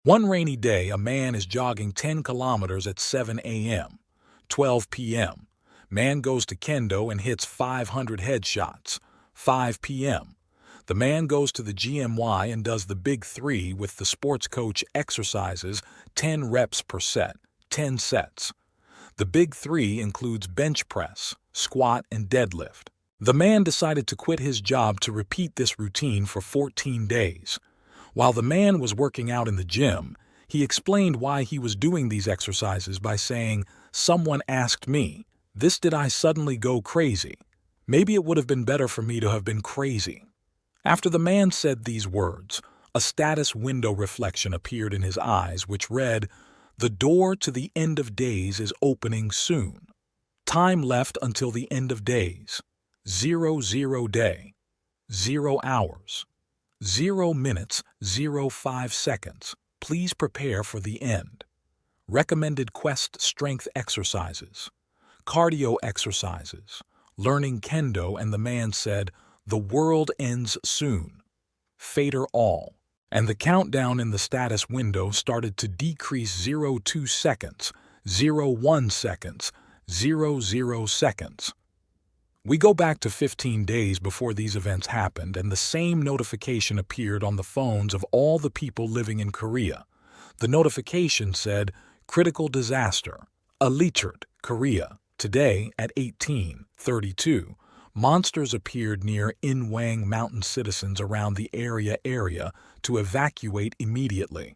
One rainy day, a man is jogging 10 kilometers at 7 a.m. 12 p.m. Man goes to kendo and hits 500 headshots. 5 p.m. The man goes to the GMY and does the big three with the sports coach exercises 10 reps per set, 10 sets. The big three includes bench press, squat, and deadlift. The man decided to quit his job to repeat this routine for 14 days. While the man was working out in the gym, he explained why he was doing these exercises by saying, "Someone asked me, did I suddenly go crazy? Maybe it would have been better for me to have been crazy." After the man said these words, a status window reflection appeared in his eyes which read, "The door to the end of days is opening soon. Time left until the end of days. 00 day. 0 hours. 0 minutes, 05 seconds. Please prepare for the end. Recommended quest strength exercises. Cardio exercises. Learning kendo," and the man said, "The world ends soon. Fader all." And the countdown in the status window started to decrease 02 seconds, 01 seconds, 00 seconds. We go back to 15 days before these events happened, and the same notification appeared on the phones of all the people living in Korea. The notification said, "Critical disaster. Alichard, Korea. Today at 18:32, monsters appeared near Inwang Mountain. Citizens around the area to evacuate immediately."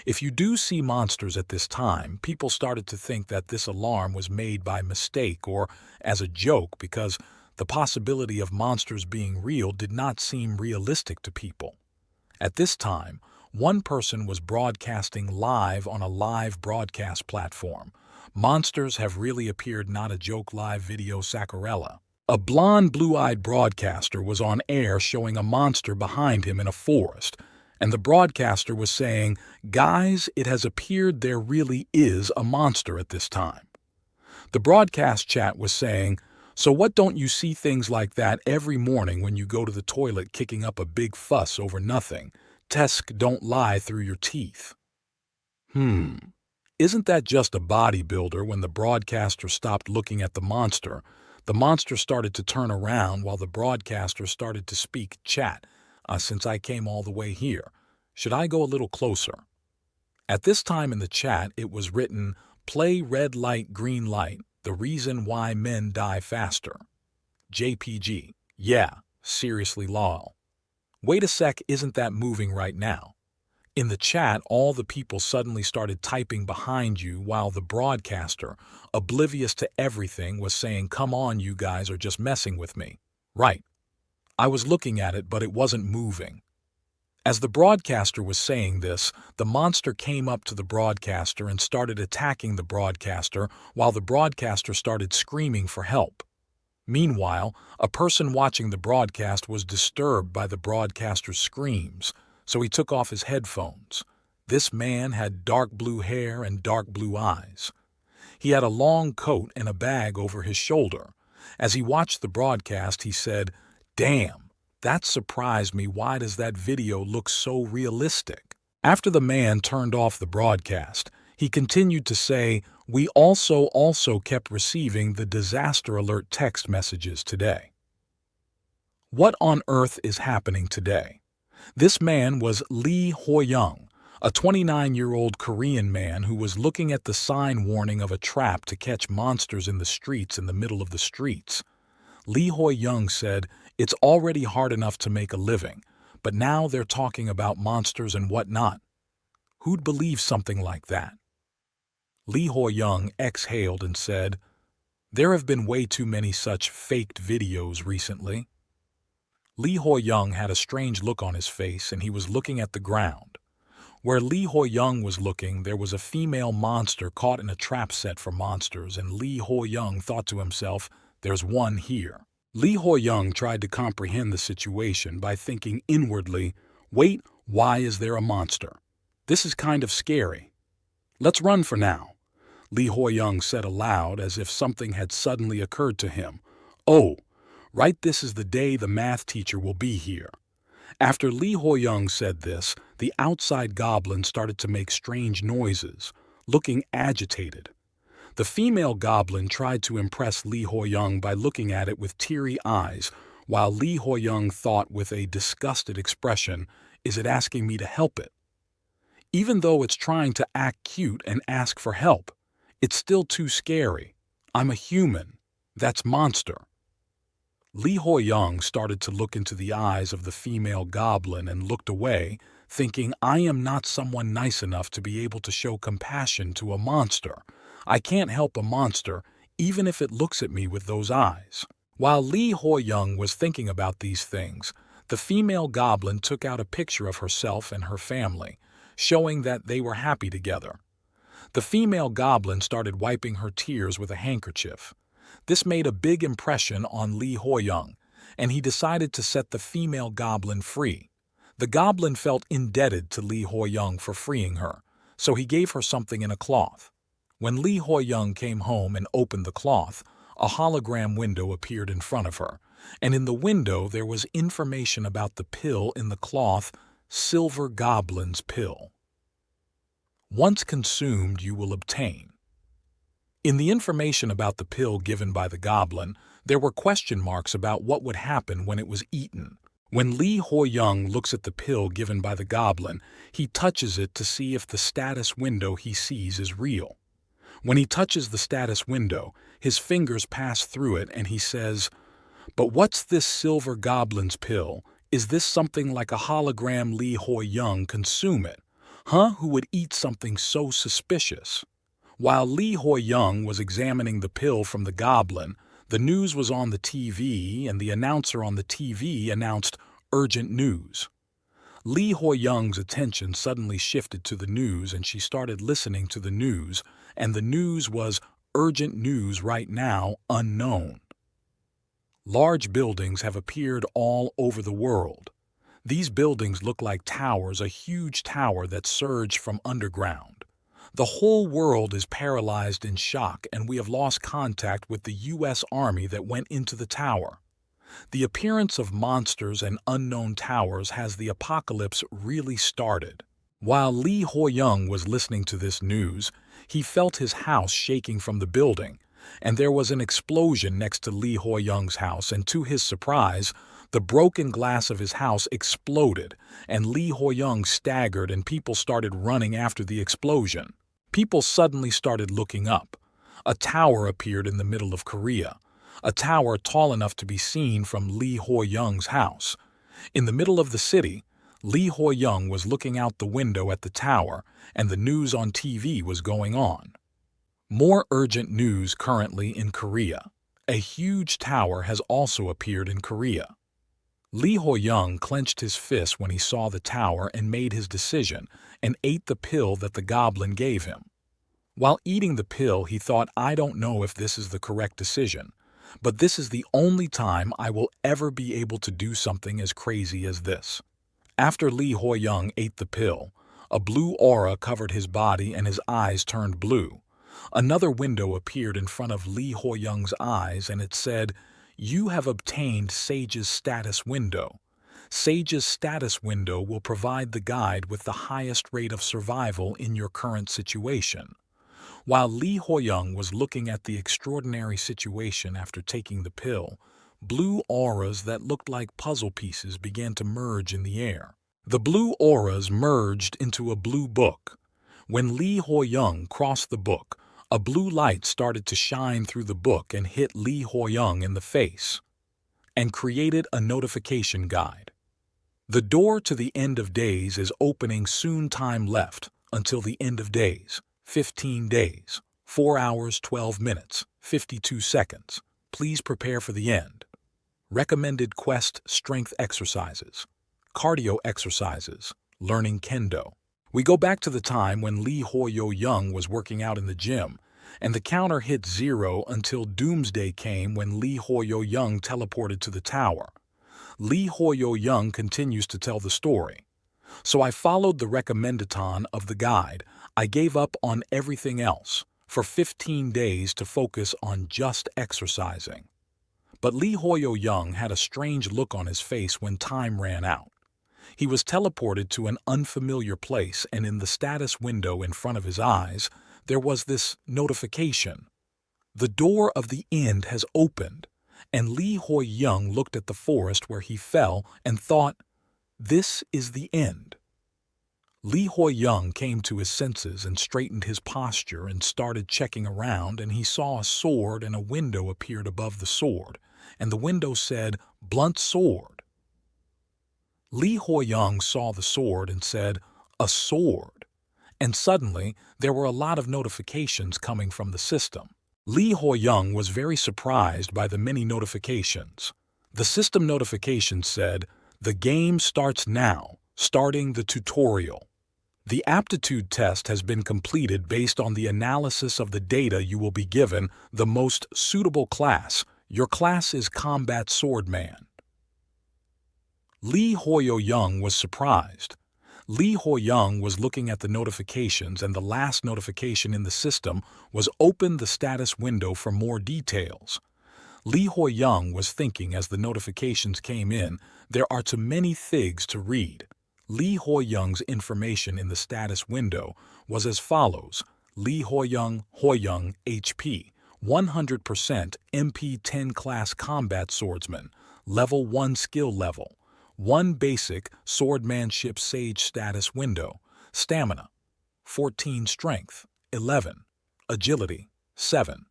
If you do see monsters at this time, people started to think that this alarm was made by mistake or as a joke because the possibility of monsters being real did not seem realistic to people. At this time, one person was broadcasting live on a live broadcast platform. "Monsters have really appeared, not a joke." Live video Sakurella. A blonde, blue-eyed broadcaster was on air showing a monster behind him in a forest, and the broadcaster was saying, "Guys, it has appeared there really is a monster at this time." The broadcast chat was saying, "So what, don't you see things like that every morning when you go to the toilet, kicking up a big fuss over nothing? Tesk, don't lie through your teeth." Isn't that just a bodybuilder?" When the broadcaster stopped looking at the monster started to turn around while the broadcaster started to speak. "Chat, since I came all the way here, should I go a little closer?" At this time in the chat it was written, "Play red light, green light, the reason why men die faster." JPG. Yeah, seriously lol. Wait a sec, isn't that moving right now? In the chat, all the people suddenly started typing behind you while the broadcaster, oblivious to everything, was saying, "Come on, you guys are just messing with me." Right. I was looking at it, but it wasn't moving. As the broadcaster was saying this, the monster came up to the broadcaster and started attacking the broadcaster while the broadcaster started screaming for help. Meanwhile, a person watching the broadcast was disturbed by the broadcaster's screams, so he took off his headphones. This man had dark blue hair and dark blue eyes. He had a long coat and a bag over his shoulder. As he watched the broadcast, he said, "Damn, that surprised me. Why does that video look so realistic?" After the man turned off the broadcast, he continued to say, "We also kept receiving the disaster alert text messages today." What on earth is happening today? This man was Lee Ho-young, a 29-year-old Korean man who was looking at the sign warning of a trap to catch monsters in the streets in the middle of the streets. Lee Ho-young said, "It's already hard enough to make a living, but now they're talking about monsters and whatnot. Who'd believe something like that?" Lee Ho-young exhaled and said, "There have been way too many such faked videos recently." Lee Ho-young had a strange look on his face and he was looking at the ground. Where Lee Ho-young was looking, there was a female monster caught in a trap set for monsters, and Lee Ho-young thought to himself, "There's one here." Lee Ho-young tried to comprehend the situation by thinking inwardly, "Wait, why is there a monster? This is kind of scary. Let's run for now." Lee Ho-young said aloud as if something had suddenly occurred to him. "Oh, right, this is the day the math teacher will be here. After Lee Ho-young said this, the outside goblin started to make strange noises, looking agitated. The female goblin tried to impress Lee Ho-young by looking at it with teary eyes, while Lee Ho-young thought with a disgusted expression, "Is it asking me to help it? Even though it's trying to act cute and ask for help, it's still too scary. I'm a human. That's monster." Lee Ho-young started to look into the eyes of the female goblin and looked away, thinking, "I am not someone nice enough to be able to show compassion to a monster. I can't help a monster, even if it looks at me with those eyes." While Lee Ho-young was thinking about these things, the female goblin took out a picture of herself and her family, showing that they were happy together. The female goblin started wiping her tears with a handkerchief. This made a big impression on Lee Ho-young, and he decided to set the female goblin free. The goblin felt indebted to Lee Ho-young for freeing her, so he gave her something in a cloth. When Lee Ho-young came home and opened the cloth, a hologram window appeared in front of her, and in the window there was information about the pill in the cloth, Silver Goblin's Pill. Once consumed, you will obtain. In the information about the pill given by the goblin, there were question marks about what would happen when it was eaten. When Lee Ho-young looks at the pill given by the goblin, he touches it to see if the status window he sees is real. When he touches the status window, his fingers pass through it and he says, "But what's this Silver Goblin's Pill? Is this something like a hologram Lee Ho-young consume it? Who would eat something so suspicious?" While Lee Ho-young was examining the pill from the goblin, the news was on the TV and the announcer on the TV announced urgent news. Lee Ho-young's attention suddenly shifted to the news and she started listening to the news, and the news was urgent news right now, unknown. Large buildings have appeared all over the world. These buildings look like towers, a huge tower that surged from underground. The whole world is paralyzed in shock and we have lost contact with the U.S. Army that went into the tower. The appearance of monsters and unknown towers has the apocalypse really started. While Lee Ho-young was listening to this news, he felt his house shaking from the building, and there was an explosion next to Lee Ho-young's house, and to his surprise, the broken glass of his house exploded, and Lee Ho-young staggered and people started running after the explosion. People suddenly started looking up. A tower appeared in the middle of Korea, a tower tall enough to be seen from Lee Ho-young's house. In the middle of the city, Lee Ho-young was looking out the window at the tower, and the news on TV was going on. More urgent news currently in Korea. A huge tower has also appeared in Korea. Lee Ho-young clenched his fist when he saw the tower and made his decision and ate the pill that the goblin gave him. While eating the pill, he thought, "I don't know if this is the correct decision, but this is the only time I will ever be able to do something as crazy as this." After Lee Ho-young ate the pill, a blue aura covered his body and his eyes turned blue. Another window appeared in front of Lee Ho-young's eyes and it said, "You have obtained Sage's status window. Sage's status window will provide the guide with the highest rate of survival in your current situation." While Lee Ho-young was looking at the extraordinary situation after taking the pill, blue auras that looked like puzzle pieces began to merge in the air. The blue auras merged into a blue book. When Lee Ho-young crossed the book, a blue light started to shine through the book and hit Lee Ho-young in the face, and created a notification guide. The door to the end of days is opening soon. Time left until the end of days, 15 days, 4 hours, 12 minutes, 52 seconds. Please prepare for the end. Recommended quest: strength exercises, cardio exercises, learning kendo. We go back to the time when Lee Ho-young was working out in the gym, and the counter hit 0 until doomsday came when Lee Ho-young teleported to the tower. Lee Ho-young continues to tell the story. "So I followed the recommendation of the guide. I gave up on everything else for 15 days to focus on just exercising." But Lee Ho-young had a strange look on his face when time ran out. He was teleported to an unfamiliar place, and in the status window in front of his eyes, there was this notification. The door of the end has opened, and Lee Hoi-young looked at the forest where he fell and thought, "This is the end." Lee Hoi-young came to his senses and straightened his posture and started checking around, and he saw a sword, and a window appeared above the sword, and the window said, "Blunt sword." Lee Hoi-young saw the sword and said, "A sword." And suddenly, there were a lot of notifications coming from the system. Lee Hoi-young was very surprised by the many notifications. The system notification said, "The game starts now, starting the tutorial. The aptitude test has been completed based on the analysis of the data. You will be given the most suitable class. Your class is Combat Swordman." Lee Hoi-young was surprised. Lee Hoi-young was looking at the notifications, and the last notification in the system was "Open the status window for more details." Lee Hoi-young was thinking as the notifications came in, there are too many things to read. Lee Hoi-young's information in the status window was as follows: Lee Hoi-young, HP, 100% MP 10 class combat swordsman, level 1 skill level. 1 basic swordmanship sage status window, stamina, 14 strength, 11, agility, 7,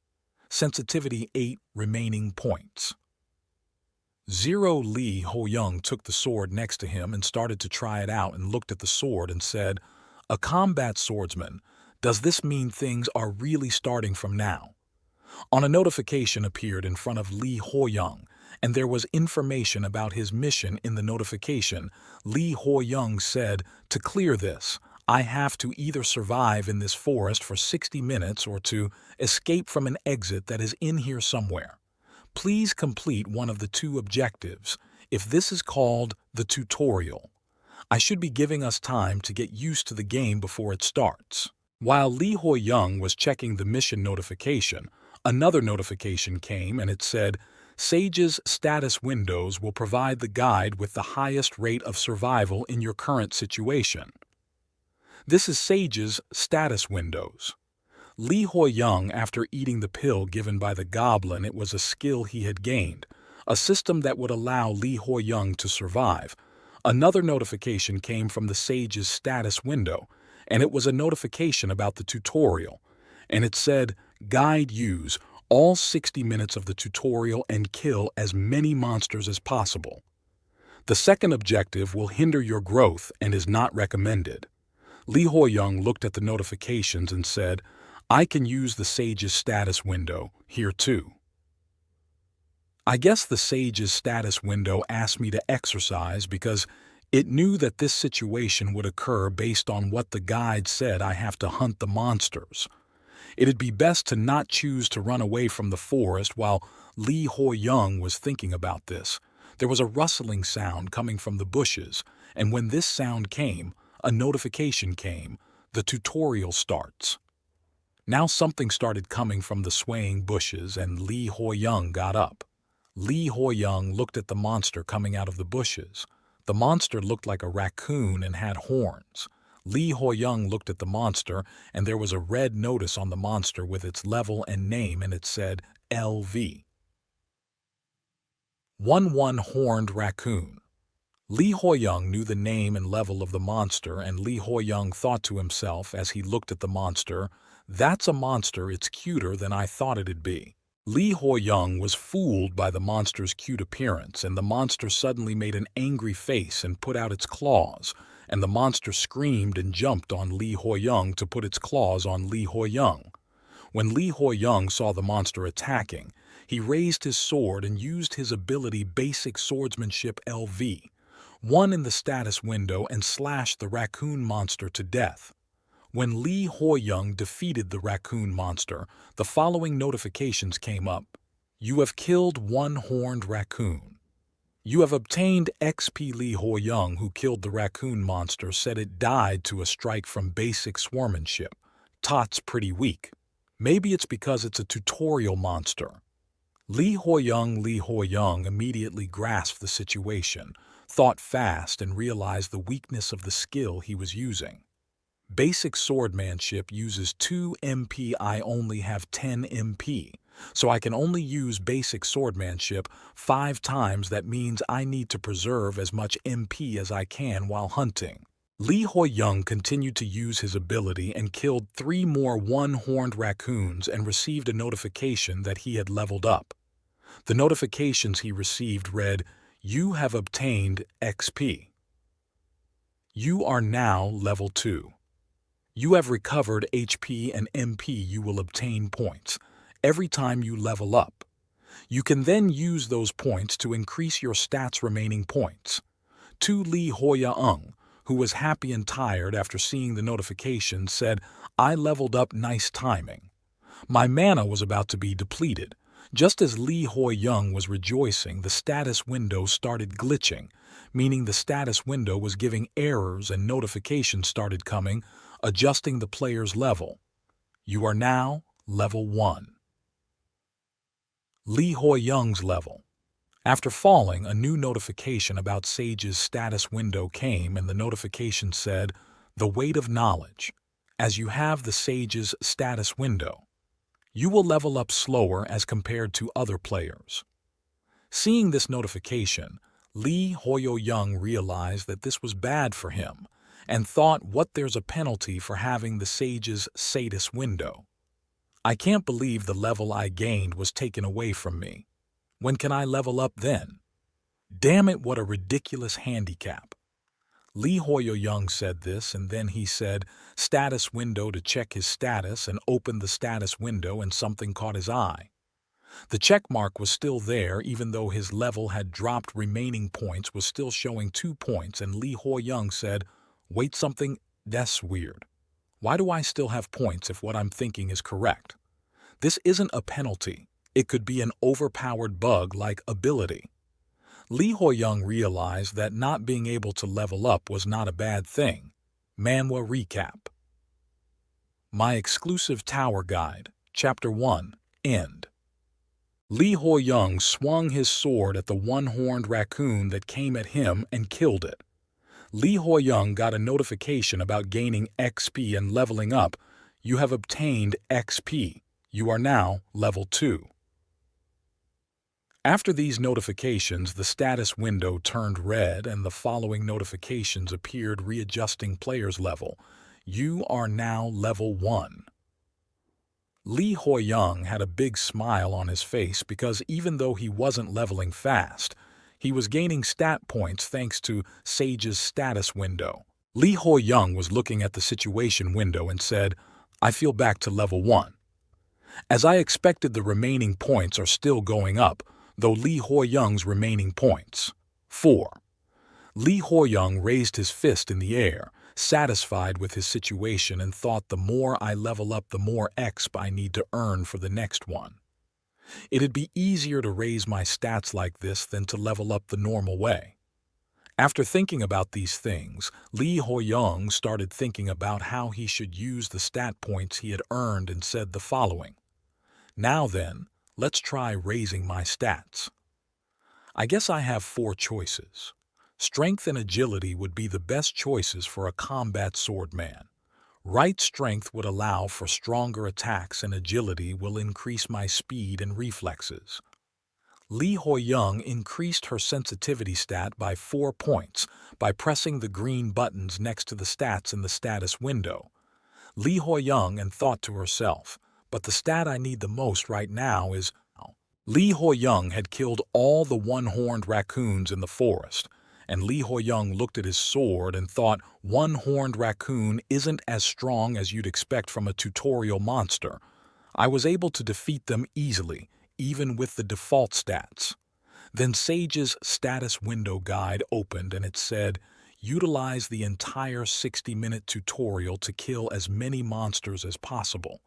sensitivity 8 remaining points. 0 Lee Hoi-young took the sword next to him and started to try it out and looked at the sword and said, "A combat swordsman, does this mean things are really starting from now?" On a notification appeared in front of Lee Hoi-young, and there was information about his mission in the notification. Lee Hoi-young said, "To clear this, I have to either survive in this forest for 60 minutes or to escape from an exit that is in here somewhere. Please complete one of the 2 objectives, if this is called the tutorial. I should be giving us time to get used to the game before it starts." While Lee Hoi-young was checking the mission notification, another notification came, and it said, "Sage's status windows will provide the guide with the highest rate of survival in your current situation." This is Sage's status windows. Lee Hoi-young, after eating the pill given by the goblin, it was a skill he had gained, a system that would allow Lee Hoi-young to survive. Another notification came from the Sage's status window, and it was a notification about the tutorial, and it said, "Guide use all 60 minutes of the tutorial and kill as many monsters as possible. The second objective will hinder your growth and is not recommended." Lee Hoi-young looked at the notifications and said, "I can use the Sage's status window here too." I guess the Sage's status window asked me to exercise because it knew that this situation would occur based on what the guide said. I have to hunt the monsters. It'd be best to not choose to run away from the forest. While Lee Hoi-young was thinking about this, there was a rustling sound coming from the bushes, and when this sound came, a notification came, "The tutorial starts." Now something started coming from the swaying bushes, and Lee Hoi-young got up. Lee Hoi-young looked at the monster coming out of the bushes. The monster looked like a raccoon and had horns. Lee Hoi-young looked at the monster, and there was a red notice on the monster with its level and name, and it said LV. 1 horned raccoon. Lee Hoi-young knew the name and level of the monster, and Lee Hoi-young thought to himself as he looked at the monster, "That's a monster, it's cuter than I thought it'd be." Lee Hoi-young was fooled by the monster's cute appearance, and the monster suddenly made an angry face and put out its claws, and the monster screamed and jumped on Lee Hoi-young to put its claws on Lee Hoi-young. When Lee Hoi-young saw the monster attacking, he raised his sword and used his ability Basic Swordsmanship LV, won in the status window, and slashed the raccoon monster to death. When Lee Hoi-young defeated the raccoon monster, the following notifications came up. "You have killed 1 horned raccoon. You have obtained XP." Lee Hoi-young, who killed the raccoon monster, said it died to a strike from basic swordsmanship. "Tot's pretty weak. Maybe it's because it's a tutorial monster." Lee Hoi-young immediately grasped the situation. thought fast, and realized the weakness of the skill he was using. Basic swordmanship uses 2 MP. I only have 10 MP, so I can only use basic swordmanship 5 times. That means I need to preserve as much MP as I can while hunting. Li Huoyang continued to use his ability and killed 3 more one-horned raccoons and received a notification that he had leveled up. The notifications he received read, "You have obtained XP. You are now level 2. You have recovered HP and MP. You will obtain points every time you level up. You can then use those points to increase your stats remaining points." To Li Huoyang, who was happy and tired after seeing the notification, said, "I leveled up. Nice timing." My mana was about to be depleted. Just as Li Huoyang was rejoicing, the status window started glitching, meaning the status window was giving errors and notifications started coming, adjusting the player's level. You are now level 1. Li Huoyang's level. After falling, a new notification about Sage's status window came, and the notification said, "The weight of knowledge. As you have the Sage's status window, you will level up slower as compared to other players." Seeing this notification, Li Huoyang realized that this was bad for him and thought, "What, there's a penalty for having the Sage's status window? I can't believe the level I gained was taken away from me. When can I level up then? Damn it, what a ridiculous handicap." Li Huoyang said this, and then he said, "Status window," to check his status, and opened the status window, and something caught his eye. The check mark was still there, even though his level had dropped. Remaining points was still showing 2 points, and Li Huoyang said, "Wait, something, that's weird. Why do I still have points if what I'm thinking is correct? This isn't a penalty. It could be an overpowered bug-like ability." Li Huoyang realized that not being able to level up was not a bad thing. Manhwa Recap. My Exclusive Tower Guide, Chapter 1, End. Li Huoyang swung his sword at the one-horned raccoon that came at him and killed it. Li Huoyang got a notification about gaining XP and leveling up. You have obtained XP. You are now level 2. After these notifications, the status window turned red and the following notifications appeared, readjusting player's level. You are now level 1. Li Huoyang had a big smile on his face because even though he wasn't leveling fast, he was gaining stat points thanks to Sage's status window. Li Huoyang was looking at the situation window and said, "I feel back to level 1. As I expected, the remaining points are still going up, though Li Huoyang's remaining points. 4. Li Huoyang raised his fist in the air, satisfied with his situation, and thought, "The more I level up, the more XP I need to earn for the next one. It'd be easier to raise my stats like this than to level up the normal way." After thinking about these things, Li Huoyang started thinking about how he should use the stat points he had earned and said the following. "Now then, let's try raising my stats. I guess I have 4 choices. Strength and agility would be the best choices for a combat swordman. Right strength would allow for stronger attacks, and agility will increase my speed and reflexes." Li Huoyang increased her sensitivity stat by 4 points by pressing the green buttons next to the stats in the status window. Li Huoyang and thought to herself, "But the stat I need the most right now is..." Li Huoyang had killed all the one-horned raccoons in the forest, and Li Huoyang looked at his sword and thought, "One-horned raccoon isn't as strong as you'd expect from a tutorial monster. I was able to defeat them easily, even with the default stats." Then Sage's status window guide opened and it said, "Utilize the entire 60-minute tutorial to kill as many monsters as possible."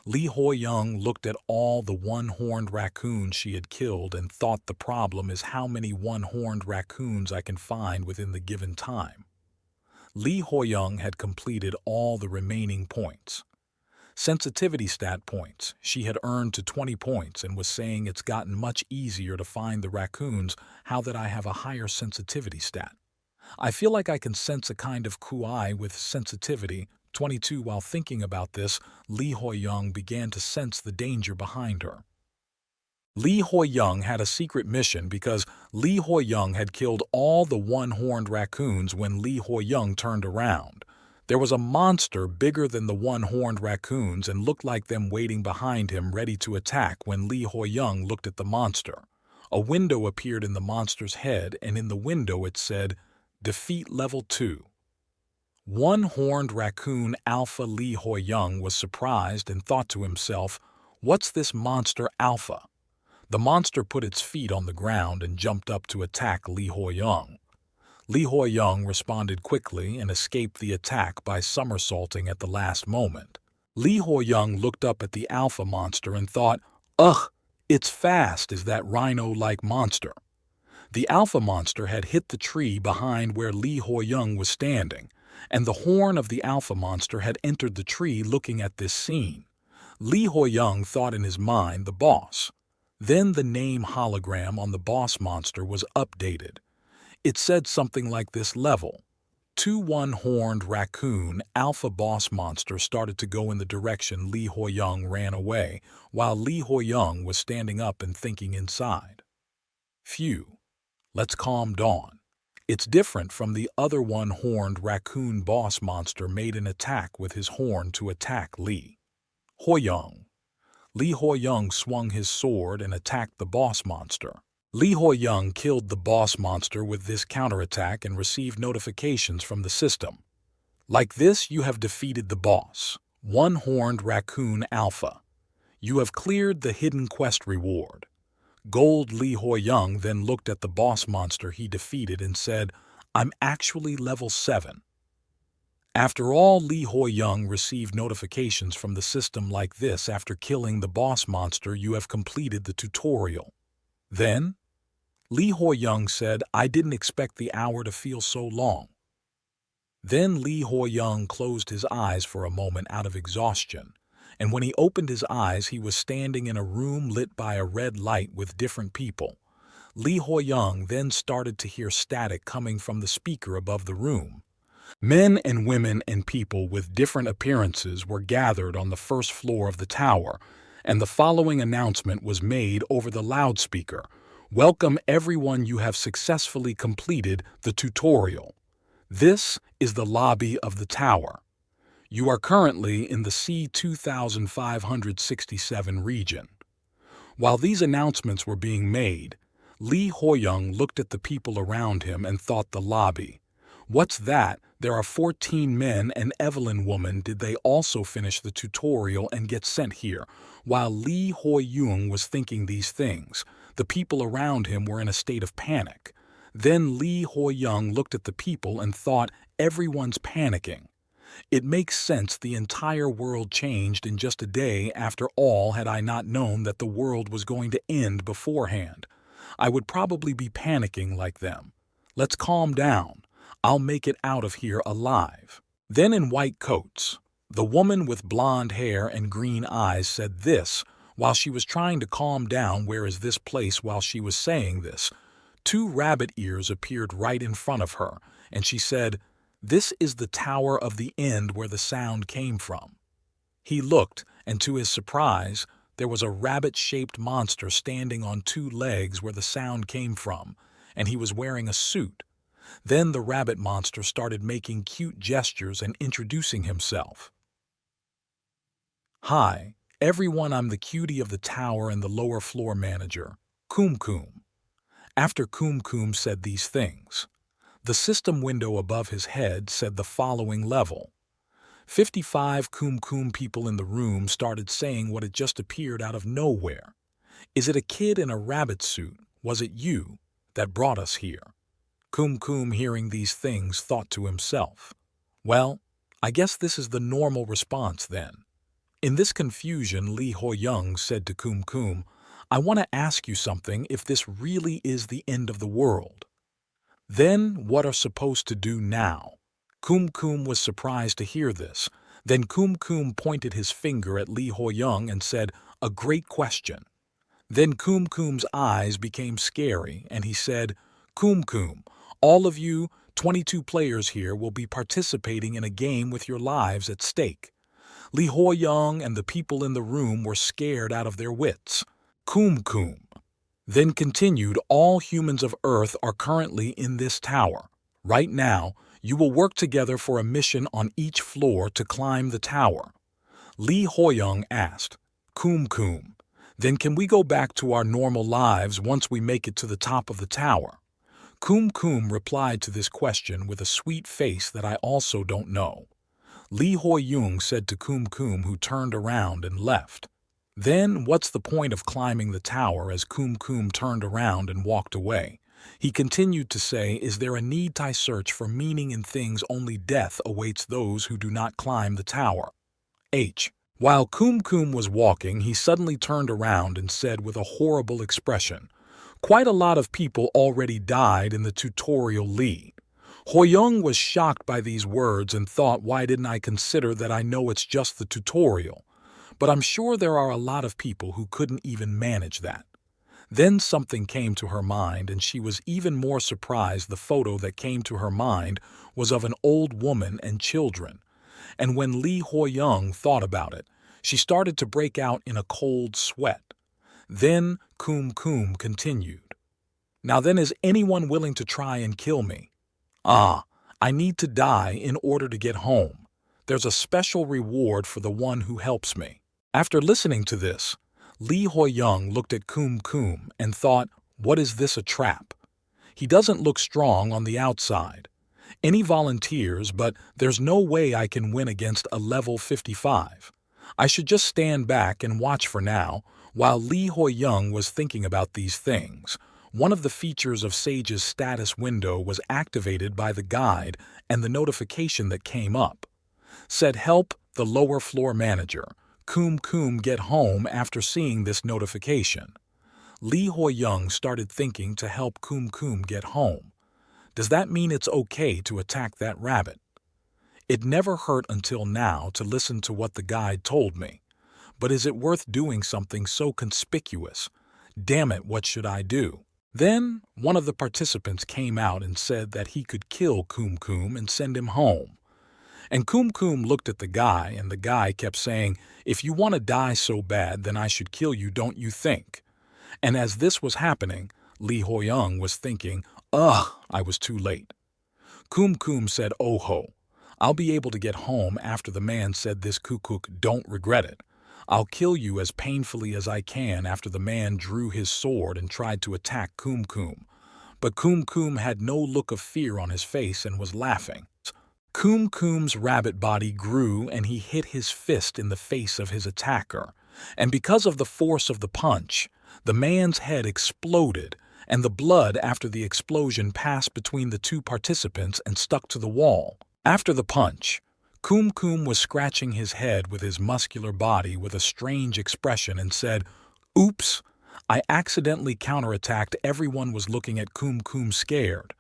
Li Huoyang looked at all the one-horned raccoons she had killed and thought, "The problem is how many one-horned raccoons I can find within the given time." Li Huoyang had completed all the remaining points. Sensitivity stat points. She had earned to 20 points and was saying it's gotten much easier to find the raccoons, how that I have a higher sensitivity stat. I feel like I can sense a kind of QI with sensitivity. 22. While thinking about this, Lee Hoi-young began to sense the danger behind her. Lee Hoi-young had a secret mission because Lee Hoi-young had killed all the one-horned raccoons when Lee Hoi-young turned around. There was a monster bigger than the one-horned raccoons and looked like them waiting behind him ready to attack when Lee Hoi-young looked at the monster. A window appeared in the monster's head, and in the window it said, "Defeat Level 2." One-horned raccoon Alpha Lee Hoi-young was surprised and thought to himself, "What's this monster Alpha?" The monster put its feet on the ground and jumped up to attack Lee Hoi-young. Lee Hoi-young responded quickly and escaped the attack by somersaulting at the last moment. Lee Hoi-young looked up at the alpha monster and thought, "Ugh, it's fast as that rhino-like monster." The alpha monster had hit the tree behind where Lee Hoi-young was standing, and the horn of the alpha monster had entered the tree. Looking at this scene, Lee Hoi-young thought in his mind the boss. Then the name hologram on the boss monster was updated. It said something like this: Level 2. One-horned raccoon alpha boss monster started to go in the direction Lee Hoi-young ran away, while Lee Hoi-young was standing up and thinking inside. Phew, let's calm down. It's different from the other one-horned raccoon boss monster made an attack with his horn to attack Lee Hoi-young. Lee Hoi-young swung his sword and attacked the boss monster. Lee Hoi-young killed the boss monster with this counterattack and received notifications from the system. Like this, you have defeated the boss, one-horned raccoon alpha. You have cleared the hidden quest reward. Gold. Lee Hoi-young then looked at the boss monster he defeated and said, "I'm actually level 7. After all, Lee Hoi-young received notifications from the system like this: after killing the boss monster, you have completed the tutorial. Then, Lee Hoi-young said, "I didn't expect the hour to feel so long." Then Lee Hoi-young closed his eyes for a moment out of exhaustion, and when he opened his eyes, he was standing in a room lit by a red light with different people. Lee Hoi-young then started to hear static coming from the speaker above the room. Men and women and people with different appearances were gathered on the first floor of the tower, and the following announcement was made over the loudspeaker: "Welcome everyone, you have successfully completed the tutorial. This is the lobby of the tower. You are currently in the C2567 region." While these announcements were being made, Lee Hoi-young looked at the people around him and thought, the lobby. What's that? There are 14 men and Evelyn woman. Did they also finish the tutorial and get sent here? While Lee Hoi-young was thinking these things, the people around him were in a state of panic. Then Lee Hoi-young looked at the people and thought, everyone's panicking. It makes sense, the entire world changed in just a day. After all, had I not known that the world was going to end beforehand, I would probably be panicking like them. Let's calm down. I'll make it out of here alive. Then in white coats, the woman with blonde hair and green eyes said this while she was trying to calm down. Where is this place? While she was saying this, 2 rabbit ears appeared right in front of her, and she said, "This is the Tower of the End where the sound came from." He looked, and to his surprise, there was a rabbit-shaped monster standing on 2 legs where the sound came from, and he was wearing a suit. Then the rabbit monster started making cute gestures and introducing himself. "Hi, everyone, I'm the cutie of the tower and the lower floor manager, Kum Kum." After Kum Kum said these things, the system window above his head said the following: level 55. Kum Kum. People in the room started saying what had just appeared out of nowhere. "Is it a kid in a rabbit suit? Was it you that brought us here?" Kum Kum, hearing these things, thought to himself, "Well, I guess this is the normal response then." In this confusion, Lee Hoi-young said to Kum Kum, "I want to ask you something. If this really is the end of the world, then what are supposed to do now?" Kum Kum was surprised to hear this. Then Kum Kum pointed his finger at Li Hoyoung and said, "A great question." Then Kum Kum's eyes became scary, and he said, "Kum Kum, all of you, 22 players here, will be participating in a game with your lives at stake." Li Hoyoung and the people in the room were scared out of their wits. Kum Kum then continued, "All humans of Earth are currently in this tower. Right now, you will work together for a mission on each floor to climb the tower." Li Hoyoung asked, "Kum Kum, then can we go back to our normal lives once we make it to the top of the tower?" Kum Kum replied to this question with a sweet face that I also don't know. Li Hoyoung said to Kum Kum, who turned around and left. Then what's the point of climbing the tower? As Kum Kum turned around and walked away, he continued to say, "Is there a need to search for meaning in things? Only death awaits those who do not climb the tower." While Kum Kum was walking, he suddenly turned around and said with a horrible expression, "Quite a lot of people already died in the tutorial, Li." Hoyoung was shocked by these words and thought, why didn't I consider that? I know it's just the tutorial, but I'm sure there are a lot of people who couldn't even manage that. Then something came to her mind, and she was even more surprised. The photo that came to her mind was of an old woman and children. And when Li Hoyoung thought about it, she started to break out in a cold sweat. Then Kum Kum continued, "Now then, is anyone willing to try and kill me? I need to die in order to get home. There's a special reward for the one who helps me." After listening to this, Li Hoyoung looked at Kum Kum and thought, what is this, a trap? He doesn't look strong on the outside. Any volunteers, but there's no way I can win against a level 55. I should just stand back and watch for now. While Li Hoyoung was thinking about these things, one of the features of Sage's status window was activated by the guide, and the notification that came up said, "Help the lower floor manager. Kum Kum get home." After seeing this notification, Li Hoyoung started thinking to help Kum Kum get home. Does that mean it's okay to attack that rabbit? It never hurt until now to listen to what the guide told me. But is it worth doing something so conspicuous? Damn it, what should I do? Then one of the participants came out and said that he could kill Kum Kum and send him home. And Kum Kum looked at the guy, and the guy kept saying, "If you want to die so bad, then I should kill you, don't you think?" And as this was happening, Li Hoyoung was thinking, "Ugh, I was too late." Kum Kum said, "Oh ho, I'll be able to get home after the man said this. Kukuk, don't regret it. I'll kill you as painfully as I can." After the man drew his sword and tried to attack Kum Kum, but Kum Kum had no look of fear on his face and was laughing. Kum Kum's rabbit body grew, and he hit his fist in the face of his attacker, and because of the force of the punch, the man's head exploded, and the blood after the explosion passed between the two participants and stuck to the wall. After the punch, Kum Kum was scratching his head with his muscular body with a strange expression and said, "Oops, I accidentally counterattacked." Everyone was looking at Kum Kum scared,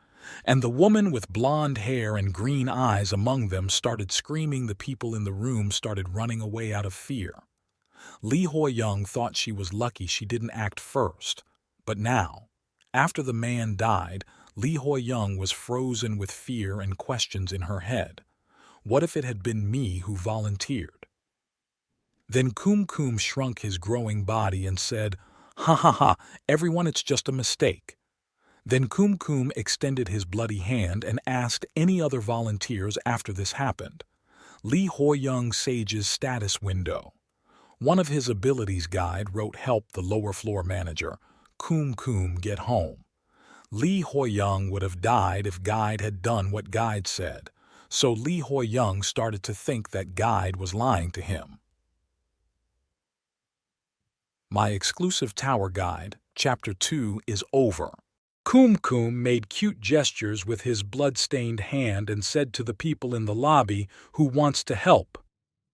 and the woman with blonde hair and green eyes among them started screaming. The people in the room started running away out of fear. Li Hoyoung thought she was lucky she didn't act first, but now, after the man died, Li Hoyoung was frozen with fear and questions in her head. What if it had been me who volunteered? Then Kum Kum shrunk his growing body and said, "Ha ha ha, everyone, it's just a mistake." Then Kum Kum extended his bloody hand and asked any other volunteers after this happened. Li Hoyoung Sage's status window. One of his abilities guide wrote, "Help the lower floor manager. Kum Kum get home." Li Hoyoung would have died if Guide had done what Guide said, so Li Hoyoung started to think that Guide was lying to him. My exclusive Tower Guide, Chapter 2, is over. Kum Kum made cute gestures with his blood-stained hand and said to the people in the lobby, "Who wants to help?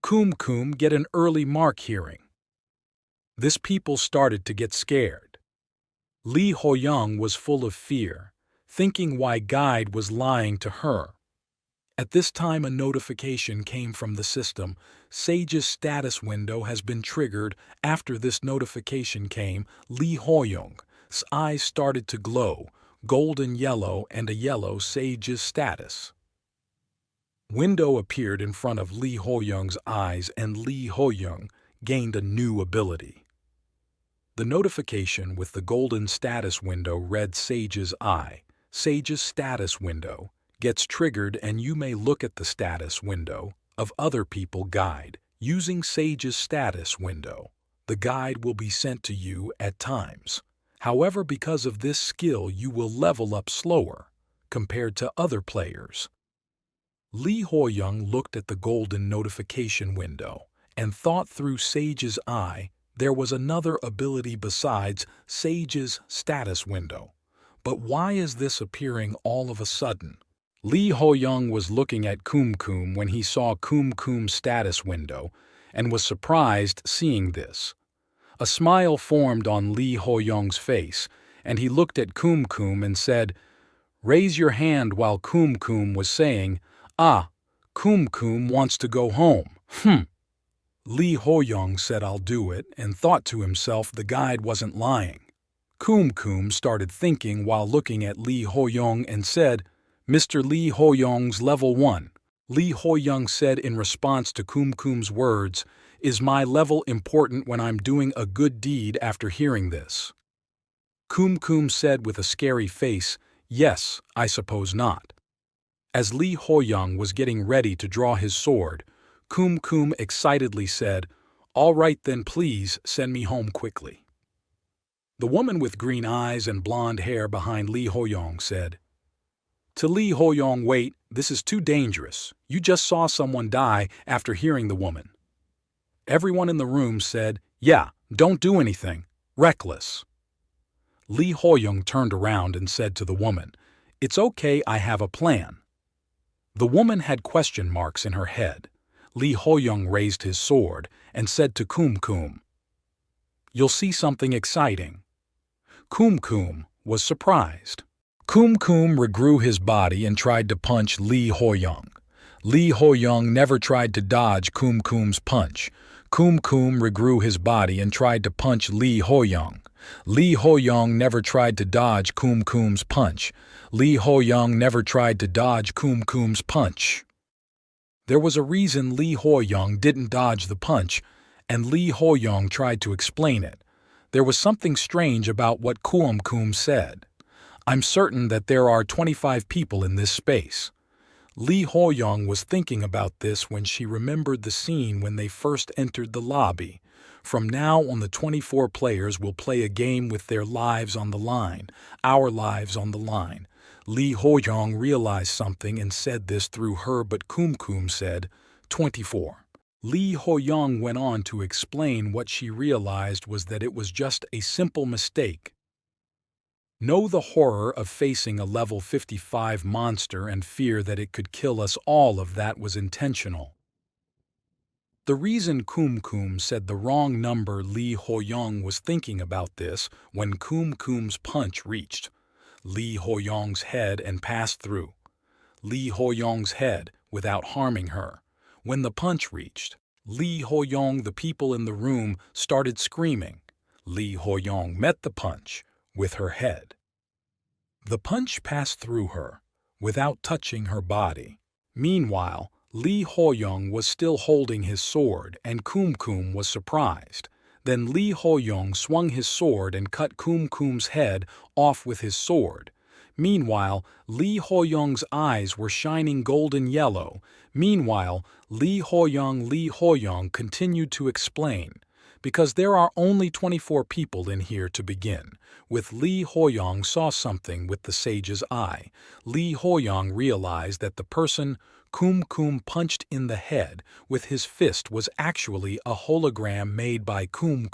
Kum Kum get an early mark hearing." This people started to get scared. Li Hoyoung was full of fear, thinking why Guide was lying to her. At this time, a notification came from the system. Sage's status window has been triggered. After this notification came, Lee Ho-young's eyes started to glow, golden yellow and a yellow Sage's status window appeared in front of Lee Ho-young's eyes, and Lee Ho-young gained a new ability. The notification with the golden status window read Sage's eye. Sage's status window gets triggered, and you may look at the status window of other people guide using Sage's status window. The guide will be sent to you at times. However, because of this skill, you will level up slower compared to other players. Lee Ho-young looked at the golden notification window and thought through Sage's eye. There was another ability besides Sage's status window. But why is this appearing all of a sudden? Lee Ho-young was looking at Kum when he saw Kum's status window and was surprised seeing this. A smile formed on Lee Ho-young's face, and he looked at Kum and said, "Raise your hand," while Kum was saying, "Ah, Kum wants to go home. Lee Ho-young said, "I'll do it," and thought to himself the guide wasn't lying. Kum started thinking while looking at Lee Ho-young and said, "Mr. Lee Ho-young's level 1. Lee Ho-young said in response to Kum's words, "Is my level important when I'm doing a good deed?" After hearing this, Kum said with a scary face, "Yes, I suppose not." As Lee Ho-young was getting ready to draw his sword, Kum excitedly said, "All right then, please send me home quickly." The woman with green eyes and blonde hair behind Lee Ho-young said to Lee Ho-young, "Wait, this is too dangerous. You just saw someone die." After hearing the woman, everyone in the room said, "Yeah, don't do anything. Reckless." Lee Ho-young turned around and said to the woman, "It's okay, I have a plan." The woman had question marks in her head. Lee Ho-young raised his sword and said to Kum, "You'll see something exciting." Kum was surprised. Kum regrew his body and tried to punch Lee Ho-young. Lee Ho-young never tried to dodge Kum's punch. Kum regrew his body and tried to punch Lee Ho-young. Lee Ho-young never tried to dodge Kum's punch. Lee Ho-young never tried to dodge Kum's punch. There was a reason Lee Ho-young didn't dodge the punch, and Lee Ho-young tried to explain it. There was something strange about what Kum said. "I'm certain that there are 25 people in this space." Lee Ho-young was thinking about this when she remembered the scene when they first entered the lobby. From now on, the 24 players will play a game with their lives on the line, our lives on the line. Lee Ho-young realized something and said this through her, but Kum said, 24. Lee Ho-young went on to explain what she realized was that it was just a simple mistake. Know the horror of facing a level 55 monster and fear that it could kill us all. Of that was intentional. The reason Kum said the wrong number, Lee Ho-young was thinking about this when Kum's punch reached Lee Ho-young's head and passed through Lee Ho-young's head without harming her. When the punch reached Lee Ho-young, the people in the room started screaming. Lee Ho-young met the punch with her head. The punch passed through her without touching her body. Meanwhile, Lee Ho-young was still holding his sword, and Kum was surprised. Then Lee Ho-young swung his sword and cut Kum's head off with his sword. Meanwhile, Lee Ho-young's eyes were shining golden yellow. Meanwhile, Lee Ho-young continued to explain, "Because there are only 24 people in here to begin with." Lee Ho-young saw something with the sage's eye. Lee Ho-young realized that the person Kum punched in the head with his fist was actually a hologram made by Kum.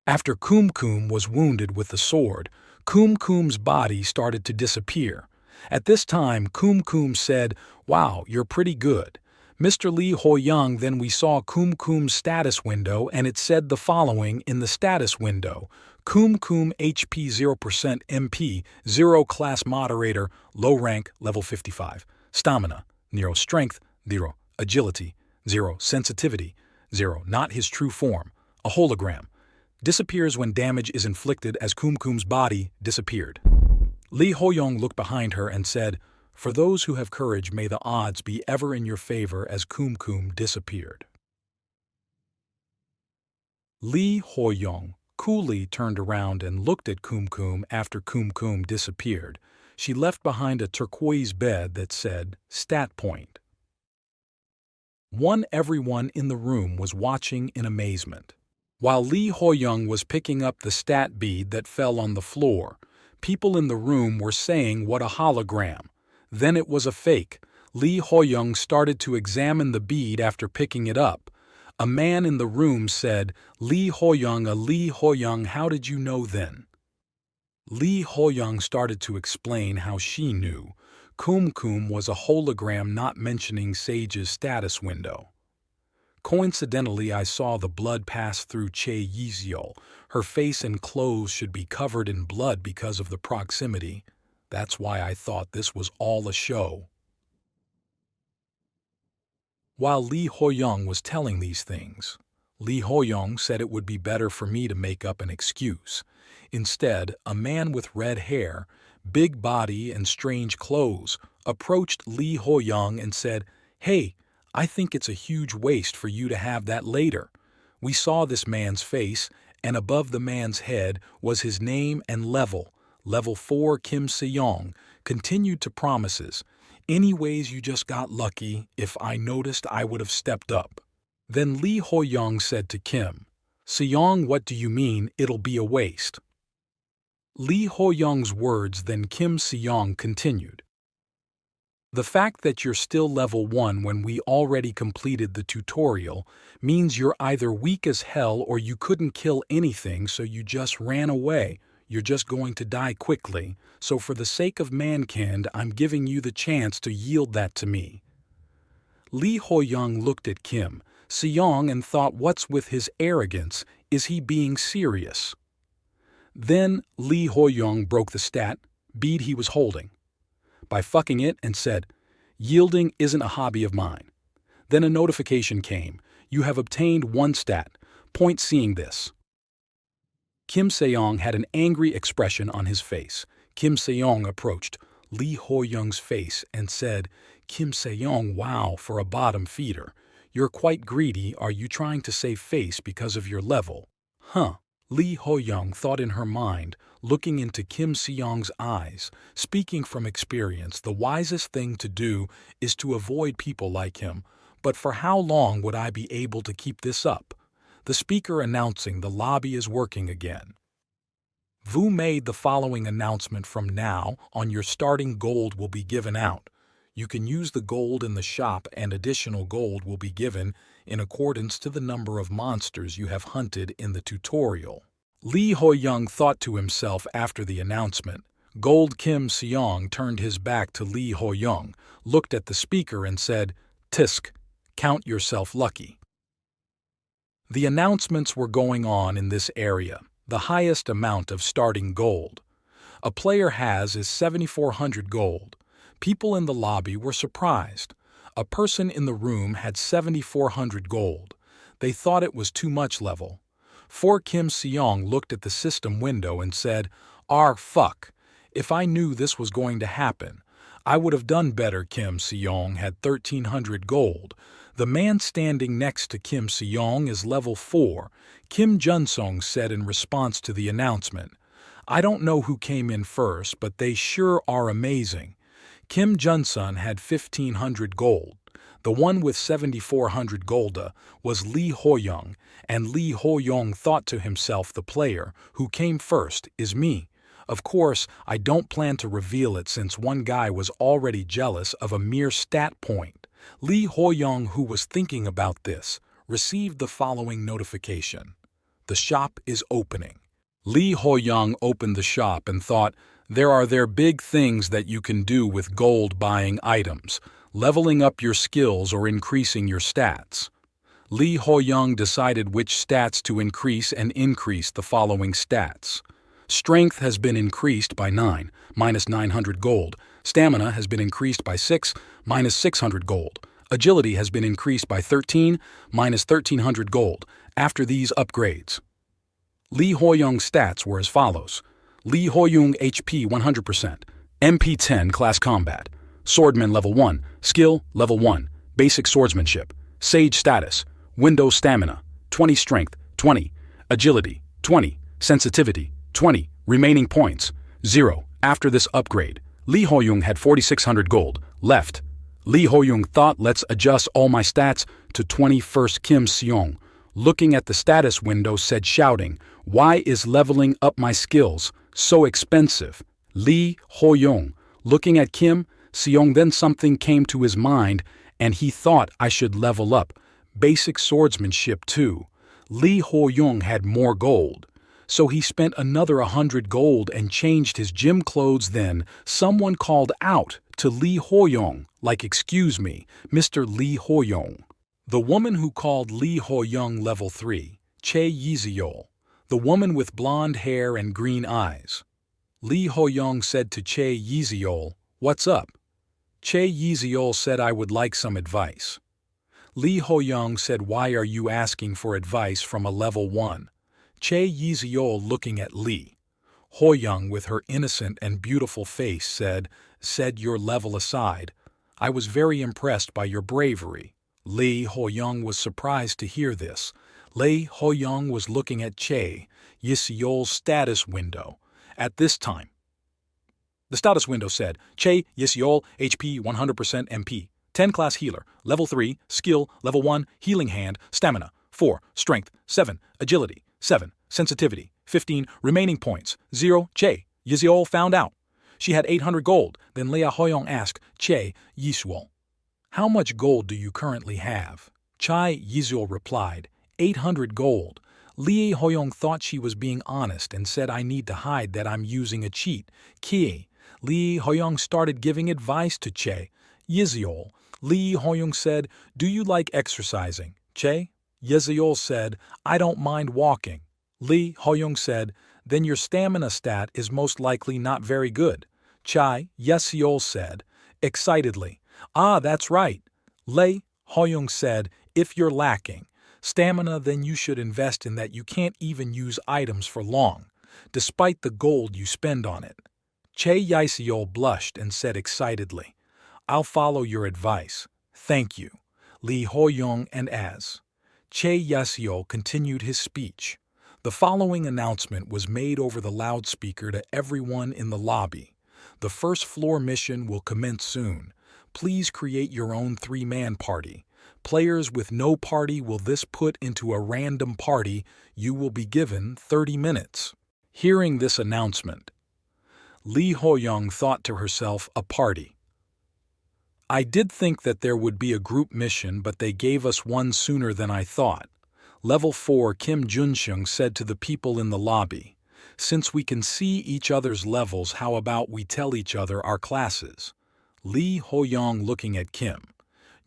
After Kum was wounded with the sword, Kum's body started to disappear. At this time, Kum said, "Wow, you're pretty good, Mr. Lee Ho-young." Then we saw Kum's status window, and it said the following in the status window: Kum HP 0%, MP 0, class moderator, low rank, level 55, stamina 0 strength, 0 agility, 0 sensitivity, 0 not his true form, a hologram. Disappears when damage is inflicted as Kumkum's body disappeared. Lee Hoyoung looked behind her and said, "For those who have courage, may the odds be ever in your favor," as Kumkum disappeared. Lee Hoyoung coolly turned around and looked at Kumkum after Kumkum disappeared. She left behind a turquoise bed that said, "Stat point." Everyone in the room was watching in amazement. While Lee Hoyoung was picking up the stat bead that fell on the floor, people in the room were saying what a hologram. Then it was a fake. Lee Hoyoung started to examine the bead after picking it up. A man in the room said, "Lee Hoyoung, how did you know then?" Lee Hoyoung started to explain how she knew. Kumkum was a hologram, not mentioning Sage's status window. "Coincidentally, I saw the blood pass through Che Yizyo. Her face and clothes should be covered in blood because of the proximity. That's why I thought this was all a show." While Lee Hoyoung was telling these things, Lee Hoyoung said it would be better for me to make up an excuse. Instead, a man with red hair, big body, and strange clothes approached Lee Hoyoung and said, "Hey, I think it's a huge waste for you to have that later." We saw this man's face, and above the man's head was his name and level. Level 4 Kim Seong continued to promises. "Anyways, you just got lucky. If I noticed, I would have stepped up." Then Lee Hoyoung said to Kim, "Seong, what do you mean it'll be a waste?" Lee Hoyoung's words, then Kim Seong continued. "The fact that you're still level 1 when we already completed the tutorial means you're either weak as hell or you couldn't kill anything, so you just ran away. You're just going to die quickly, so for the sake of mankind, I'm giving you the chance to yield that to me." Lee Hoyoung looked at Kim Seong and thought, what's with his arrogance? Is he being serious? Then Lee Hoyoung broke the stat bead he was holding by fucking it and said, "Yielding isn't a hobby of mine." Then a notification came. "You have obtained 1 stat point." Seeing this, Kim Seong had an angry expression on his face. Kim Seong approached Lee Hoyoung's face and said, "Kim Seong, wow, for a bottom feeder. You're quite greedy. Are you trying to save face because of your level?" "Huh." Lee Hoyoung thought in her mind, looking into Kim Seong's eyes. Speaking from experience, the wisest thing to do is to avoid people like him. But for how long would I be able to keep this up? The speaker announcing the lobby is working again. Vu made the following announcement: from now on, your starting gold will be given out. You can use the gold in the shop, and additional gold will be given in accordance to the number of monsters you have hunted in the tutorial. Lee Hoyoung thought to himself after the announcement. Gold Kim Seong turned his back to Lee Hoyoung, looked at the speaker and said, "Tisk, count yourself lucky." The announcements were going on in this area. The highest amount of starting gold a player has is 7,400 gold. People in the lobby were surprised. A person in the room had 7,400 gold. They thought it was too much level. For Kim Seong looked at the system window and said, Fuck. If I knew this was going to happen, I would have done better." Kim Seong had 1,300 gold. The man standing next to Kim Seong is level 4. Kim Junsong said in response to the announcement, "I don't know who came in first, but they sure are amazing." Kim Junsun had 1,500 gold. The one with 7,400 golda was Lee Hoyoung, and Lee Hoyoung thought to himself, "The player who came first is me." Of course, I don't plan to reveal it since one guy was already jealous of a mere stat point. Lee Hoyoung, who was thinking about this, received the following notification. The shop is opening. Lee Hoyoung opened the shop and thought, there are big things that you can do with gold buying items, leveling up your skills or increasing your stats. Lee Hoyoung decided which stats to increase and increased the following stats. Strength has been increased by 9, minus 900 gold. Stamina has been increased by 6, minus 600 gold. Agility has been increased by 13, minus 1300 gold, after these upgrades. Lee Hoyoung's stats were as follows. Lee Hoyoung HP 100%, MP 10 class combat, Swordman level 1, skill level 1, basic swordsmanship, sage status, window stamina, 20 strength, 20, agility, 20, sensitivity, 20, remaining points, 0. After this upgrade, Lee Hoyoung had 4600 gold left. Lee Hoyoung thought, let's adjust all my stats to 21st. Kim Seong, looking at the status window, said, shouting, why is leveling up my skills so expensive? Lee Hoyoung, looking at Kim Seong, then something came to his mind and he thought, I should level up. Basic swordsmanship too. Lee Hoyoung had more gold. So he spent another 100 gold and changed his gym clothes. Then someone called out to Lee Hoyoung, like, excuse me, Mr. Lee Hoyoung. The woman who called Lee Hoyoung level 3, Che Yizeol, the woman with blonde hair and green eyes. Lee Hoyoung said to Che Yizeol, what's up? Che Yizeol said, I would like some advice. Lee Hoyoung said, why are you asking for advice from a level 1? Che Yizeol, looking at Lee Hoyoung with her innocent and beautiful face, said your level aside, I was very impressed by your bravery. Lee Hoyoung was surprised to hear this. Lee Hoyoung was looking at Che Yizeol's status window. At this time, the status window said, Che Yizeol, HP 100% MP, 10 class healer, level 3, skill, level 1, healing hand, stamina, 4, strength, 7, agility, 7, sensitivity, 15, remaining points, 0. Che Yizeol found out. She had 800 gold. Then Lee Hoyoung asked Che Yizeol, how much gold do you currently have? Che Yizeol replied, 800 gold. Lee Hoyoung thought she was being honest and said, I need to hide that I'm using a cheat. Lee Hoyoung started giving advice to Che Yizeol. Lee Hoyoung said, do you like exercising? Che Yizeol said, I don't mind walking. Lee Hoyoung said, then your stamina stat is most likely not very good. Che Yizeol said, excitedly, that's right. Lee Hoyoung said, if you're lacking stamina, then you should invest in that. You can't even use items for long, despite the gold you spend on it. Che Yizeol blushed and said excitedly, I'll follow your advice. Thank you, Lee Hoyoung. And as Che Yizeol continued his speech, the following announcement was made over the loudspeaker to everyone in the lobby. The first floor mission will commence soon. Please create your own 3-man party. Players with no party will this put into a random party. You will be given 30 minutes. Hearing this announcement, Lee Hoyoung thought to herself, a party. I did think that there would be a group mission, but they gave us one sooner than I thought. Level 4 Kim Junseung said to the people in the lobby, since we can see each other's levels, how about we tell each other our classes? Lee Hoyoung, looking at Kim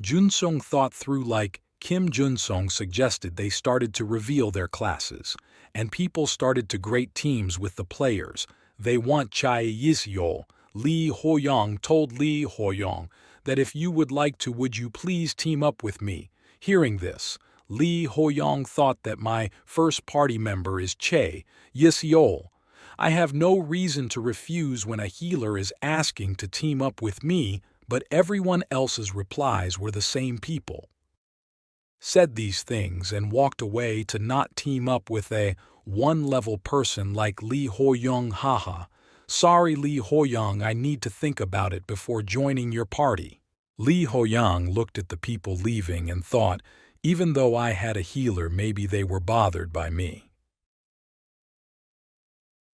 Junseung, thought through, like, Kim Junseung suggested they started to reveal their classes, and people started to create teams with the players. They want Che Yizeol. Lee Hoyoung told Lee Hoyoung that if you would like to, would you please team up with me? Hearing this, Lee Hoyoung thought that my first party member is Che Yizeol. I have no reason to refuse when a healer is asking to team up with me, but everyone else's replies were the same. People said these things and walked away to not team up with a one-level person like Lee Hoyoung. Haha. Sorry, Lee Hoyoung, I need to think about it before joining your party. Lee Hoyoung looked at the people leaving and thought, even though I had a healer, maybe they were bothered by me.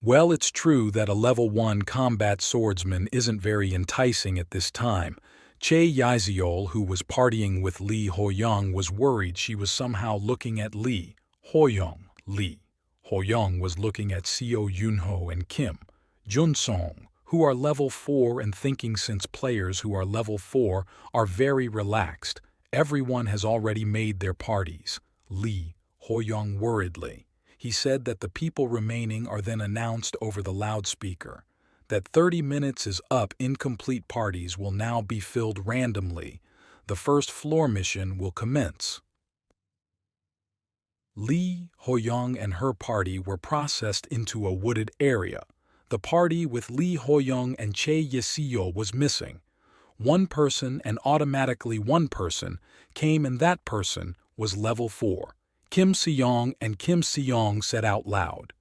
Well, it's true that a level 1 combat swordsman isn't very enticing at this time. Che Yizeol, who was partying with Lee Hoyoung, was worried she was somehow looking at Lee Hoyoung. Lee Hoyoung was looking at Seo Yunho and Kim Junseong, who are level 4, and thinking, since players who are level 4 are very relaxed, everyone has already made their parties. Lee Hoyoung worriedly. He said that the people remaining are then announced over the loudspeaker. that 30 minutes is up. Incomplete parties will now be filled randomly. The first floor mission will commence. Lee Ho-young and her party were processed into a wooded area. The party with Lee Ho-young and Chae Yi-seol was missing. One person and automatically one person came, and that person was level 4. Kim Se-young and Kim Se-young said out loud,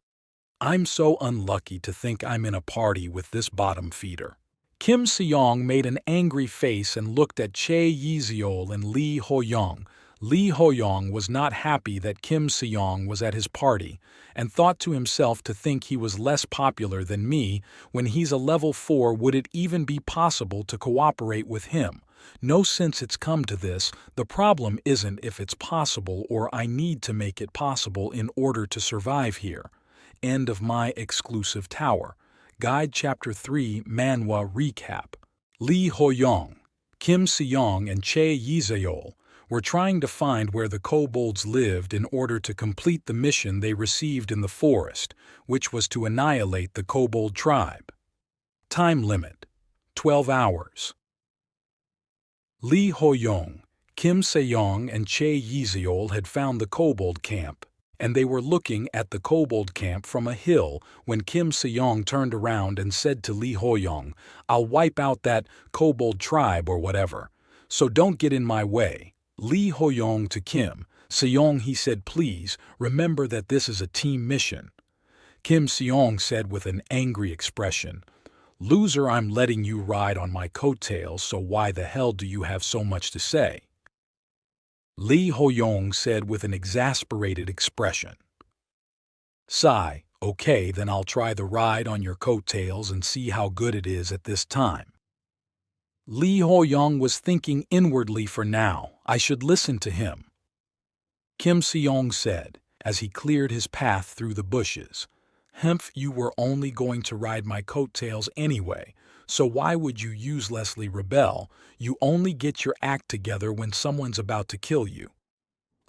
"I'm so unlucky to think I'm in a party with this bottom feeder." Kim Se-young made an angry face and looked at Chae Yi-seol and Lee Ho-young. Lee Ho-young was not happy that Kim Se-young was at his party and thought to himself, to think he was less popular than me when he's a level 4. Would it even be possible to cooperate with him? No, since it's come to this, the problem isn't if it's possible or I need to make it possible in order to survive here. End of my exclusive tower. Guide Chapter 3 Manhwa Recap. Lee Ho-young, Kim Se-young and Chae Yi-seol were trying to find where the kobolds lived in order to complete the mission they received in the forest, which was to annihilate the kobold tribe. Time limit: 12 hours. Lee Ho-young, Kim Se-young and Chae Yi-seol had found the kobold camp, and they were looking at the kobold camp from a hill when Kim Se-young turned around and said to Lee Ho-young, "I'll wipe out that kobold tribe or whatever, so don't get in my way." Lee Ho-young to Kim Se-young, he said, "Please remember that this is a team mission." Kim Se-young said with an angry expression, "Loser, I'm letting you ride on my coattails, so why the hell do you have so much to say?" Lee Ho-young said with an exasperated expression, "Sigh, okay, then I'll try the ride on your coattails and see how good it is at this time." Lee Ho-young was thinking inwardly, for now, I should listen to him. Kim Se-young said, as he cleared his path through the bushes, "Hemph, you were only going to ride my coattails anyway, so why would you uselessly rebel? You only get your act together when someone's about to kill you."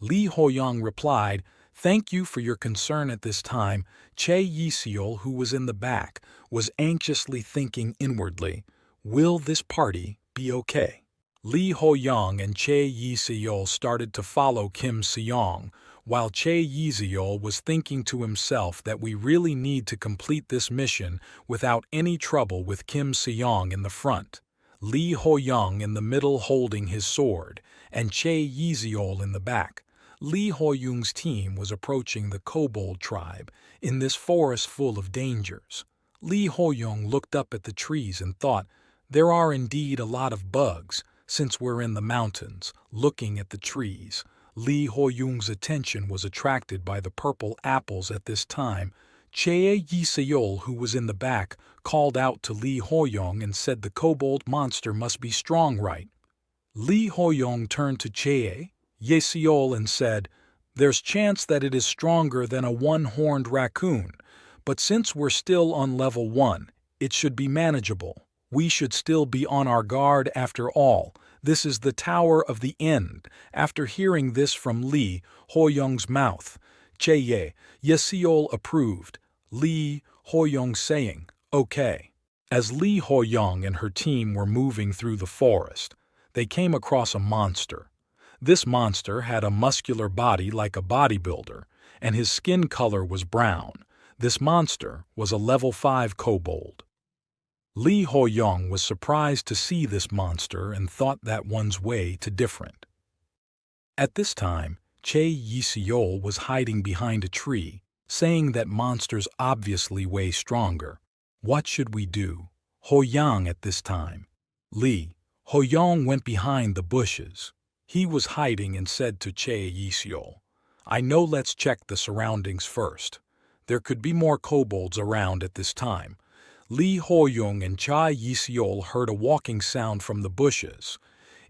Lee Ho-young replied, "Thank you for your concern at this time." Chae Yi-seol, who was in the back, was anxiously thinking inwardly, will this party be okay? Lee Ho-young and Chae Yi-seol started to follow Kim Se-young, while Chae Yi-seol was thinking to himself that we really need to complete this mission without any trouble, with Kim Se-young in the front, Lee Ho-young in the middle holding his sword, and Chae Yi-seol in the back. Lee Ho-young's team was approaching the kobold tribe in this forest full of dangers. Lee Ho-young looked up at the trees and thought, there are indeed a lot of bugs, since we're in the mountains. Looking at the trees, Lee Ho-young's attention was attracted by the purple apples at this time. Chae Yi-seol, who was in the back, called out to Lee Ho-young and said the kobold monster must be strong, right? Lee Ho-young turned to Chae Yi-seol and said, "There's chance that it is stronger than a one-horned raccoon, but since we're still on level 1, it should be manageable. We should still be on our guard after all. This is the Tower of the End." After hearing this from Lee Ho-young's mouth, Chae Yi-seol approved, Lee Ho-young saying, "Okay." As Lee Ho-young and her team were moving through the forest, they came across a monster. This monster had a muscular body like a bodybuilder, and his skin color was brown. This monster was a level 5 kobold. Lee Ho-young was surprised to see this monster and thought that one's way to different. At this time, Chae Yi-seol was hiding behind a tree, saying that monsters obviously way stronger. What should we do? Ho-young at this time. Lee Ho-young went behind the bushes. He was hiding and said to Chae Yi-seol, "I know, let's check the surroundings first. There could be more kobolds around at this time." Lee Ho-young and Chae Yi-seol heard a walking sound from the bushes.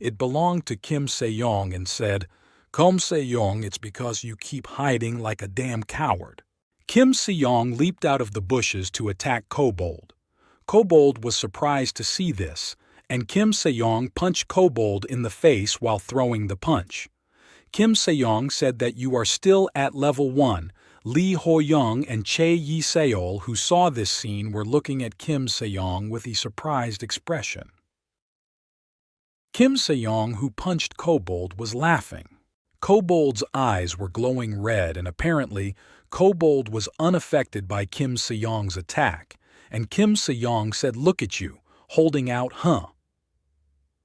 It belonged to Kim Se-young and said, "Kim Se-young, it's because you keep hiding like a damn coward." Kim Se-young leaped out of the bushes to attack Kobold. Kobold was surprised to see this, and Kim Se-young punched Kobold in the face while throwing the punch. Kim Se-young said that you are still at level 1. Lee Ho-young and Chae Yi-seol, who saw this scene, were looking at Kim Se-young with a surprised expression. Kim Se-young, who punched Kobold, was laughing. Kobold's eyes were glowing red, and apparently, Kobold was unaffected by Kim Se-young's attack, and Kim Se-young said, "Look at you, holding out, huh?"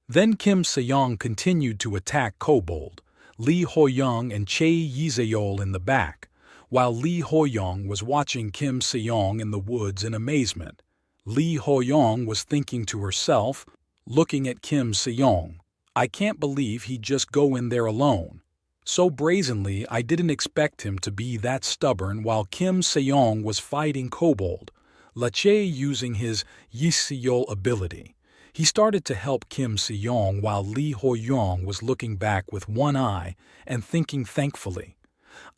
Then Kim Se-young continued to attack Kobold, Lee Ho-young and Chae Yi-seol in the back, while Lee Ho-young was watching Kim Se-young in the woods in amazement. Lee Ho-young was thinking to herself, looking at Kim Se-young, "I can't believe he'd just go in there alone. So brazenly, I didn't expect him to be that stubborn." While Kim Se-young was fighting Kobold, Chae, using his Yi-seol ability, he started to help Kim Se-young while Lee Ho-young was looking back with one eye and thinking thankfully,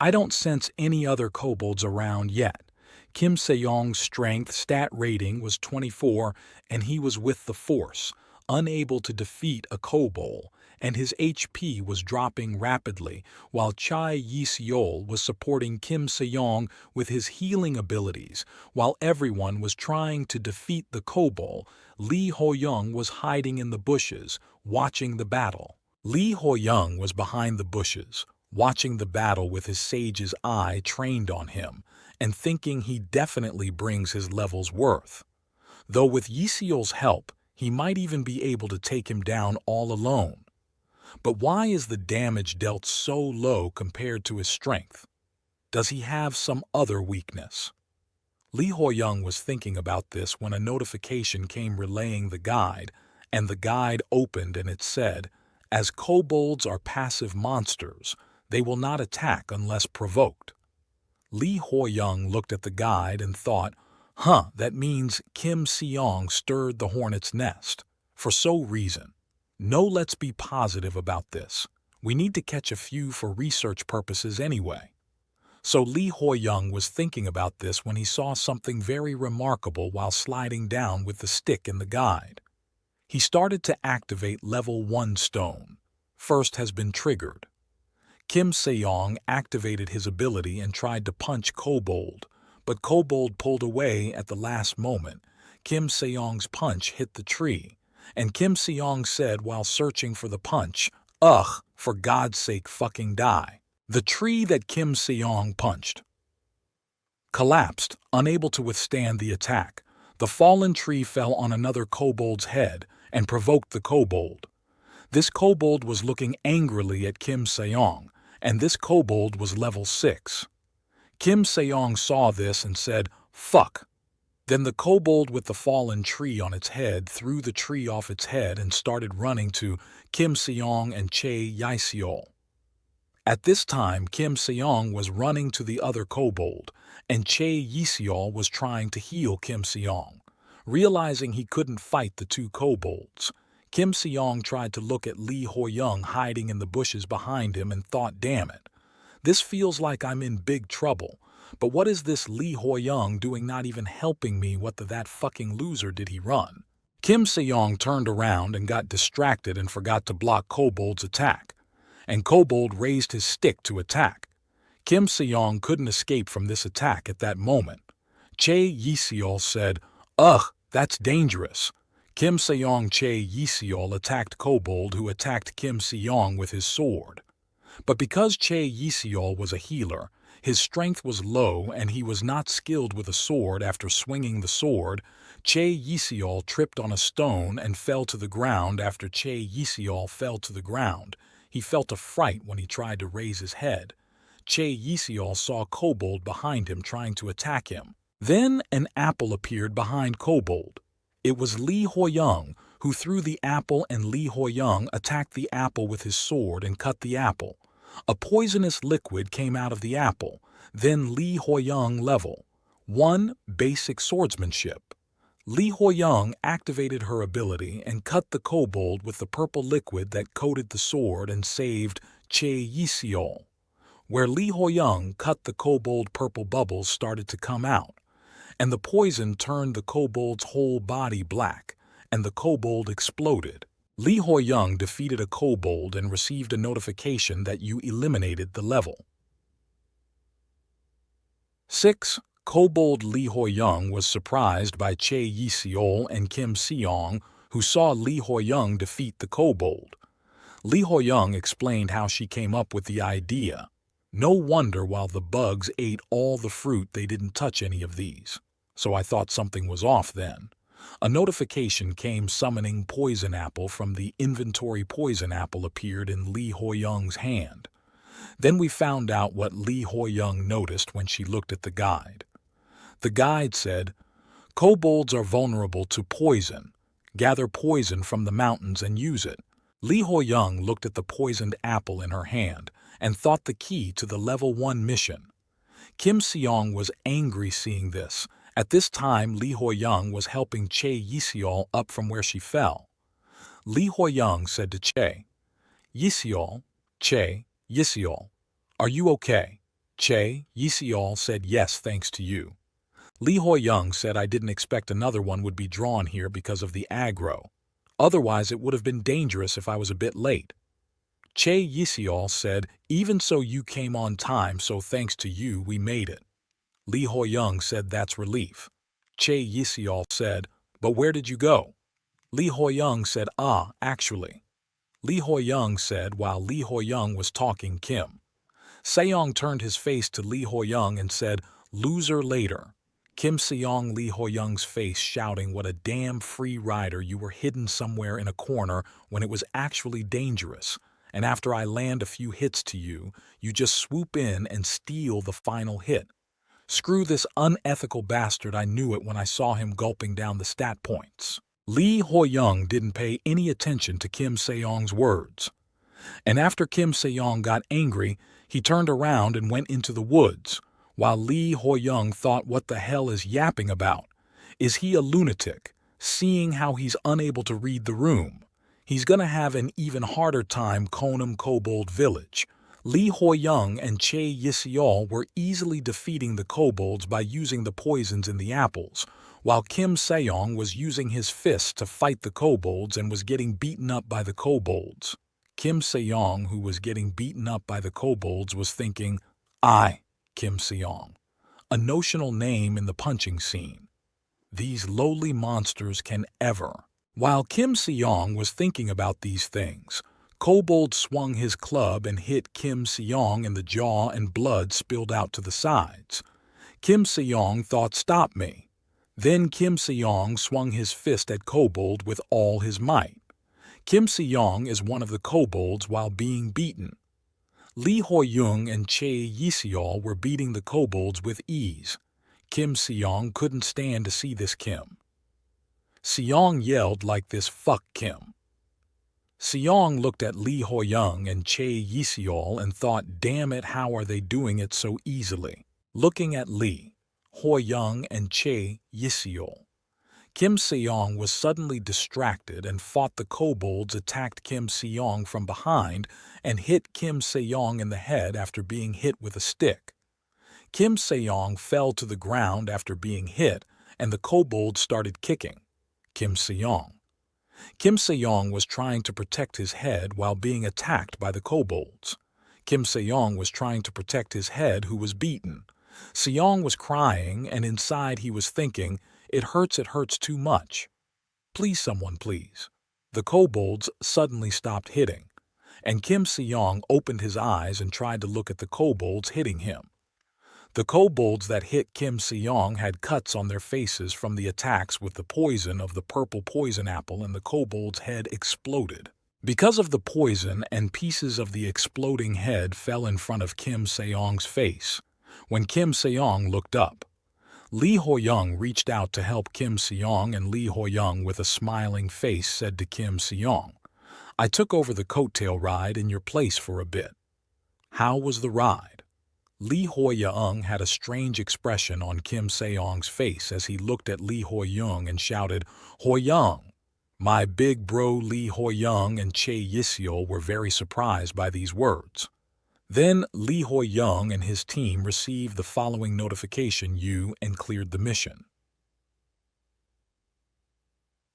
"I don't sense any other kobolds around yet." Kim Se-young's strength stat rating was 24, and he was with the force, unable to defeat a kobold, and his HP was dropping rapidly, while Chae Yi-seol was supporting Kim Se-young with his healing abilities. While everyone was trying to defeat the kobold, Lee Ho-young was hiding in the bushes, watching the battle. Lee Ho-young was behind the bushes, watching the battle with his sage's eye trained on him, and thinking he definitely brings his level's worth. Though with Yi-seol's help, he might even be able to take him down all alone. But why is the damage dealt so low compared to his strength? Does he have some other weakness? Lee Ho-young was thinking about this when a notification came relaying the guide, and the guide opened and it said, "As kobolds are passive monsters, they will not attack unless provoked." Lee Ho-young looked at the guide and thought, that means Kim Se-young stirred the hornet's nest. For so reason. No, let's be positive about this. We need to catch a few for research purposes anyway. So Lee Ho-young was thinking about this when he saw something very remarkable while sliding down with the stick in the guide. He started to activate level 1 stone. First has been triggered. Kim Se-young activated his ability and tried to punch Kobold, but Kobold pulled away at the last moment. Kim Se-young's punch hit the tree, and Kim Se-young said while searching for the punch, "Ugh, for God's sake fucking die." The tree that Kim Se-young punched collapsed, unable to withstand the attack. The fallen tree fell on another kobold's head and provoked the kobold. This kobold was looking angrily at Kim Se-young, and this kobold was level 6. Kim Se-young saw this and said, "Fuck." Then the kobold with the fallen tree on its head threw the tree off its head and started running to Kim Se-young and Chae Yi-seol. At this time, Kim Se-young was running to the other kobold, and Chae Yi-seol was trying to heal Kim Se-young. Realizing he couldn't fight the two kobolds, Kim Se-young tried to look at Lee Ho-young hiding in the bushes behind him and thought, "Damn it. This feels like I'm in big trouble. But what is this Lee Ho-young doing, not even helping me? What that fucking loser did he run?" Kim Se-young turned around and got distracted and forgot to block Kobold's attack. And Kobold raised his stick to attack. Kim Se-young couldn't escape from this attack at that moment. Chae Yi-seol said, "Ugh, that's dangerous." Kim Se-young Chae Yi-seol attacked Kobold, who attacked Kim Se-young with his sword. But because Chae Yi-seol was a healer, his strength was low and he was not skilled with a sword. After swinging the sword, Chae Yi-seol tripped on a stone and fell to the ground. After Chae Yi-seol fell to the ground, he felt a fright when he tried to raise his head. Chae Yi-seol saw Kobold behind him trying to attack him. Then an apple appeared behind Kobold. It was Lee Ho-young, who threw the apple, and Lee Ho-young attacked the apple with his sword and cut the apple. A poisonous liquid came out of the apple. Then Lee Ho-young level 1 basic swordsmanship. Lee Ho-young activated her ability and cut the kobold with the purple liquid that coated the sword and saved Chae Yi-seol. Where Lee Ho-young cut the kobold, purple bubbles started to come out, and the poison turned the kobold's whole body black, and the kobold exploded. Lee Ho-young defeated a kobold and received a notification that you eliminated the level. 6. Kobold Lee Ho-young was surprised by Chae Yi-seol and Kim Se-yong, who saw Lee Ho-young defeat the kobold. Lee Ho-young explained how she came up with the idea. No wonder while the bugs ate all the fruit they didn't touch any of these. So I thought something was off then. A notification came summoning Poison Apple from the inventory. Poison Apple appeared in Lee Ho-young's hand. Then we found out what Lee Ho-young noticed when she looked at the guide. The guide said, "Kobolds are vulnerable to poison. Gather poison from the mountains and use it." Lee Ho-young looked at the poisoned apple in her hand and thought the key to the level 1 mission. Kim Se-yong was angry seeing this. At this time, Lee Ho-young was helping Chae Yi-seol up from where she fell. Lee Ho-young said to Chae Yi-seol, "Chae Yi-seol, are you okay?" Chae Yi-seol said, "Yes, thanks to you." Lee Ho-young said, "I didn't expect another one would be drawn here because of the aggro. Otherwise, it would have been dangerous if I was a bit late." Chae Yi-seol said, "Even so, you came on time, so thanks to you, we made it." Lee Ho-young said, "That's relief." Chae Yi-seol said, "But where did you go?" Lee Ho-young said, Actually." Lee Ho-young said while Lee Ho-young was talking. Kim Se-yong turned his face to Lee Ho-young and said, "Loser later." Kim Se-yong, Lee Ho-young's face shouting, "What a damn free rider, you were hidden somewhere in a corner when it was actually dangerous. And after I land a few hits to you, you just swoop in and steal the final hit. Screw this unethical bastard, I knew it when I saw him gulping down the stat points." Lee Ho-young didn't pay any attention to Kim Se-yong's words. And after Kim Se-yong got angry, he turned around and went into the woods, while Lee Ho-young thought, "What the hell is yapping about? Is he a lunatic, seeing how he's unable to read the room? He's gonna have an even harder time Konam Kobold Village." Lee Ho-young and Chae Yi-seol were easily defeating the kobolds by using the poisons in the apples, while Kim Se-yong was using his fists to fight the kobolds and was getting beaten up by the kobolds. Kim Se-yong, who was getting beaten up by the kobolds, was thinking, Kim Se-yong, a notional name in the punching scene. These lowly monsters can ever. While Kim Se-yong was thinking about these things, Kobold swung his club and hit Kim Se-yong in the jaw and blood spilled out to the sides. Kim Se-yong thought, "Stop me." Then Kim Se-yong swung his fist at Kobold with all his might. Kim Se-yong is one of the kobolds while being beaten. Lee Ho-young and Chae Yi-seol were beating the kobolds with ease. Kim Se-yong couldn't stand to see this. Kim Se-yong yelled like this, "Fuck Kim." Se-yong looked at Lee Ho-young and Chae Yi-seol and thought, "Damn it, how are they doing it so easily?" Looking at Lee Ho-young and Chae Yi-seol, Kim Se-yong was suddenly distracted and fought the kobolds, attacked Kim Se-yong from behind and hit Kim Se-yong in the head after being hit with a stick. Kim Se-yong fell to the ground after being hit, and the kobolds started kicking Kim Se-yong. Kim Se-yong was trying to protect his head while being attacked by the kobolds. Kim Se-yong was trying to protect his head, who was beaten. Se-yong was crying, and inside he was thinking, it hurts too much. Please, someone, please." The kobolds suddenly stopped hitting, and Kim Se-yong opened his eyes and tried to look at the kobolds hitting him. The kobolds that hit Kim Se-yong had cuts on their faces from the attacks with the poison of the purple poison apple, and the kobold's head exploded. Because of the poison, and pieces of the exploding head fell in front of Kim Se-yong's face. When Kim Se-yong looked up, Lee Ho-young reached out to help Kim Se-yong, and Lee Ho-young, with a smiling face, said to Kim Se-yong, "I took over the coattail ride in your place for a bit." "How was the ride?" Lee Ho-young had a strange expression on Kim Se-yong's face as he looked at Lee Ho-young and shouted, "Ho-young!" My big bro Lee Ho-young and Chae Yi-seol were very surprised by these words. Then Lee Ho-young and his team received the following notification: "You and cleared the mission."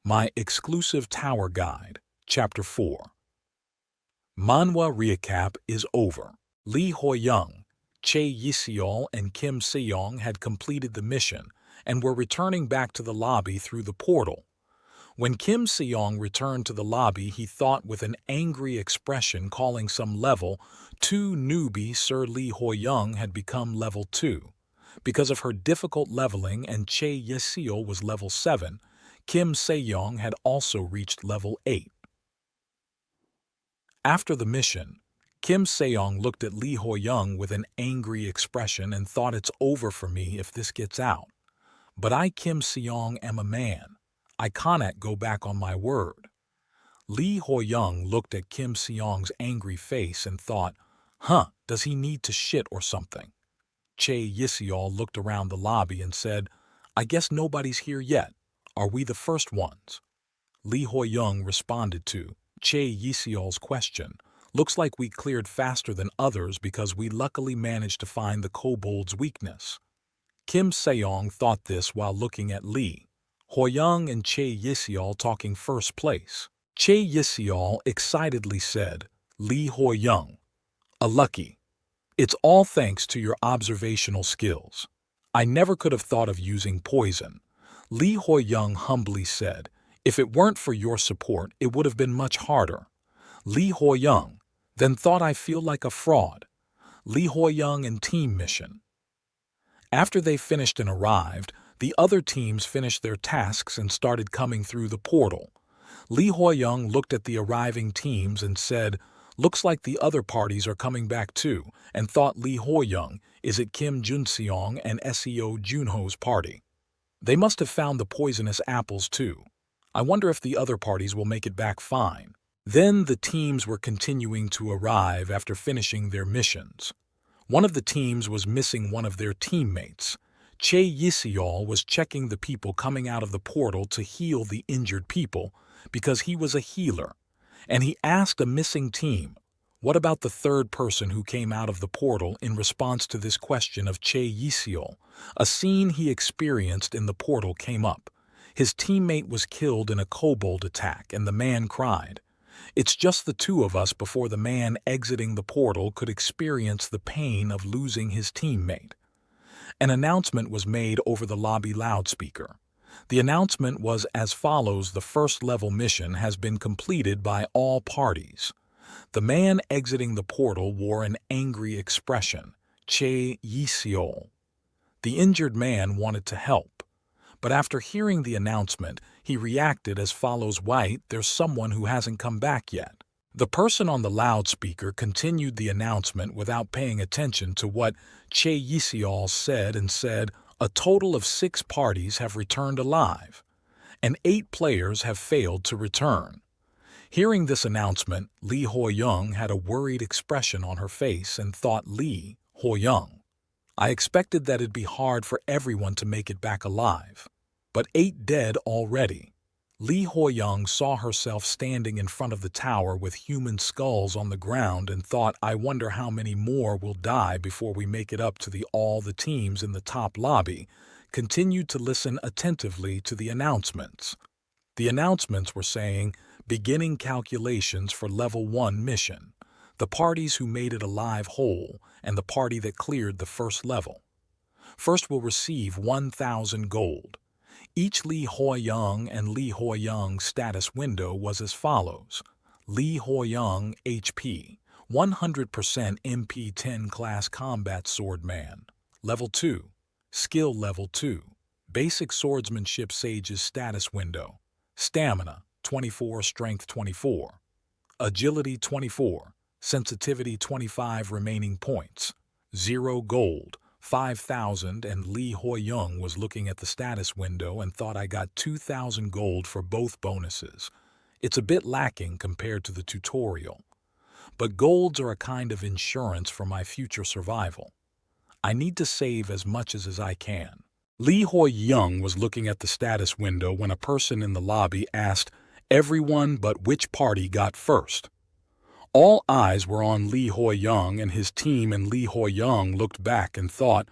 My exclusive Tower Guide, Chapter 4. Manhwa Recap is over. Lee Ho-young, Chae Yiseol and Kim Seong had completed the mission and were returning back to the lobby through the portal. When Kim Seong returned to the lobby, he thought with an angry expression, calling some level 2 newbie Sir Lee Ho-young had become level 2. Because of her difficult leveling and Chae Yiseol was level 7, Kim Seong had also reached level 8. After the mission, Kim Seong looked at Lee Ho-young with an angry expression and thought, it's over for me if this gets out. But I, Kim Seong, am a man. I cannot go back on my word. Lee Ho-young looked at Kim Seong's angry face and thought, does he need to shit or something? Chae Yiseol looked around the lobby and said, I guess nobody's here yet. Are we the first ones? Lee Ho-young responded to Chae Yiseol's question, looks like we cleared faster than others because we luckily managed to find the kobold's weakness. Kim Seong thought this while looking at Lee Ho-young and Chae Yiseol talking first place. Chae Yiseol excitedly said, Lee Ho-young, a lucky. It's all thanks to your observational skills. I never could have thought of using poison. Lee Ho-young humbly said, if it weren't for your support, it would have been much harder. Lee Ho-young then thought, I feel like a fraud. Lee Ho-young and team mission. After they finished and arrived, the other teams finished their tasks and started coming through the portal. Lee Ho-young looked at the arriving teams and said, looks like the other parties are coming back too, and thought, Lee Ho-young, is it Kim Junseong and SEO Junho's party? They must have found the poisonous apples too. I wonder if the other parties will make it back fine. Then the teams were continuing to arrive after finishing their missions. One of the teams was missing one of their teammates. Chae Yiseol was checking the people coming out of the portal to heal the injured people because he was a healer, and he asked a missing team, what about the third person who came out of the portal? In response to this question of Chae Yiseol, a scene he experienced in the portal came up. His teammate was killed in a kobold attack, and the man cried, it's just the two of us before the man exiting the portal could experience the pain of losing his teammate. An announcement was made over the lobby loudspeaker. The announcement was as follows: the first level mission has been completed by all parties. The man exiting the portal wore an angry expression, Chae Yiseol. The injured man wanted to help, but after hearing the announcement, he reacted as follows: wait, there's someone who hasn't come back yet. The person on the loudspeaker continued the announcement without paying attention to what Chae Yiseol said and said, a total of 6 parties have returned alive, and 8 players have failed to return. Hearing this announcement, Lee Ho-young had a worried expression on her face and thought, Lee Ho-young, I expected that it'd be hard for everyone to make it back alive, but 8 dead already. Lee Ho-young saw herself standing in front of the tower with human skulls on the ground and thought, I wonder how many more will die before we make it up to all the teams in the top lobby. Continued to listen attentively to the announcements. The announcements were saying, beginning calculations for level 1 mission, the parties who made it alive whole, and the party that cleared the first level. First will receive 1,000 gold. Each Lee Ho-young and Lee Ho-young status window was as follows. Lee Ho-young HP, 100% MP 10 class combat swordman. Level 2. Skill level 2. Basic swordsmanship sage's status window. Stamina, 24, strength 24. Agility 24, sensitivity 25 remaining points. 0 gold. 5,000, and Lee Ho-young was looking at the status window and thought, I got 2,000 gold for both bonuses. It's a bit lacking compared to the tutorial, but golds are a kind of insurance for my future survival. I need to save as much as I can. Lee Ho-young was looking at the status window when a person in the lobby asked, everyone but which party got first? All eyes were on Lee Ho-young and his team, and Lee Ho-young looked back and thought,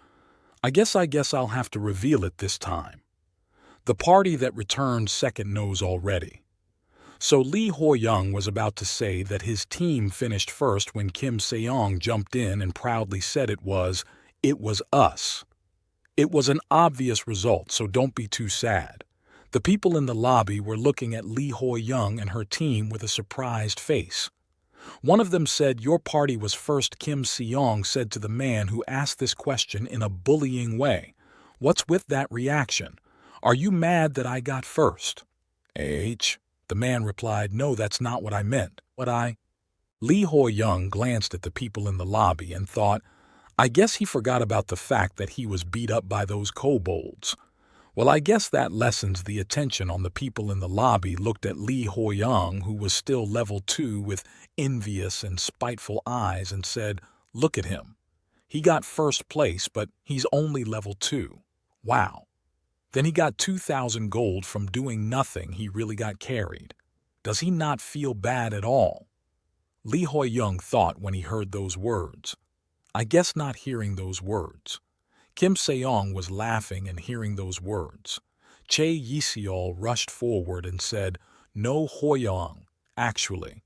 I guess I'll have to reveal it this time. The party that returned second knows already. So Lee Ho-young was about to say that his team finished first when Kim Se-young jumped in and proudly said it was us. It was an obvious result, so don't be too sad. The people in the lobby were looking at Lee Ho-young and her team with a surprised face. One of them said, "Your party was first." Kim Se-young said to the man who asked this question in a bullying way, "What's with that reaction? Are you mad that I got first?" The man replied, "No, that's not what I meant. Lee Ho-young glanced at the people in the lobby and thought, I guess he forgot about the fact that he was beat up by those kobolds. Well, I guess that lessens the attention on the people in the lobby. Looked at Lee Ho-young, who was still level 2 with envious and spiteful eyes, and said, "Look at him. He got first place, but he's only level 2. Wow. Then he got 2,000 gold from doing nothing. He really got carried. Does he not feel bad at all?" Lee Ho-young thought when he heard those words. I guess not hearing those words. Kim Se-young was laughing and hearing those words. Che Yi-seol rushed forward and said, "No, Ho-young, actually."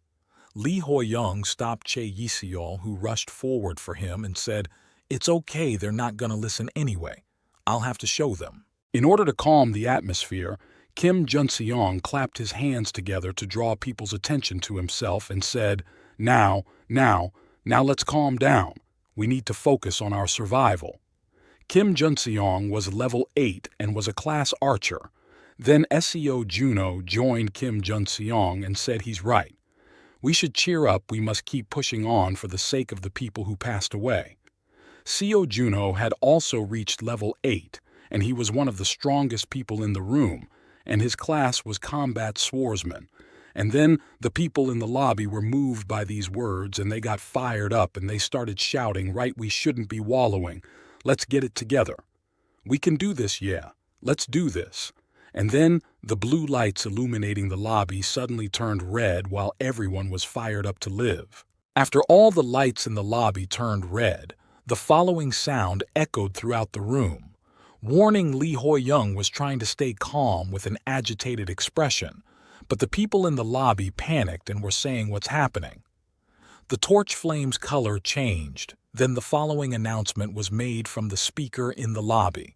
Lee Ho-young stopped Che Yi-seol, who rushed forward for him, and said, "It's okay, they're not going to listen anyway. I'll have to show them." In order to calm the atmosphere, Kim Jun-seong clapped his hands together to draw people's attention to himself and said, Now let's calm down. We need to focus on our survival." Kim Jun-seong was level 8 and was a class archer. Then Seo Juno joined Kim Jun-seong and said he's right. "We should cheer up, we must keep pushing on for the sake of the people who passed away." Seo Juno had also reached level 8, and he was one of the strongest people in the room, and his class was combat swordsman. And then the people in the lobby were moved by these words, and they got fired up, and they started shouting, "Right, we shouldn't be wallowing. Let's get it together. We can do this, yeah. Let's do this." And then the blue lights illuminating the lobby suddenly turned red while everyone was fired up to live. After all the lights in the lobby turned red, the following sound echoed throughout the room. Warning Lee Ho-young was trying to stay calm with an agitated expression, but the people in the lobby panicked and were saying, "What's happening?" The torch flame's color changed. Then the following announcement was made from the speaker in the lobby.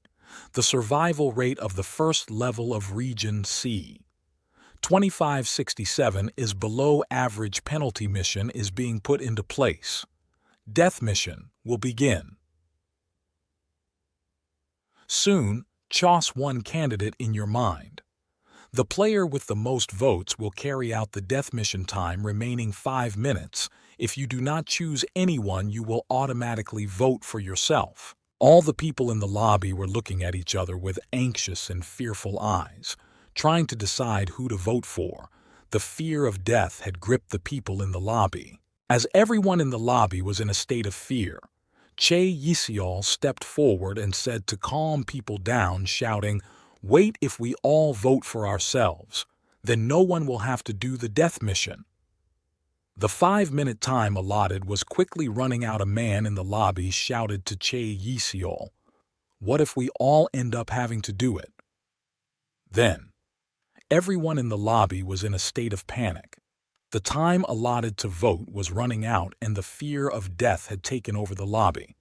The survival rate of the first level of Region C. 2567 is below average. Penalty mission is being put into place. Death mission will begin. Soon, choose one candidate in your mind. The player with the most votes will carry out the death mission time remaining 5 minutes. If you do not choose anyone, you will automatically vote for yourself. All the people in the lobby were looking at each other with anxious and fearful eyes, trying to decide who to vote for. The fear of death had gripped the people in the lobby. As everyone in the lobby was in a state of fear, Che Yi-seol stepped forward and said to calm people down, shouting, "Wait, if we all vote for ourselves, then no one will have to do the death mission." The 5-minute time allotted was quickly running out. A man in the lobby shouted to Che Yi-seol, "What if we all end up having to do it?" Then, everyone in the lobby was in a state of panic. The time allotted to vote was running out and the fear of death had taken over the lobby.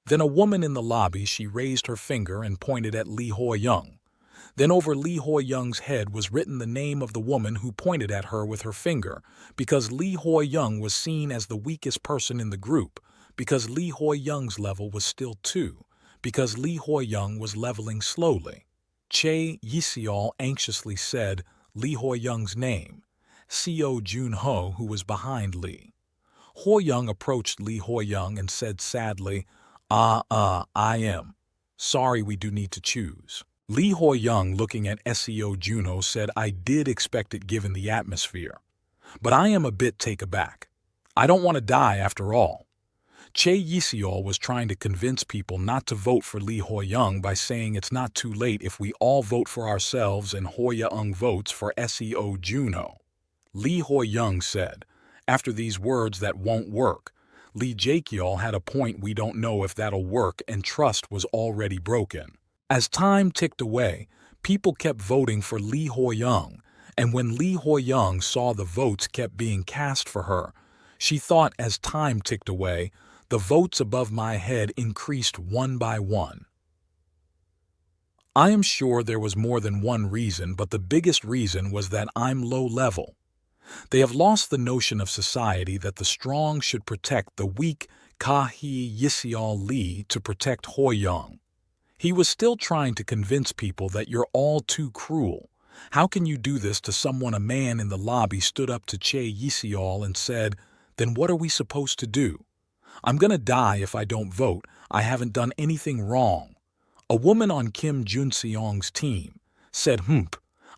Then a woman in the lobby, she raised her finger and pointed at Lee Ho-young. Then over Lee Ho-young's head was written the name of the woman who pointed at her with her finger, because Lee Ho-young was seen as the weakest person in the group, because Lee Ho-young's level was still 2, because Lee Ho-young was leveling slowly. Che Yi-seol anxiously said Lee Ho-young's name. Seo Jun-ho, who was behind Lee Ho-young, approached Lee Ho-young and said sadly, I am. Sorry, we do need to choose." Lee Ho-young, looking at Seo Jun-ho, said, "I did expect it given the atmosphere. But I am a bit taken aback. I don't want to die after all." Che Yi-seol was trying to convince people not to vote for Lee Ho-young by saying it's not too late if we all vote for ourselves, and Ho-young votes for Seo Jun-ho. Lee Ho-young said, "After these words, that won't work. Lee Jae-kyol had a point. We don't know if that'll work, and trust was already broken." As time ticked away, people kept voting for Lee Ho-young, And when Lee Ho-young saw the votes kept being cast for her, she thought as time ticked away, the votes above my head increased one by one. I am sure there was more than one reason, but the biggest reason was that I'm low level. They have lost the notion of society that the strong should protect the weak, Ka-hee Yisial Lee to protect Ho-young. He was still trying to convince people that you're all too cruel. How can you do this to someone? A man in the lobby stood up to Che Yisial and said, "Then what are we supposed to do? I'm gonna die if I don't vote. I haven't done anything wrong." A woman on Kim Jun-seong's team said,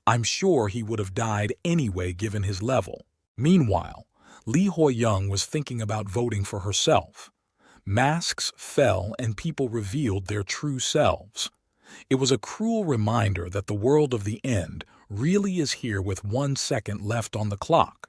I'm sure he would have died anyway given his level. Meanwhile, Lee Ho-young was thinking about voting for herself. Masks fell and people revealed their true selves. It was a cruel reminder that the world of the end really is here with 1 second left on the clock.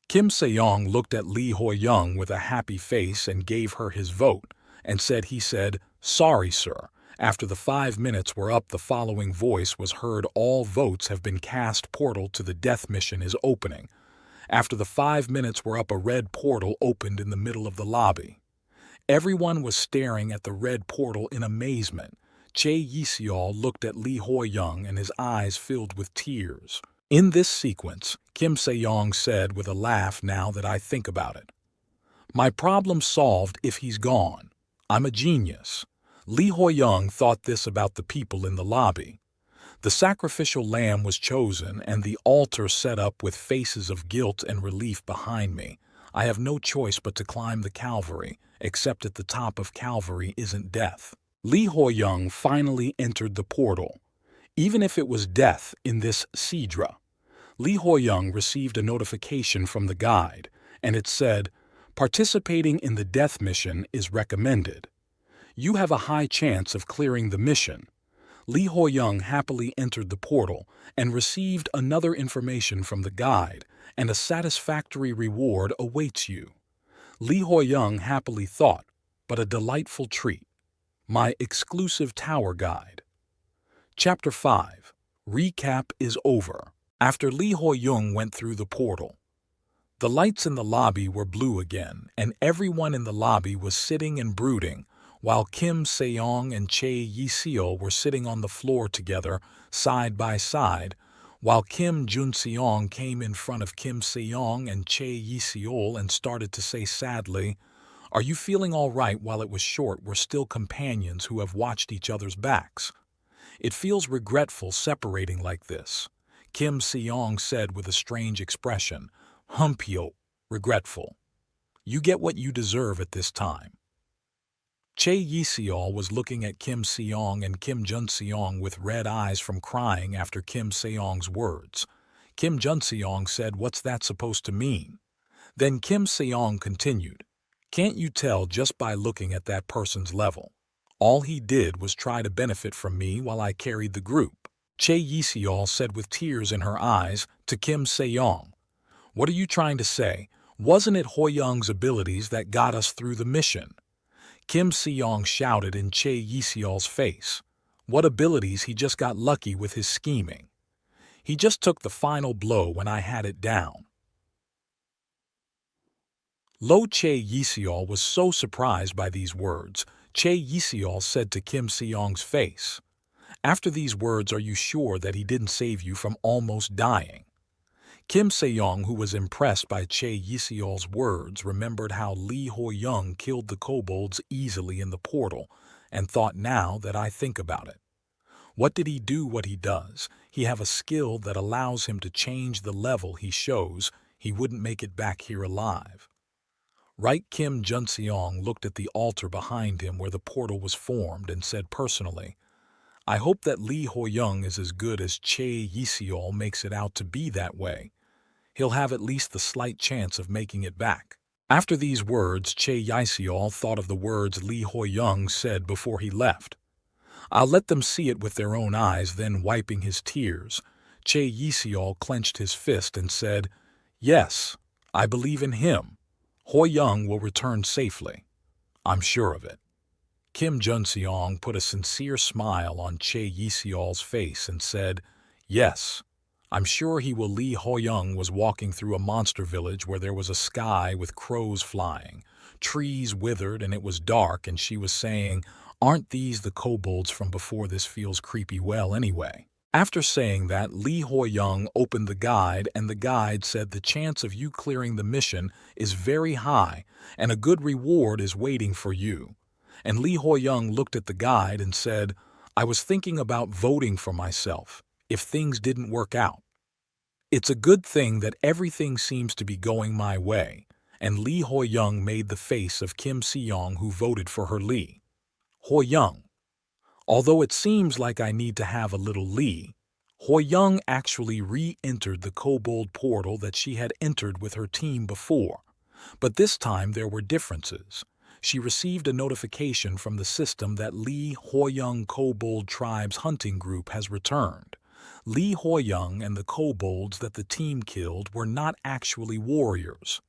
Kim Se-young looked at Lee Ho-young with a happy face and gave her his vote, and he said, "Sorry, sir." After the 5 minutes were up, the following voice was heard: "All votes have been cast. Portal to the death mission is opening." After the 5 minutes were up, a red portal opened in the middle of the lobby. Everyone was staring at the red portal in amazement. Che Yisial looked at Lee Ho-young and his eyes filled with tears. In this sequence, Kim Se-young said with a laugh, "Now that I think about it, my problem solved if he's gone. I'm a genius." Lee Ho-young thought this about the people in the lobby. The sacrificial lamb was chosen and the altar set up with faces of guilt and relief behind me. I have no choice but to climb the Calvary, except at the top of Calvary isn't death. Lee Ho-young finally entered the portal. Even if it was death in this Sidra, Lee Ho-young received a notification from the guide, and it said, "Participating in the death mission is recommended. You have a high chance of clearing the mission." Lee Ho-young happily entered the portal and received another information from the guide, and a satisfactory reward awaits you. Lee Ho-young happily thought, but a delightful treat. My exclusive tower guide. Chapter 5. Recap is over. After Lee Ho-young went through the portal, the lights in the lobby were blue again, and everyone in the lobby was sitting and brooding, while Kim Se-young and Che Yisial were sitting on the floor together, side by side, while Kim Jun-seong came in front of Kim Se-young and Che Yisial and started to say sadly, "Are you feeling all right?" While it was short, we're still companions who have watched each other's backs. "It feels regretful separating like this," Kim Se-young said with a strange expression. "Humpyo, regretful. You get what you deserve at this time." Che Yisial was looking at Kim Se-young and Kim Jun-seong with red eyes from crying after Kim Se-young's words. Kim Jun-seong said, "What's that supposed to mean?" Then Kim Se-young continued, "Can't you tell just by looking at that person's level? All he did was try to benefit from me while I carried the group." Che Yisial said with tears in her eyes to Kim Se-young, "What are you trying to say? Wasn't it Ho-young's abilities that got us through the mission?" Kim Se-young shouted in Che Yisial's face. "What abilities? He just got lucky with his scheming. He just took the final blow when I had it down." Che Yisial was so surprised by these words. Che Yisial said to Kim Se-young's face, "After these words, are you sure that he didn't save you from almost dying?" Kim Se-young, who was impressed by Che Yisial's words, remembered how Lee Ho-young killed the kobolds easily in the portal, and thought, "Now that I think about it, what did he do what he does? He have a skill that allows him to change the level he shows. He wouldn't make it back here alive." Right? Kim Jun-seong looked at the altar behind him where the portal was formed and said personally, "I hope that Lee Ho-young is as good as Che Yisial makes it out to be that way. He'll have at least the slight chance of making it back." After these words, Che Yisial thought of the words Lee Ho-young said before he left. "I'll let them see it with their own eyes." Then, wiping his tears, Che Yisial clenched his fist and said, "Yes, I believe in him. Ho-young will return safely. I'm sure of it." Kim Jun-seong put a sincere smile on Che Yisial's face and said, "Yes, I'm sure he will. Lee Ho-young was walking through a monster village where there was a sky with crows flying, trees withered, and it was dark, and she was saying, "Aren't these the kobolds from before? This feels creepy well anyway." After saying that, Lee Ho-young opened the guide, and the guide said the chance of you clearing the mission is very high, and a good reward is waiting for you. And Lee Ho-young looked at the guide and said, "I was thinking about voting for myself if things didn't work out. It's a good thing that everything seems to be going my way." And Lee Ho-young made the face of Kim Se-young, who voted for her. Lee Ho-young. Although it seems like I need to have a little Lee Ho-young actually re-entered the kobold portal that she had entered with her team before. But this time there were differences. She received a notification from the system that Lee Ho-young Kobold Tribe's hunting group has returned. Lee Ho-young and the kobolds that the team killed were not actually warriors.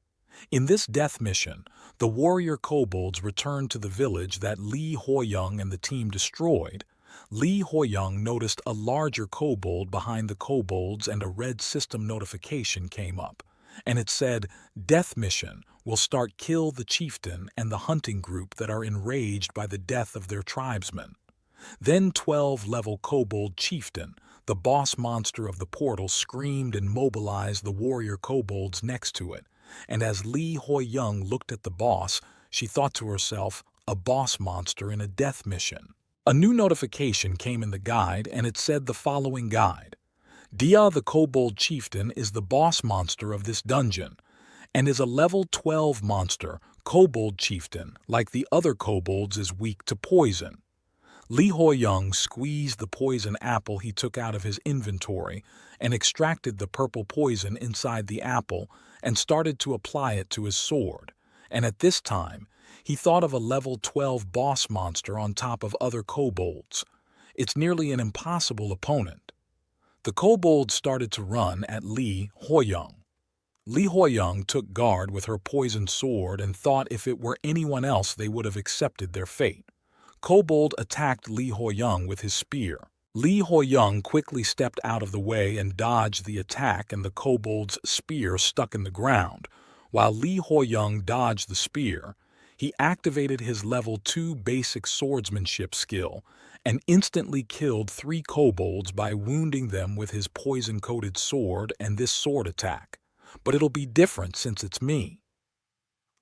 In this death mission, the warrior kobolds returned to the village that Lee Ho-young and the team destroyed. Lee Ho-young noticed a larger kobold behind the kobolds, and a red system notification came up, and it said, "Death mission will start. Kill the chieftain and the hunting group that are enraged by the death of their tribesmen." Then 12-level kobold chieftain, the boss monster of the portal, screamed and mobilized the warrior kobolds next to it. And as Lee Ho-young looked at the boss, she thought to herself, a boss monster in a death mission. A new notification came in the guide, and it said the following guide. Dia the kobold chieftain is the boss monster of this dungeon, and is a level 12 monster. Kobold chieftain, like the other kobolds, is weak to poison. Lee Ho-young squeezed the poison apple he took out of his inventory and extracted the purple poison inside the apple and started to apply it to his sword. And at this time, he thought of a level 12 boss monster on top of other kobolds. It's nearly an impossible opponent. The kobolds started to run at Lee Ho-young. Lee Ho-young took guard with her poisoned sword and thought if it were anyone else they would have accepted their fate. Kobold attacked Lee Ho-young with his spear. Lee Ho-young quickly stepped out of the way and dodged the attack, and the kobold's spear stuck in the ground. While Lee Ho-young dodged the spear, he activated his level 2 basic swordsmanship skill and instantly killed 3 kobolds by wounding them with his poison-coated sword and this sword attack. But it'll be different since it's me.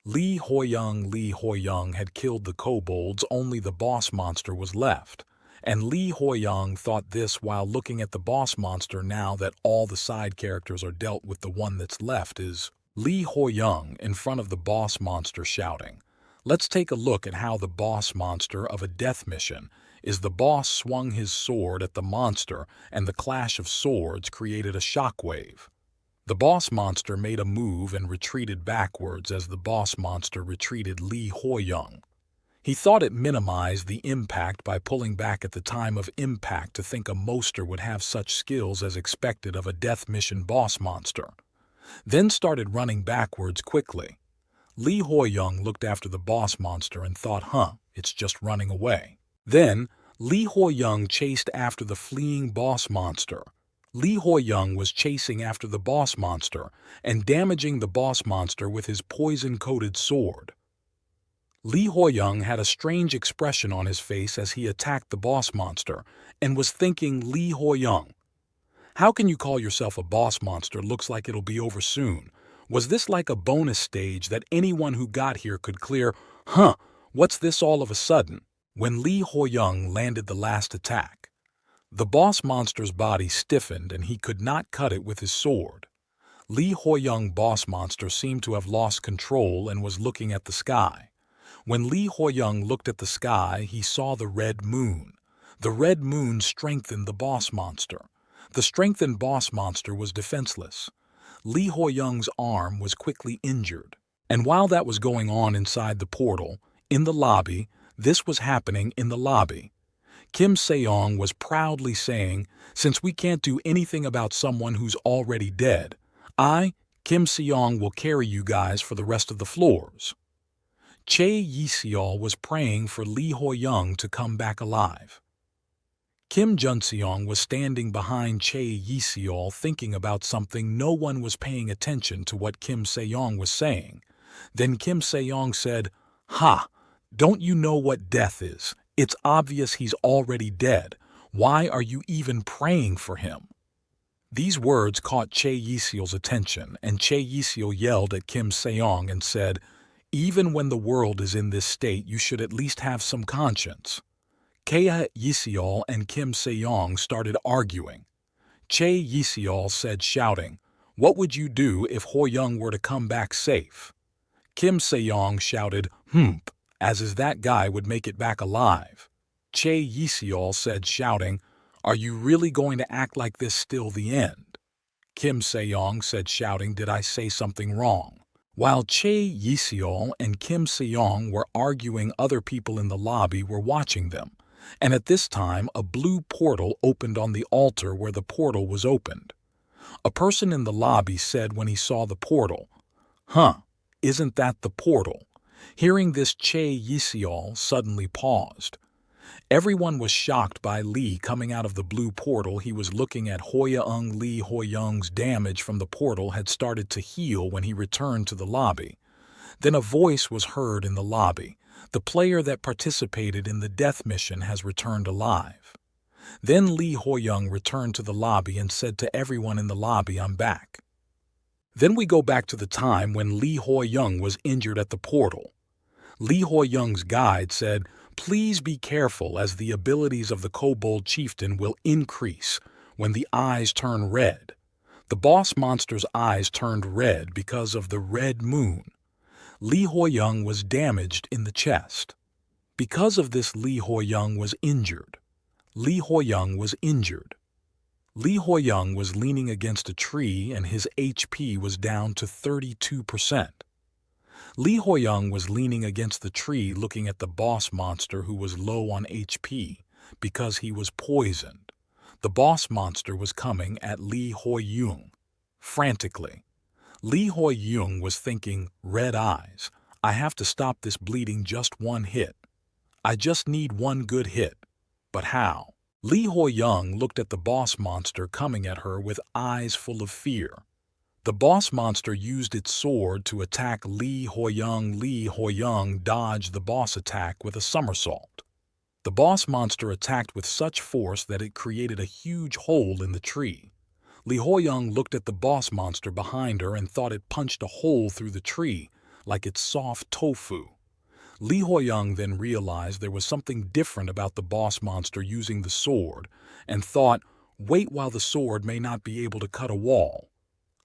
Lee Ho-young had killed the kobolds, only the boss monster was left. And Lee Ho-young thought this while looking at the boss monster. Now that all the side characters are dealt with, the one that's left is Lee Ho-young in front of the boss monster shouting. Let's take a look at how the boss monster of a death mission is. The boss swung his sword at the monster, and the clash of swords created a shockwave. The boss monster made a move and retreated backwards. As the boss monster retreated, Lee Ho-young. He thought it minimized the impact by pulling back at the time of impact. To think a monster would have such skills as expected of a death mission boss monster. Then started running backwards quickly. Lee Ho-young looked after the boss monster and thought, it's just running away. Then Lee Ho-young chased after the fleeing boss monster. Lee Ho-young was chasing after the boss monster and damaging the boss monster with his poison-coated sword. Lee Ho-young had a strange expression on his face as he attacked the boss monster and was thinking, Lee Ho-young, how can you call yourself a boss monster? Looks like it'll be over soon. Was this like a bonus stage that anyone who got here could clear? What's this all of a sudden? When Lee Ho-young landed the last attack, the boss monster's body stiffened and he could not cut it with his sword. Lee Ho-young boss monster seemed to have lost control and was looking at the sky. When Lee Ho-young looked at the sky, he saw the red moon. The red moon strengthened the boss monster. The strengthened boss monster was defenseless. Lee Ho-young's arm was quickly injured. And while that was going on inside the portal, in the lobby, this was happening in the lobby. Kim Se-young was proudly saying, since we can't do anything about someone who's already dead, I, Kim Se-young, will carry you guys for the rest of the floors. Che Yi-seol was praying for Lee Ho-young to come back alive. Kim Junseong was standing behind Chae Yiseol thinking about something. No one was paying attention to what Kim Seong was saying. Then Kim Seong said, "Ha! Don't you know what death is? It's obvious he's already dead. Why are you even praying for him?" These words caught Chae Yiseol's attention, and Chae Yiseol yelled at Kim Seong and said, "Even when the world is in this state, you should at least have some conscience." Chae Yiseol and Kim Seong started arguing. Chae Yiseol said, shouting, "What would you do if Ho-young were to come back safe?" Kim Seong shouted, as if that guy would make it back alive." Chae Yiseol said, shouting, "Are you really going to act like this till the end?" Kim Seong said, shouting, "Did I say something wrong?" While Chae Yiseol and Kim Seong were arguing, other people in the lobby were watching them, and at this time a blue portal opened on the altar where the portal was opened. A person in the lobby said when he saw the portal, "Isn't that the portal?" Hearing this, Chae Yiseol suddenly paused. Everyone was shocked by Lee coming out of the blue portal. He was looking at Ho-young. Lee Ho-young's damage from the portal had started to heal when he returned to the lobby. Then a voice was heard in the lobby. "The player that participated in the death mission has returned alive." Then Lee Ho-young returned to the lobby and said to everyone in the lobby, "I'm back." Then we go back to the time when Lee Ho-young was injured at the portal. Lee Ho-young's guide said, "Please be careful, as the abilities of the kobold chieftain will increase when the eyes turn red." The boss monster's eyes turned red because of the red moon. Lee Ho-young was damaged in the chest. Because of this, Lee Ho-young was injured. Lee Ho-young was injured. Lee Ho-young was leaning against a tree and his HP was down to 32%. Lee Ho-young was leaning against the tree looking at the boss monster who was low on HP because he was poisoned. The boss monster was coming at Lee Ho-young frantically. Lee Ho-young was thinking, "Red eyes. I have to stop this bleeding, just one hit. I just need one good hit. But how?" Lee Ho-young looked at the boss monster coming at her with eyes full of fear. The boss monster used its sword to attack Lee Ho-young. Lee Ho-young dodged the boss attack with a somersault. The boss monster attacked with such force that it created a huge hole in the tree. Lee Ho-young looked at the boss monster behind her and thought it punched a hole through the tree like it's soft tofu. Lee Ho-young then realized there was something different about the boss monster using the sword and thought, "Wait, while the sword may not be able to cut a wall.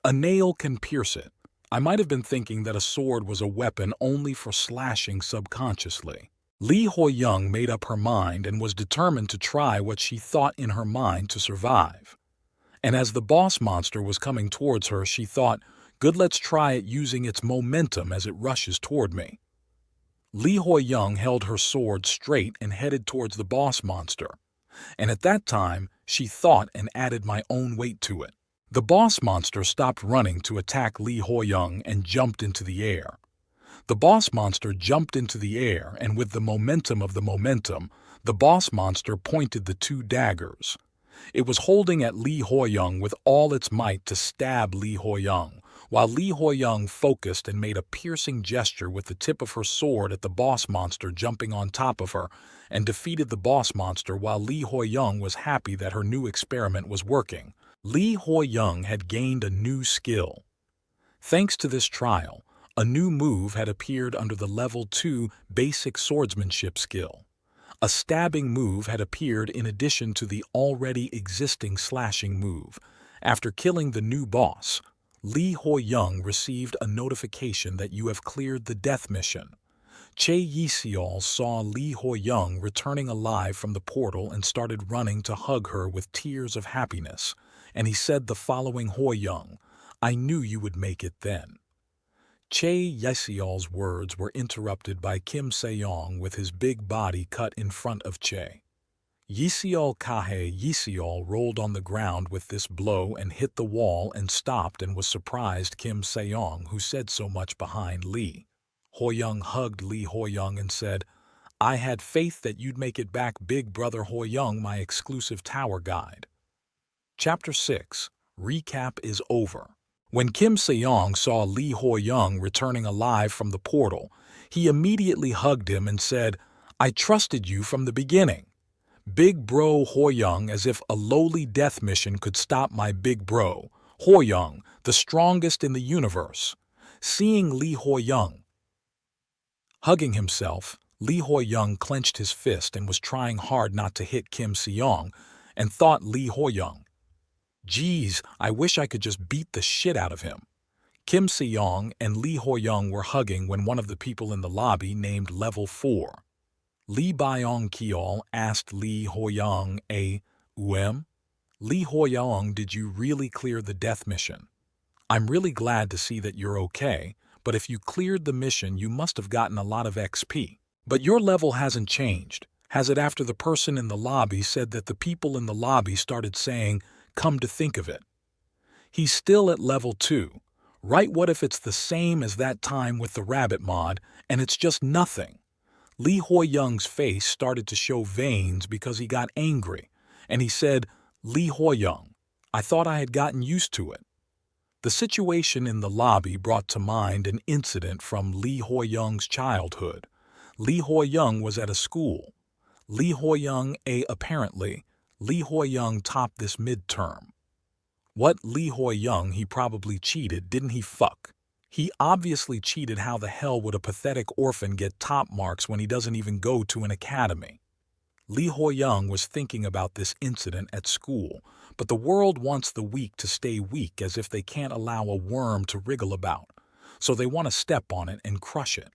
A nail can pierce it." I might have been thinking that a sword was a weapon only for slashing subconsciously. Lee Ho-young made up her mind and was determined to try what she thought in her mind to survive. And as the boss monster was coming towards her, she thought, "Good, let's try it using its momentum as it rushes toward me." Lee Ho-young held her sword straight and headed towards the boss monster. And at that time, she thought and added my own weight to it. The boss monster stopped running to attack Lee Ho-young and jumped into the air. The boss monster jumped into the air, and with the momentum of the momentum, the boss monster pointed the two daggers. It was holding at Lee Ho-young with all its might to stab Lee Ho-young, while Lee Ho-young focused and made a piercing gesture with the tip of her sword at the boss monster jumping on top of her and defeated the boss monster. While Lee Ho-young was happy that her new experiment was working, Lee Ho-young had gained a new skill. Thanks to this trial, a new move had appeared under the Level 2 basic swordsmanship skill. A stabbing move had appeared in addition to the already existing slashing move. After killing the new boss, Lee Ho-young received a notification that you have cleared the death mission. Chae Yiseol saw Lee Ho-young returning alive from the portal and started running to hug her with tears of happiness, and he said the following: "Ho-young, I knew you would make it then." Chae Yiseol's words were interrupted by Kim Seong with his big body cut in front of Chae Yiseol. Chae Yiseol rolled on the ground with this blow and hit the wall and stopped and was surprised Kim Seong, who said so much behind Lee. Ho-young hugged Lee Ho-young and said, I had faith that you'd make it back, Big Brother Hoyoung, my exclusive tower guide. Chapter 6. Recap is over. When Kim Se-young saw Lee Hoyoung returning alive from the portal, he immediately hugged him and said, "I trusted you from the beginning." Big Bro Hoyoung, as if a lowly death mission could stop my big bro. Hoyoung, the strongest in the universe. Seeing Lee Hoyoung hugging himself, Lee Hoyoung clenched his fist and was trying hard not to hit Kim Se-young, and thought Lee Hoyoung, "Geez, I wish I could just beat the shit out of him." Kim Se-young and Lee Hoyoung were hugging when one of the people in the lobby named Level 4. Lee Byung-keol asked Lee Hoyoung, Lee Hoyoung, did you really clear the death mission? I'm really glad to see that you're okay, but if you cleared the mission you must have gotten a lot of XP. But your level hasn't changed, has it, after the person in the lobby said that the people in the lobby started saying, "Come to think of it." He's still at level 2. Right? What if it's the same as that time with the rabbit mod, and it's just nothing? Lee Hoyoung's face started to show veins because he got angry, and he said, "Lee Hoyoung, I thought I had gotten used to it." The situation in the lobby brought to mind an incident from Lee Hoyoung's childhood. Lee Hoyoung was at a school. Lee Hoyoung, apparently, Lee Hoyoung topped this midterm. What, Lee Hoyoung, he probably cheated, didn't he? Fuck. He obviously cheated. How the hell would a pathetic orphan get top marks when he doesn't even go to an academy? Lee Hoyoung was thinking about this incident at school, but the world wants the weak to stay weak, as if they can't allow a worm to wriggle about, so they want to step on it and crush it.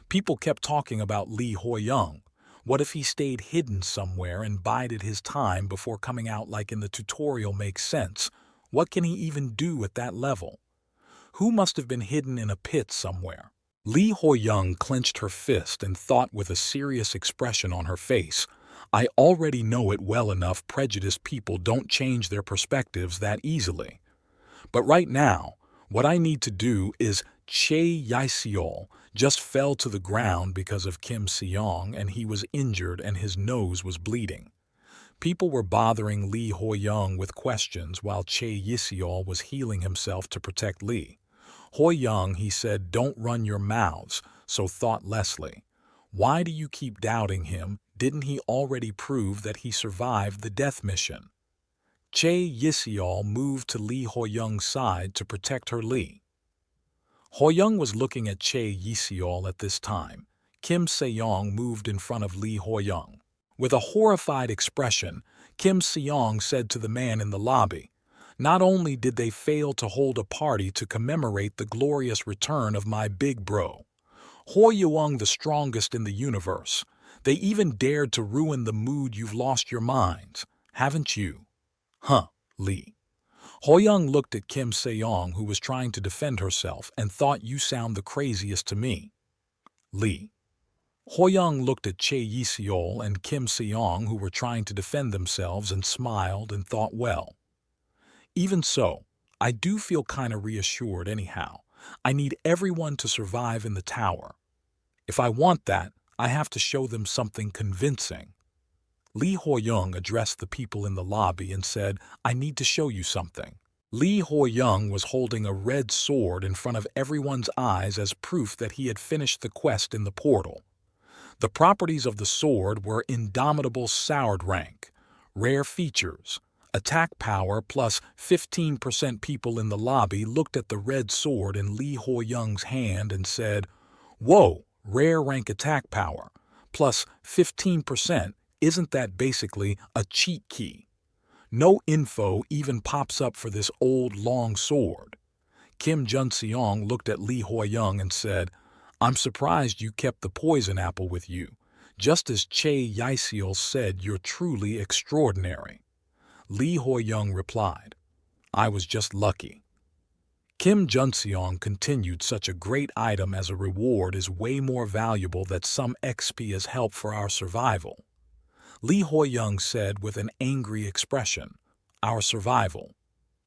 People kept talking about Lee Hoyoung. What if he stayed hidden somewhere and bided his time before coming out like in the tutorial? Makes sense. What can he even do at that level? Who must have been hidden in a pit somewhere? Lee Hoyoung clenched her fist and thought with a serious expression on her face, "I already know it well enough. Prejudiced people don't change their perspectives that easily. But right now, what I need to do is..." Che Yseol just fell to the ground because of Kim Se-young, and he was injured and his nose was bleeding. People were bothering Lee Hoyoung with questions while Che Yseol was healing himself to protect Lee. "Hoyoung," he said, "don't run your mouths," so thought Leslie. "Why do you keep doubting him? Didn't he already prove that he survived the death mission?" Che Yseol moved to Lee Hoyoung's side to protect her. Lee Hoyoung was looking at Che Yseol at this time. Kim Se-young moved in front of Lee Hoyoung. With a horrified expression, Kim Se-young said to the man in the lobby, "Not only did they fail to hold a party to commemorate the glorious return of my big bro, Hoyoung, the strongest in the universe, they even dared to ruin the mood. You've lost your minds, haven't you?" "Huh, Lee." Hoyoung looked at Kim Se-young, who was trying to defend herself, and thought, "You sound the craziest to me." Lee Hoyoung looked at Che Yseol and Kim Se-young, who were trying to defend themselves, and smiled and thought, "Well, even so, I do feel kinda reassured anyhow. I need everyone to survive in the tower. If I want that, I have to show them something convincing." Lee Hoyoung addressed the people in the lobby and said, "I need to show you something." Lee Hoyoung was holding a red sword in front of everyone's eyes as proof that he had finished the quest in the portal. The properties of the sword were indomitable soured rank, rare features, attack power plus 15%. People in the lobby looked at the red sword in Lee Hoyoung's hand and said, "Whoa, rare rank attack power, plus 15%, isn't that basically a cheat key? No info even pops up for this old long sword." Kim Jun-seong looked at Lee Hoyoung and said, "I'm surprised you kept the poison apple with you. Just as Che Yseol said, you're truly extraordinary." Lee Hoyoung replied, "I was just lucky." Kim Jun-seong continued, "Such a great item as a reward is way more valuable than some XP as help for our survival." Lee Hoyoung said with an angry expression, "Our survival?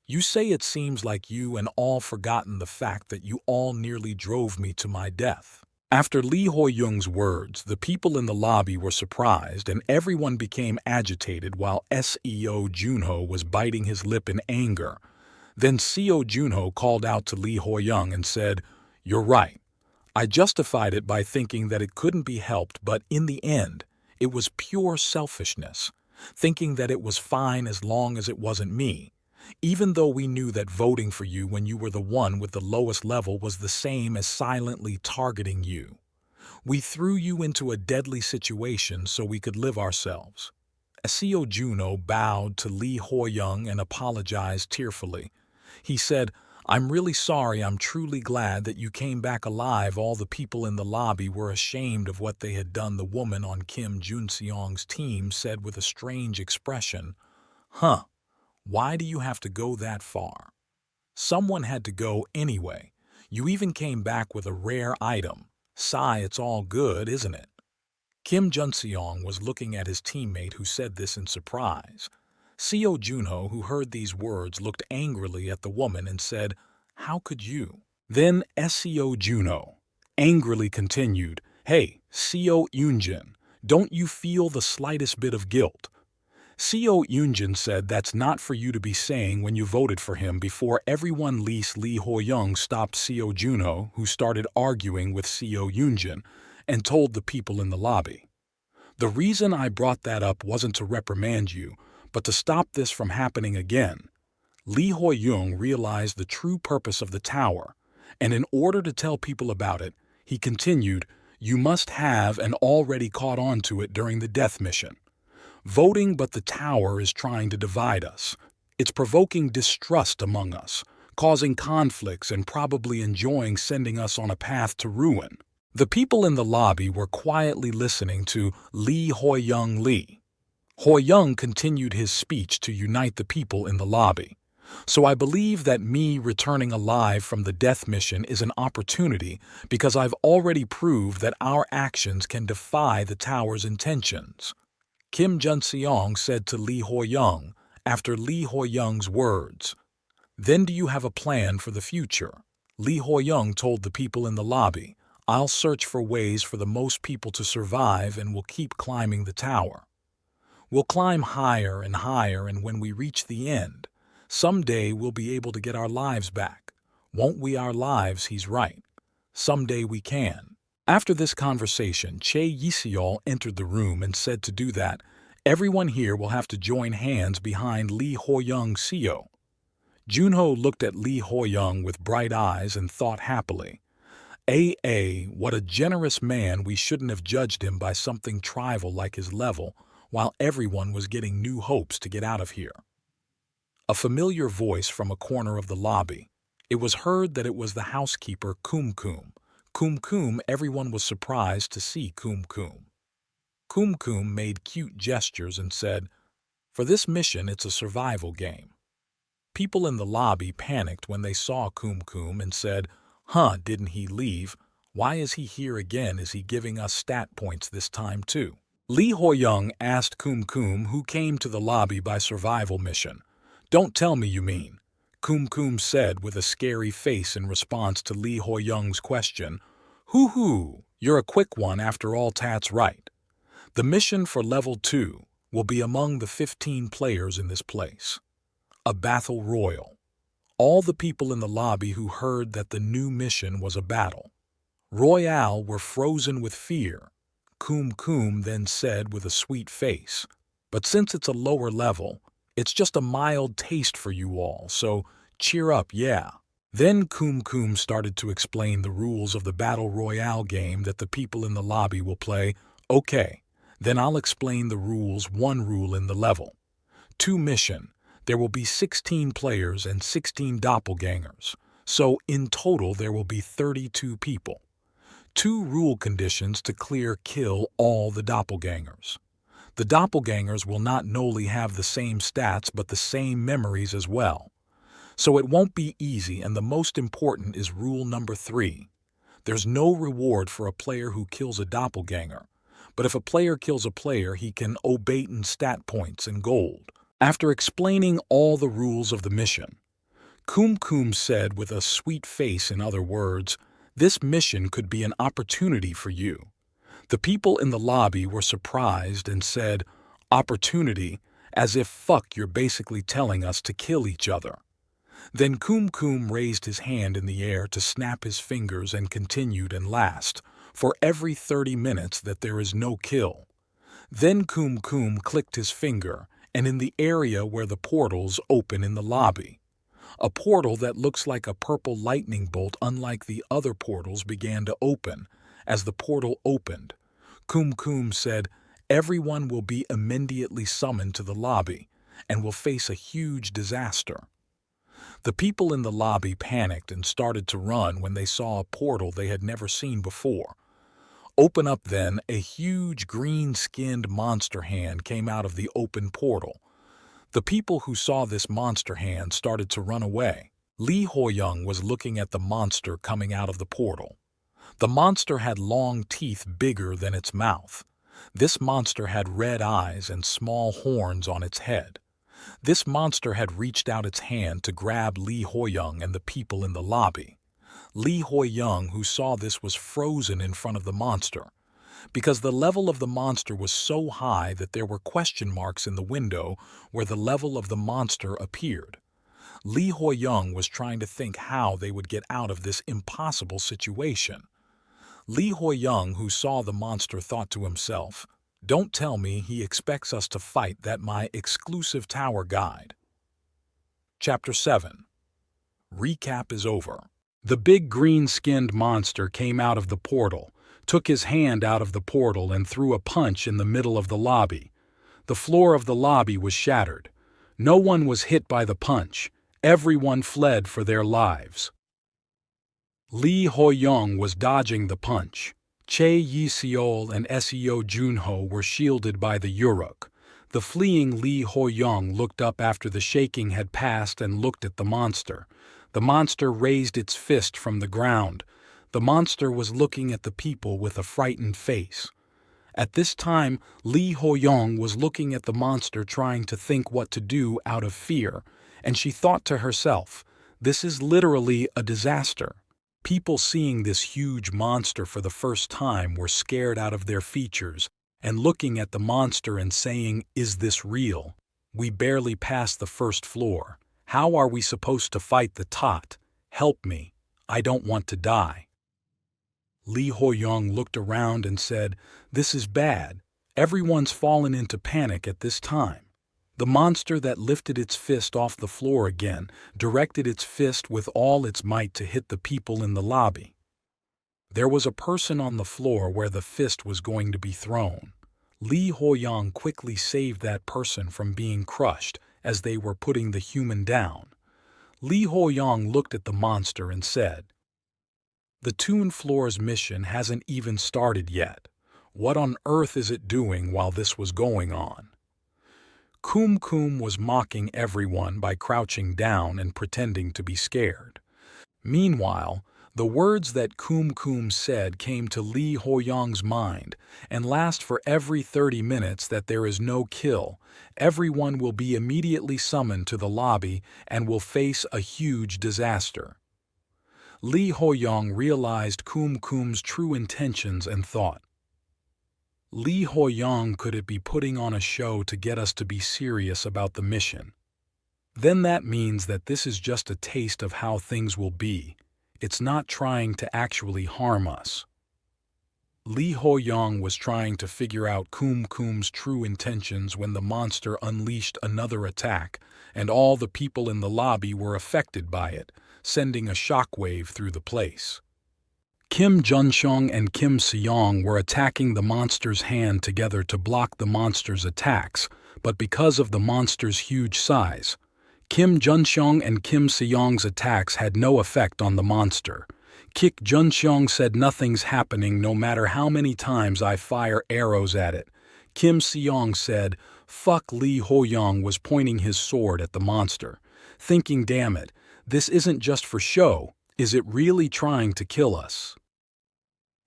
You say it seems like you and all forgotten the fact that you all nearly drove me to my death." After Lee Ho-young's words, the people in the lobby were surprised and everyone became agitated while SEO Junho was biting his lip in anger. Then CEO Junho called out to Lee Ho-young and said, "You're right. I justified it by thinking that it couldn't be helped, but in the end, it was pure selfishness, thinking that it was fine as long as it wasn't me, even though we knew that voting for you when you were the one with the lowest level was the same as silently targeting you. We threw you into a deadly situation so we could live ourselves." Seo Juno bowed to Lee Ho-young and apologized tearfully. He said, "I'm really sorry. I'm truly glad that you came back alive." All the people in the lobby were ashamed of what they had done. The woman on Kim Jun-seong's team said with a strange expression, "Huh, why do you have to go that far? Someone had to go anyway. You even came back with a rare item. Sigh, it's all good, isn't it?" Kim Jun-seong was looking at his teammate who said this in surprise. Seo Junho, who heard these words, looked angrily at the woman and said, "How could you?" Then Seo Junho angrily continued, "Hey, Seo Yoonjin, don't you feel the slightest bit of guilt?" Seo Yoonjin said, "That's not for you to be saying when you voted for him." Before everyone, Lee Ho-young stopped Seo Junho, who started arguing with Seo Yoonjin, and told the people in the lobby, "The reason I brought that up wasn't to reprimand you, but to stop this from happening again." Lee Ho-young realized the true purpose of the tower, and in order to tell people about it, he continued, "You must have and already caught on to it during the death mission. Voting, but the tower is trying to divide us. It's provoking distrust among us, causing conflicts and probably enjoying sending us on a path to ruin." The people in the lobby were quietly listening to Lee Ho-young. Lee Ho-young continued his speech to unite the people in the lobby. "So I believe that me returning alive from the death mission is an opportunity because I've already proved that our actions can defy the tower's intentions." Kim Jun-seong said to Lee Ho-young after Lee Ho-young's words. "Then do you have a plan for the future?" Lee Ho-young told the people in the lobby, "I'll search for ways for the most people to survive and we'll keep climbing the tower. We'll climb higher and higher, and when we reach the end, someday we'll be able to get our lives back. Won't we? Our lives," he's right. "Someday we can." After this conversation, Che Yi-seol entered the room and said to do that, everyone here will have to join hands behind Lee Ho-young's Seo. Junho looked at Lee Ho-young with bright eyes and thought happily, what a generous man. We shouldn't have judged him by something trivial like his level, while everyone was getting new hopes to get out of here." A familiar voice from a corner of the lobby. It was heard that it was the housekeeper Kum Kum. Kum Kum, everyone was surprised to see Kum Kum. Kum Kum made cute gestures and said, "For this mission, it's a survival game." People in the lobby panicked when they saw Kum Kum and said, "Huh, didn't he leave? Why is he here again? Is he giving us stat points this time too?" Lee Ho-young asked Kum Kum, who came to the lobby by survival mission. "Don't tell me you mean," Kum Kum said with a scary face in response to Lee Ho-young's question. Hoo, you're a quick one after all. That's right. The mission for level 2 will be among the 15 players in this place. A battle royal. All the people in the lobby who heard that the new mission was a battle royale were frozen with fear. Kum Kum then said with a sweet face, "But since it's a lower level, it's just a mild taste for you all, so cheer up, yeah." Then Kum Kum started to explain the rules of the Battle Royale game that the people in the lobby will play. "Okay, then I'll explain the rules. 1 rule in the level 2 mission. There will be 16 players and 16 doppelgangers, so in total there will be 32 people. 2 rule conditions to kill all the doppelgangers. The doppelgangers will not only have the same stats but the same memories as well. So it won't be easy, and the most important is rule number 3. There's no reward for a player who kills a doppelganger, but if a player kills a player, he can obey in stat points and gold." After explaining all the rules of the mission, Kum Kum said with a sweet face, in other words, This mission could be an opportunity for you. The people in the lobby were surprised and said, "Opportunity?" As if fuck, you're basically telling us to kill each other. Then Kum Kum raised his hand in the air to snap his fingers and continued and last, for every 30 minutes that there is no kill. Then Kum Kum clicked his finger, and in the area where the portals open in the lobby, a portal that looks like a purple lightning bolt unlike the other portals began to open. As the portal opened, Kum Kum said, "Everyone will be immediately summoned to the lobby and will face a huge disaster." The people in the lobby panicked and started to run when they saw a portal they had never seen before. Open up then, a huge green-skinned monster hand came out of the open portal. The people who saw this monster hand started to run away. Lee Ho-young was looking at the monster coming out of the portal. The monster had long teeth bigger than its mouth. This monster had red eyes and small horns on its head. This monster had reached out its hand to grab Lee Ho-young and the people in the lobby. Lee Ho-young, who saw this, was frozen in front of the monster, because the level of the monster was so high that there were question marks in the window where the level of the monster appeared. Lee Ho-young was trying to think how they would get out of this impossible situation. Lee Ho-young, who saw the monster, thought to himself, "Don't tell me he expects us to fight that my exclusive tower guide." Chapter 7. Recap is over. The big green-skinned monster came out of the portal, took his hand out of the portal and threw a punch in the middle of the lobby. The floor of the lobby was shattered. No one was hit by the punch. Everyone fled for their lives. Lee Ho-young was dodging the punch. Chae Yi-seol and Seo Junho were shielded by the Uruk. The fleeing Lee Ho-young looked up after the shaking had passed and looked at the monster. The monster raised its fist from the ground. The monster was looking at the people with a frightened face. At this time, Lee Ho-young was looking at the monster trying to think what to do out of fear, and she thought to herself, "This is literally a disaster." People seeing this huge monster for the first time were scared out of their features and looking at the monster and saying, "Is this real? We barely passed the first floor. How are we supposed to fight the tot? Help me. I don't want to die." Lee Ho-young looked around and said, "This is bad. Everyone's fallen into panic at this time." The monster that lifted its fist off the floor again directed its fist with all its might to hit the people in the lobby. There was a person on the floor where the fist was going to be thrown. Lee Ho-young quickly saved that person from being crushed as they were putting the human down. Lee Ho-young looked at the monster and said, "The Toon Floor's mission hasn't even started yet. What on earth is it doing while this was going on?" Kum Kum was mocking everyone by crouching down and pretending to be scared. Meanwhile, the words that Kum Kum said came to Lee Ho-young's mind and last for every 30 minutes that there is no kill. Everyone will be immediately summoned to the lobby and will face a huge disaster. Lee Ho-young realized Kum Kum's true intentions and thought, "Lee Ho-young, could it be putting on a show to get us to be serious about the mission? Then that means that this is just a taste of how things will be. It's not trying to actually harm us." Lee Ho-young was trying to figure out Kum Kum's true intentions when the monster unleashed another attack, and all the people in the lobby were affected by it, sending a shockwave through the place. Kim Junseong and Kim Seong were attacking the monster's hand together to block the monster's attacks, but because of the monster's huge size, Kim Junseong and Kim Seong's attacks had no effect on the monster. Kim Junseong said, "Nothing's happening no matter how many times I fire arrows at it." Kim Seong said, "Fuck." Lee Ho-young was pointing his sword at the monster, thinking, "Damn it, this isn't just for show. Is it really trying to kill us?"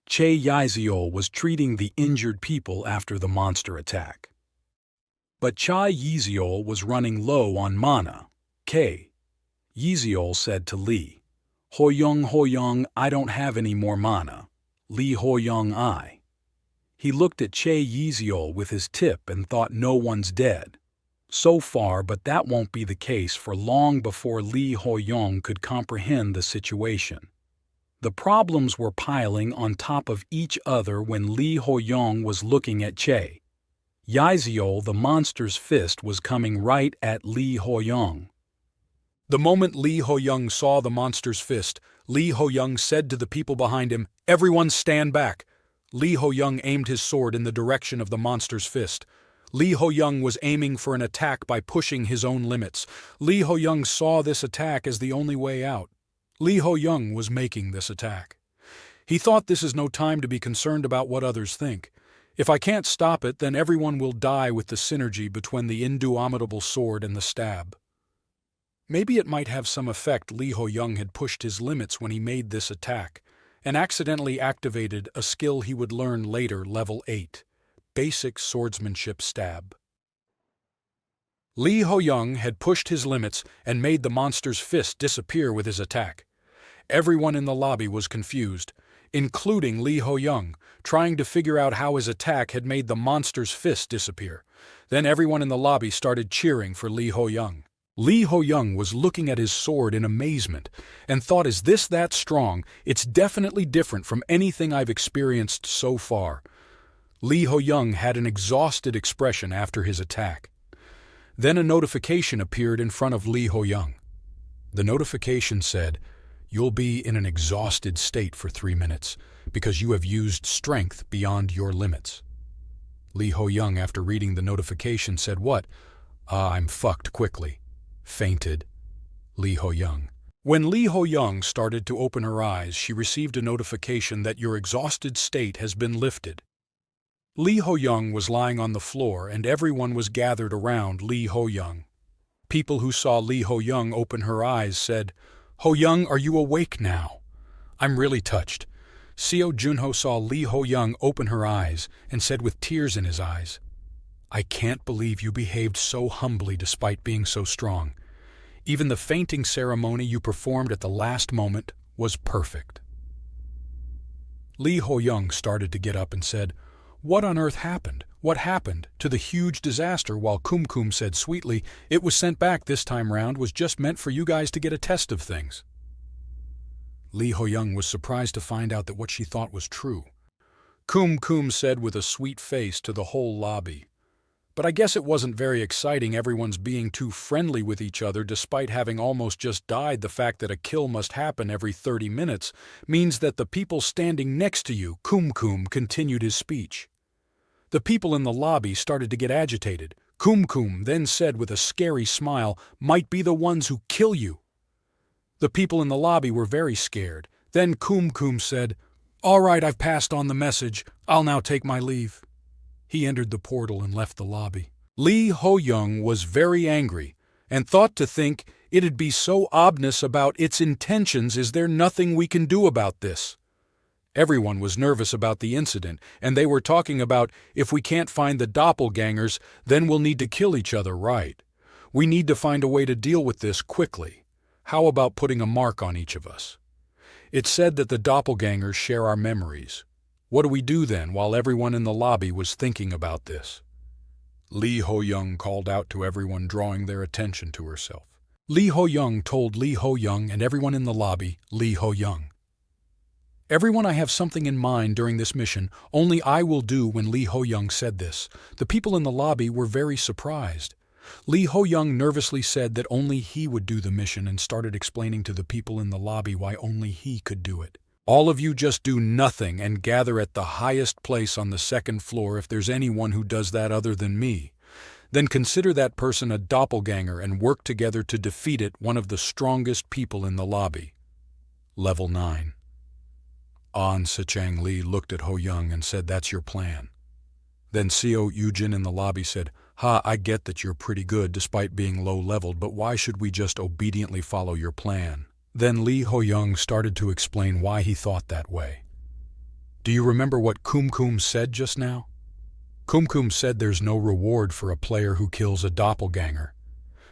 Chae Yi-seol was treating the injured people after the monster attack. But Chae Yi-seol was running low on mana. Yi-seol said to Lee Ho-young, I don't have any more mana. Lee Ho-young I. He looked at Che Yeezeol with his tip and thought no one's dead. So far, but that won't be the case for long before Lee Ho-young could comprehend the situation. The problems were piling on top of each other when Lee Ho-young was looking at Che. Yeezeol, the monster's fist, was coming right at Lee Ho-young. The moment Lee Ho-young saw the monster's fist, Lee Ho-young said to the people behind him, "Everyone stand back." Lee Ho-young aimed his sword in the direction of the monster's fist. Lee Ho-young was aiming for an attack by pushing his own limits. Lee Ho-young saw this attack as the only way out. Lee Ho-young was making this attack. He thought, this is no time to be concerned about what others think. If I can't stop it, then everyone will die with the synergy between the indomitable sword and the stab. Maybe it might have some effect. Lee Ho-young had pushed his limits when he made this attack, and accidentally activated a skill he would learn later, level 8, basic swordsmanship stab. Lee Ho-young had pushed his limits and made the monster's fist disappear with his attack. Everyone in the lobby was confused, including Lee Ho-young, trying to figure out how his attack had made the monster's fist disappear. Then everyone in the lobby started cheering for Lee Ho-young. Lee Ho-young was looking at his sword in amazement and thought, is this that strong? It's definitely different from anything I've experienced so far. Lee Ho-young had an exhausted expression after his attack. Then a notification appeared in front of Lee Ho-young. The notification said, "You'll be in an exhausted state for 3 minutes because you have used strength beyond your limits." Lee Ho-young, after reading the notification, said, "What? I'm fucked," quickly. Fainted. Lee Ho-young. When Lee Ho-young started to open her eyes, she received a notification that your exhausted state has been lifted. Lee Ho-young was lying on the floor and everyone was gathered around Lee Ho-young. People who saw Lee Ho-young open her eyes said, "Ho-young, are you awake now?" "I'm really touched." Seo Junho saw Lee Ho-young open her eyes and said with tears in his eyes, "I can't believe you behaved so humbly despite being so strong. Even the fainting ceremony you performed at the last moment was perfect." Lee Ho-young started to get up and said, "What on earth happened? What happened to the huge disaster?" While Kum said sweetly, "It was sent back this time round, was just meant for you guys to get a test of things." Lee Ho-young was surprised to find out that what she thought was true. Kum said with a sweet face to the whole lobby, "But I guess it wasn't very exciting, everyone's being too friendly with each other despite having almost just died. The fact that a kill must happen every 30 minutes means that the people standing next to you," Kum continued his speech. The people in the lobby started to get agitated. Kum then said with a scary smile, "Might be the ones who kill you." The people in the lobby were very scared. Then Kum said, "All right, I've passed on the message. I'll now take my leave." He entered the portal and left the lobby. Lee Ho-young was very angry and thought to think, it'd be so obvious about its intentions. Is there nothing we can do about this? Everyone was nervous about the incident, and they were talking about, if we can't find the doppelgangers, then we'll need to kill each other, right? We need to find a way to deal with this quickly. How about putting a mark on each of us? It's said that the doppelgangers share our memories. What do we do then, while everyone in the lobby was thinking about this? Lee Ho-young called out to everyone, drawing their attention to herself. Lee Ho-young told Lee Ho-young and everyone in the lobby, Lee Ho-young, "Everyone, I have something in mind during this mission. Only I will do." When Lee Ho-young said this, the people in the lobby were very surprised. Lee Ho-young nervously said that only he would do the mission and started explaining to the people in the lobby why only he could do it. "All of you just do nothing and gather at the highest place on the 2nd floor. If there's anyone who does that other than me, then consider that person a doppelganger and work together to defeat it, one of the strongest people in the lobby." Level 9. An Sechang Lee looked at Ho-young and said, "That's your plan." Then Seo Yujin in the lobby said, I get that you're pretty good despite being low-leveled, but why should we just obediently follow your plan?" Then Lee Ho-young started to explain why he thought that way. "Do you remember what Kum said just now? Kum said there's no reward for a player who kills a doppelganger.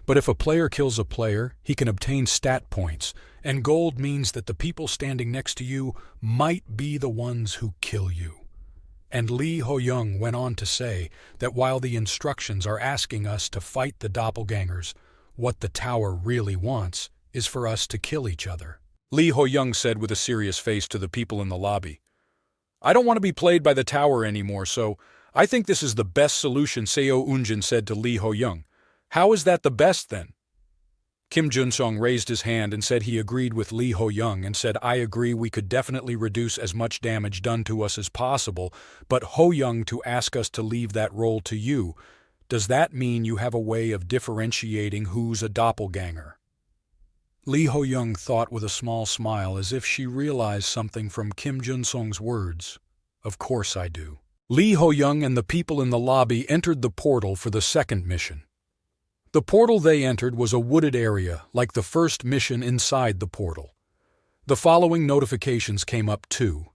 But if a player kills a player, he can obtain stat points, and gold means that the people standing next to you might be the ones who kill you. And Lee Ho-young went on to say that while the instructions are asking us to fight the doppelgangers, what the tower really wants is for us to kill each other. Lee Ho-young said with a serious face to the people in the lobby, "I don't want to be played by the tower anymore, so I think this is the best solution." Seo Eun-jin said to Lee Ho-young. "How is that the best then?" Kim Jun-sung raised his hand and said he agreed with Lee Ho-young and said, "I agree, we could definitely reduce as much damage done to us as possible, but Ho-young to ask us to leave that role to you. Does that mean you have a way of differentiating who's a doppelganger?" Lee Ho-young thought with a small smile as if she realized something from Kim Jun-sung's words. "Of course I do." Lee Ho-young and the people in the lobby entered the portal for the second mission. The portal they entered was a wooded area, like the first mission inside the portal. The following notifications came up too.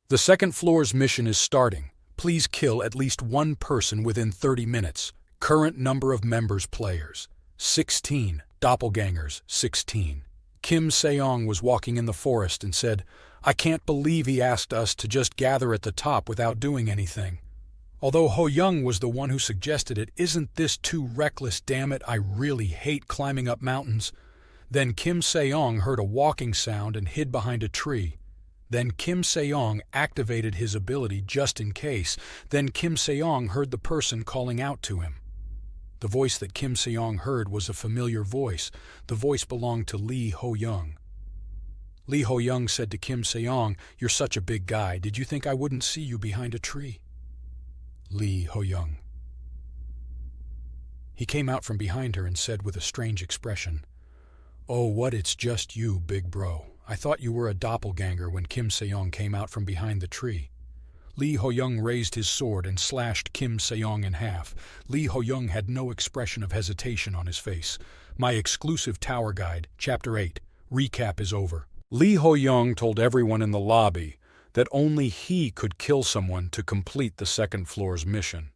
The second floor's mission is starting. Please kill at least one person within 30 minutes. Current number of members players, 16. Doppelgangers, 16. Kim Se-young was walking in the forest and said, "I can't believe he asked us to just gather at the top without doing anything. Although Ho-young was the one who suggested it, isn't this too reckless, damn it, I really hate climbing up mountains." Then Kim Se-young heard a walking sound and hid behind a tree. Then Kim Se-young activated his ability just in case. Then Kim Se-young heard the person calling out to him. The voice that Kim Se-young heard was a familiar voice. The voice belonged to Lee Ho-young. Lee Ho-young said to Kim Se-young, "You're such a big guy. Did you think I wouldn't see you behind a tree?" Lee Ho-young. He came out from behind her and said with a strange expression, "Oh, what, it's just you, big bro. I thought you were a doppelganger." When Kim Se-young came out from behind the tree, Lee Ho-young raised his sword and slashed Kim Se-young in half. Lee Ho-young had no expression of hesitation on his face. My exclusive tower guide, Chapter 8, recap is over. Lee Ho-young told everyone in the lobby that only he could kill someone to complete the second floor's mission.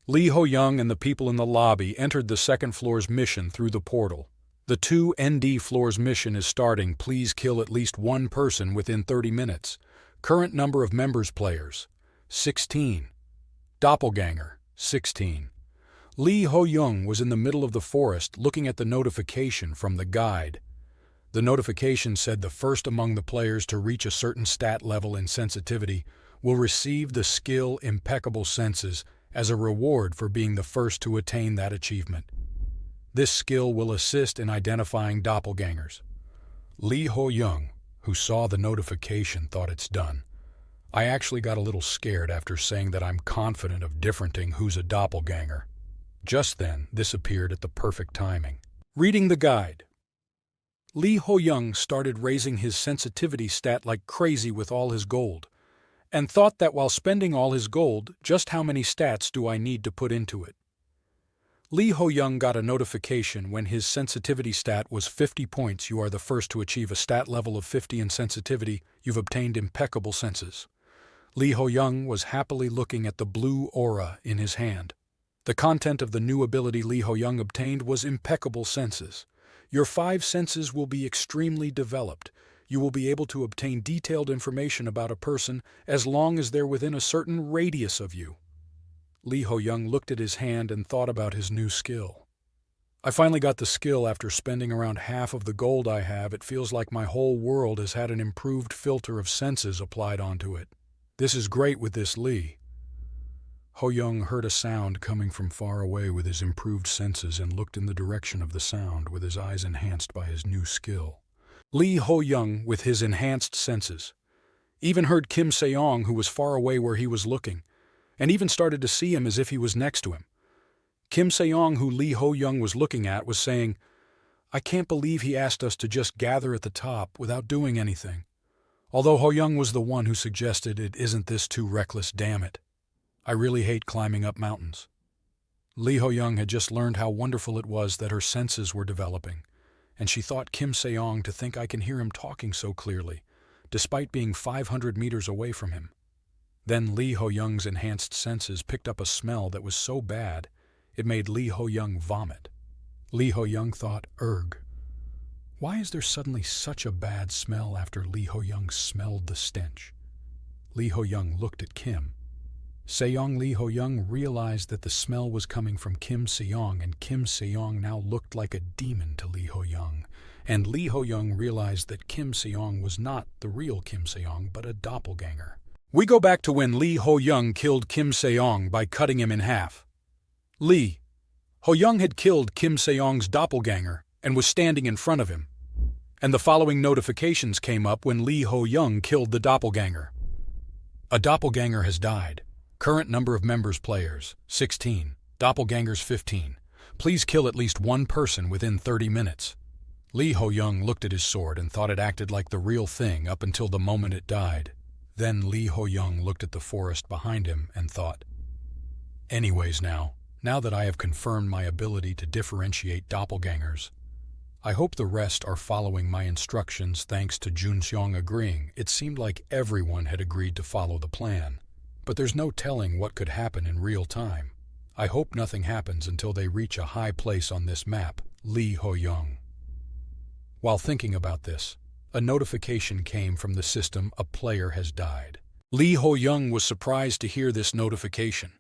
Lee Ho-young and the people in the lobby entered the second floor's mission through the portal. The 2ND floor's mission is starting. Please kill at least one person within 30 minutes. Current number of members players, 16. Doppelganger, 16. Lee Ho-young was in the middle of the forest looking at the notification from the guide. The notification said the first among the players to reach a certain stat level in sensitivity will receive the skill Impeccable Senses as a reward for being the first to attain that achievement. This skill will assist in identifying doppelgangers. Lee Ho-young, who saw the notification, thought it's done. I actually got a little scared after saying that I'm confident of differenting who's a doppelganger. Just then, this appeared at the perfect timing. Reading the guide. Lee Ho-young started raising his sensitivity stat like crazy with all his gold, and thought that while spending all his gold, just how many stats do I need to put into it? Lee Ho-young got a notification when his sensitivity stat was 50 points. You are the first to achieve a stat level of 50 in sensitivity. You've obtained Impeccable Senses. Lee Ho-young was happily looking at the blue aura in his hand. The content of the new ability Lee Ho-young obtained was Impeccable Senses. Your 5 senses will be extremely developed. You will be able to obtain detailed information about a person as long as they're within a certain radius of you. Lee Ho-young looked at his hand and thought about his new skill. I finally got the skill after spending around half of the gold I have. It feels like my whole world has had an improved filter of senses applied onto it. This is great with this Lee. Ho-young heard a sound coming from far away with his improved senses and looked in the direction of the sound with his eyes enhanced by his new skill. Lee Ho-young, with his enhanced senses, even heard Kim Se-young, who was far away where he was looking, and even started to see him as if he was next to him. Kim Se-young, who Lee Ho-young was looking at, was saying, "I can't believe he asked us to just gather at the top without doing anything. Although Ho-young was the one who suggested it, isn't this too reckless, damn it. I really hate climbing up mountains." Lee Ho-young had just learned how wonderful it was that her senses were developing, and she thought Kim Se-young to think I can hear him talking so clearly, despite being 500 meters away from him. Then Lee Ho-young's enhanced senses picked up a smell that was so bad, it made Lee Ho-young vomit. Lee Ho-young thought, "Erg. Why is there suddenly such a bad smell?" After Lee Ho-young smelled the stench, Lee Ho-young looked at Kim Se-young. Lee Ho-young realized that the smell was coming from Kim Se-young, and Kim Se-young now looked like a demon to Lee Ho-young. And Lee Ho-young realized that Kim Se-young was not the real Kim Se-young, but a doppelganger. We go back to when Lee Ho-young killed Kim Se-young by cutting him in half. Lee Ho-young had killed Kim Se-young's doppelganger and was standing in front of him. And the following notifications came up when Lee Ho-young killed the doppelganger. A doppelganger has died. Current number of members players, 16. Doppelgangers 15. Please kill at least one person within 30 minutes. Lee Ho-young looked at his sword and thought it acted like the real thing up until the moment it died. Then Lee Ho-young looked at the forest behind him and thought, anyways, now that I have confirmed my ability to differentiate doppelgangers, I hope the rest are following my instructions. Thanks to Jun-seong agreeing, it seemed like everyone had agreed to follow the plan. But there's no telling what could happen in real time. I hope nothing happens until they reach a high place on this map. Lee Ho-young. While thinking about this, a notification came from the system: a player has died. Lee Ho-young was surprised to hear this notification.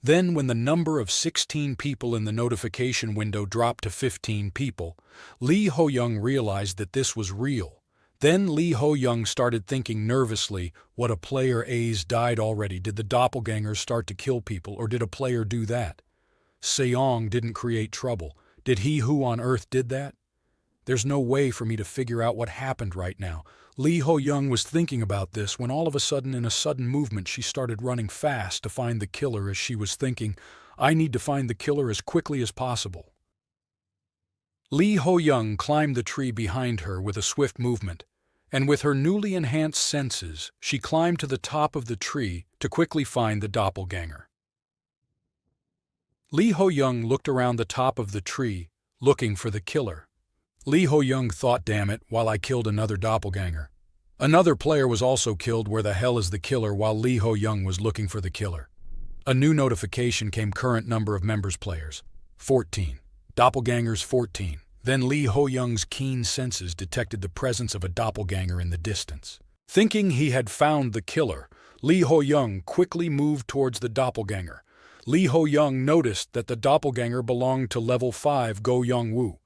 Then, when the number of 16 people in the notification window dropped to 15 people, Lee Ho-young realized that this was real. Then Lee Ho-young started thinking nervously, what, a player A's died already? Did the doppelgangers start to kill people, or did a player do that? Se-young didn't create trouble. Did he? Who on earth did that? There's no way for me to figure out what happened right now. Lee Ho-young was thinking about this when all of a sudden, in a sudden movement, she started running fast to find the killer. As she was thinking, I need to find the killer as quickly as possible. Lee Ho-young climbed the tree behind her with a swift movement, and with her newly enhanced senses, she climbed to the top of the tree to quickly find the doppelganger. Lee Ho-young looked around the top of the tree, looking for the killer. Lee Ho-young thought, damn it, while I killed another doppelganger. Another player was also killed. Where the hell is the killer? While Lee Ho-young was looking for the killer, a new notification came: current number of members players, 14. Doppelgangers 14. Then Lee Ho-young's keen senses detected the presence of a doppelganger in the distance. Thinking he had found the killer, Lee Ho-young quickly moved towards the doppelganger. Lee Ho-young noticed that the doppelganger belonged to level 5 Go Young-woo.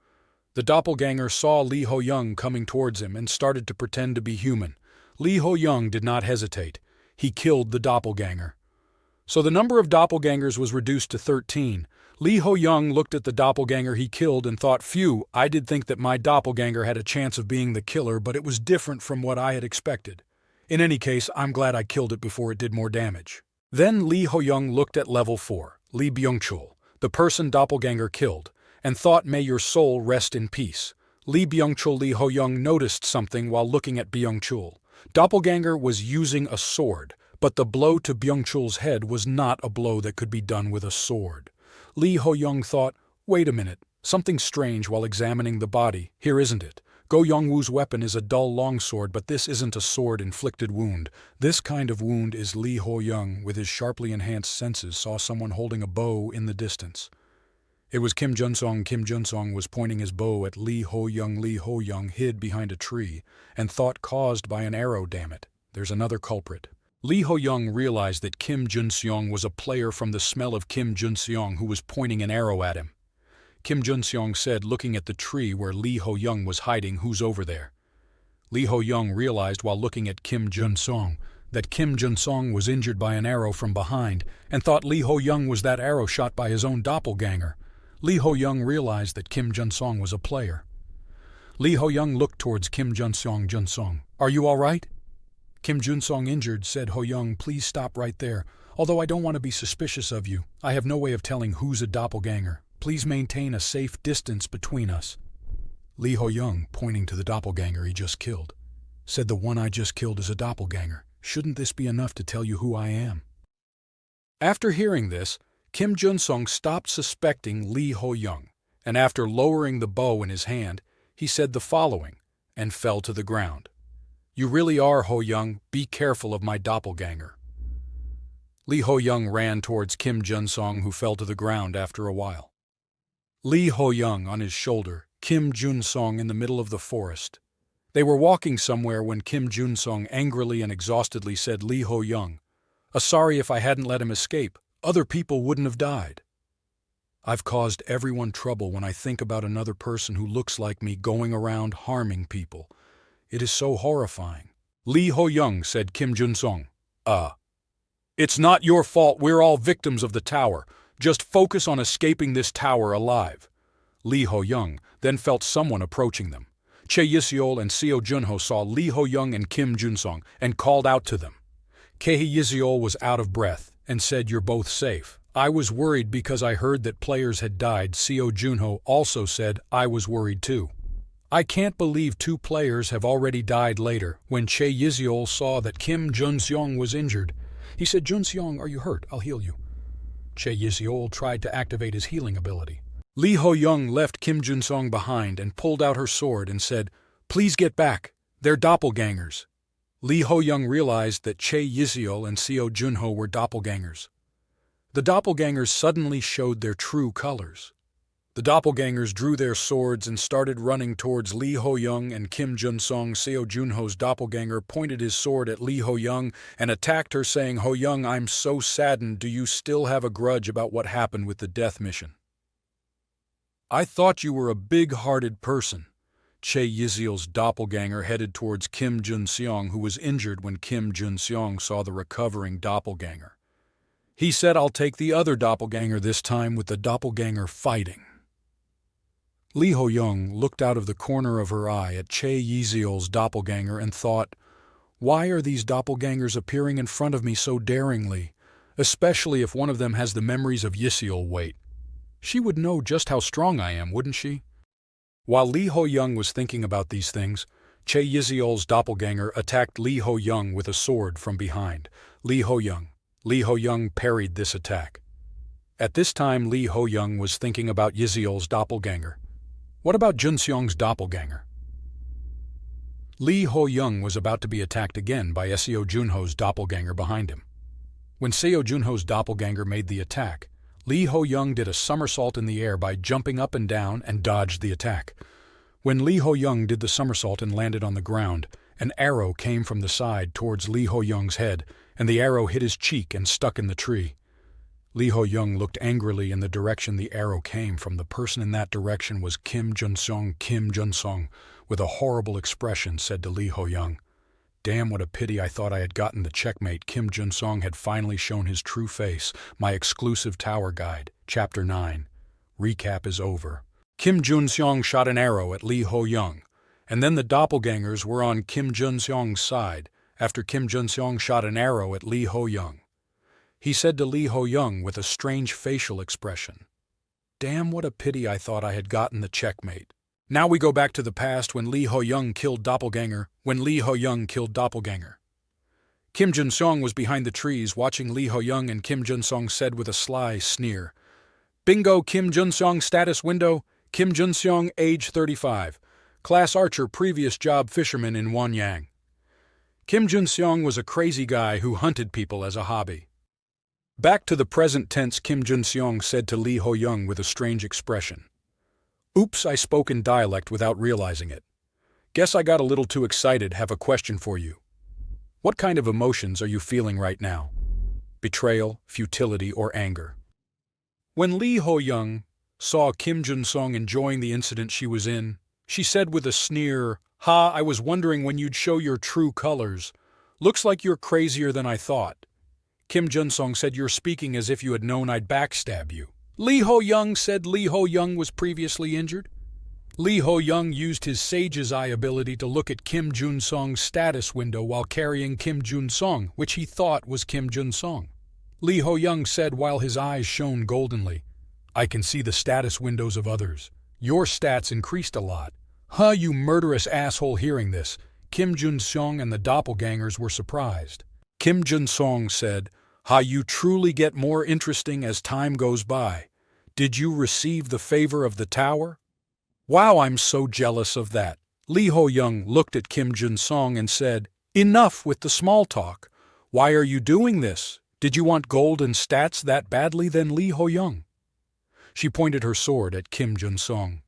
The doppelganger saw Lee Ho-young coming towards him and started to pretend to be human. Lee Ho-young did not hesitate. He killed the doppelganger. So the number of doppelgangers was reduced to 13. Lee Ho-young looked at the doppelganger he killed and thought, phew, I did think that my doppelganger had a chance of being the killer, but it was different from what I had expected. In any case, I'm glad I killed it before it did more damage. Then Lee Ho-young looked at level 4, Lee Byung-chul, the person doppelganger killed, and thought, may your soul rest in peace. Lee Byung-chul. Lee Ho-young noticed something while looking at Byung-chul. Doppelganger was using a sword, but the blow to Byung-chul's head was not a blow that could be done with a sword. Lee Ho-young thought, wait a minute, something strange while examining the body, here isn't it? Go Young-woo's weapon is a dull longsword, but this isn't a sword-inflicted wound. This kind of wound is Lee Ho-young, with his sharply enhanced senses, saw someone holding a bow in the distance. It was Kim Jun-song. Kim Jun-song was pointing his bow at Lee Ho-young. Lee Ho-young hid behind a tree and thought, caused by an arrow, damn it. There's another culprit. Lee Ho-young realized that Kim Jun-seong was a player from the smell of Kim Jun-seong who was pointing an arrow at him. Kim Jun-seong said, looking at the tree where Lee Ho-young was hiding, who's over there? Lee Ho-young realized while looking at Kim Jun-seong that Kim Jun-seong was injured by an arrow from behind and thought Lee Ho-young was that arrow shot by his own doppelganger. Lee Ho-young realized that Kim Jun-seong was a player. Lee Ho-young looked towards Kim Jun-seong. Jun-seong, are you all right? Kim Jun-seong, injured, said, Ho-young, please stop right there. Although I don't want to be suspicious of you, I have no way of telling who's a doppelganger. Please maintain a safe distance between us. Lee Ho-young, pointing to the doppelganger he just killed, said, the one I just killed is a doppelganger. Shouldn't this be enough to tell you who I am? After hearing this, Kim Jun-seong stopped suspecting Lee Ho-young, and after lowering the bow in his hand, he said the following, and fell to the ground. You really are, Ho-young. Be careful of my doppelganger. Lee Ho-young ran towards Kim Jun-seong, who fell to the ground after a while. Lee Ho-young on his shoulder, Kim Jun-song in the middle of the forest. They were walking somewhere when Kim Jun-song angrily and exhaustedly said, "Lee Ho-young, sorry if I hadn't let him escape. Other people wouldn't have died. I've caused everyone trouble when I think about another person who looks like me going around harming people. It is so horrifying." Lee Ho-young said Kim Jun-song, It's not your fault, we're all victims of the tower. Just focus on escaping this tower alive." Lee Ho-young then felt someone approaching them. Chae Yiseol and Seo Junho saw Lee Ho-young and Kim Jun-song and called out to them. Chae Yiseol was out of breath and said, "You're both safe." "I was worried because I heard that players had died." Seo Junho also said, "I was worried too." "I can't believe 2 players have already died." Later, when Chae Yiseol saw that Kim Jun-seong was injured, he said, "Jun-seong, are you hurt? I'll heal you." Chae Yiseol tried to activate his healing ability. Lee Ho-young left Kim Jun-song behind and pulled out her sword and said, "Please get back. They're doppelgangers." Lee Ho-young realized that Chae Yiseol and Seo Junho were doppelgangers. The doppelgangers suddenly showed their true colors. The doppelgangers drew their swords and started running towards Lee Ho-young and Kim Jun-song. Seo Junho's doppelganger pointed his sword at Lee Ho-young and attacked her, saying, "Ho-young, I'm so saddened. Do you still have a grudge about what happened with the death mission? I thought you were a big-hearted person." Chae Yiseol's doppelganger headed towards Kim Jun-seong, who was injured when Kim Jun-seong saw the recovering doppelganger. He said, "I'll take the other doppelganger this time," with the doppelganger fighting. Lee Ho-young looked out of the corner of her eye at Chae Yiseol's doppelganger and thought, "Why are these doppelgangers appearing in front of me so daringly, especially if one of them has the memories of Yiseol? Wait, she would know just how strong I am, wouldn't she?" While Lee Ho-young was thinking about these things, Chae Yiseol's doppelganger attacked Lee Ho-young with a sword from behind. Lee Ho-young parried this attack. At this time, Lee Ho-young was thinking about Yiseol's doppelganger. What about Jun-seong's doppelganger? Lee Ho-young was about to be attacked again by Seo Junho's doppelganger behind him. When Seo Junho's doppelganger made the attack, Lee Ho-young did a somersault in the air by jumping up and down and dodged the attack. When Lee Ho-young did the somersault and landed on the ground, an arrow came from the side towards Lee Ho-young's head, and the arrow hit his cheek and stuck in the tree. Lee Ho-young looked angrily in the direction the arrow came from. The person in that direction was Kim Jun-seong. Kim Jun-seong, with a horrible expression, said to Lee Ho-young, "Damn, what a pity. I thought I had gotten the checkmate." Kim Jun-seong had finally shown his true face. My exclusive tower guide. Chapter 9. Recap is over. Kim Jun-seong shot an arrow at Lee Ho-young, and then the doppelgangers were on Kim Jun-seong's side after Kim Jun-seong shot an arrow at Lee Ho-young. He said to Lee Ho-young with a strange facial expression, "Damn, what a pity. I thought I had gotten the checkmate." Now we go back to the past when Lee Ho-young killed Doppelganger. Kim Jun-seong was behind the trees watching Lee Ho-young, and Kim Jun-seong said with a sly sneer, "Bingo, Kim Jun-seong status window. Kim Jun-seong, age 35. Class archer, previous job fisherman in Wanyang." Kim Jun-seong was a crazy guy who hunted people as a hobby. Back to the present tense, Kim Jun-seong said to Lee Ho-young with a strange expression, "Oops, I spoke in dialect without realizing it. Guess I got a little too excited. Have a question for you. What kind of emotions are you feeling right now? Betrayal, futility, or anger?" When Lee Ho-young saw Kim Jun-seong enjoying the incident she was in, she said with a sneer, "Ha, I was wondering when you'd show your true colors. Looks like you're crazier than I thought." Kim Jun-seong said, "You're speaking as if you had known I'd backstab you." Lee Ho-young said Lee Ho-young was previously injured. Lee Ho-young used his Sage's Eye ability to look at Kim Jun-seong's status window while carrying Kim Jun-seong, which he thought was Kim Jun-seong. Lee Ho-young said while his eyes shone goldenly, "I can see the status windows of others. Your stats increased a lot." "Huh, you murderous asshole." Hearing this, Kim Jun-seong and the doppelgangers were surprised. Kim Jun-seong said, "Ha, you truly get more interesting as time goes by. Did you receive the favor of the tower? Wow, I'm so jealous of that." Lee Ho-young looked at Kim Jun-seong and said, "Enough with the small talk. Why are you doing this? Did you want gold and stats that badly?" Then Lee Ho-young She pointed her sword at Kim Jun-song.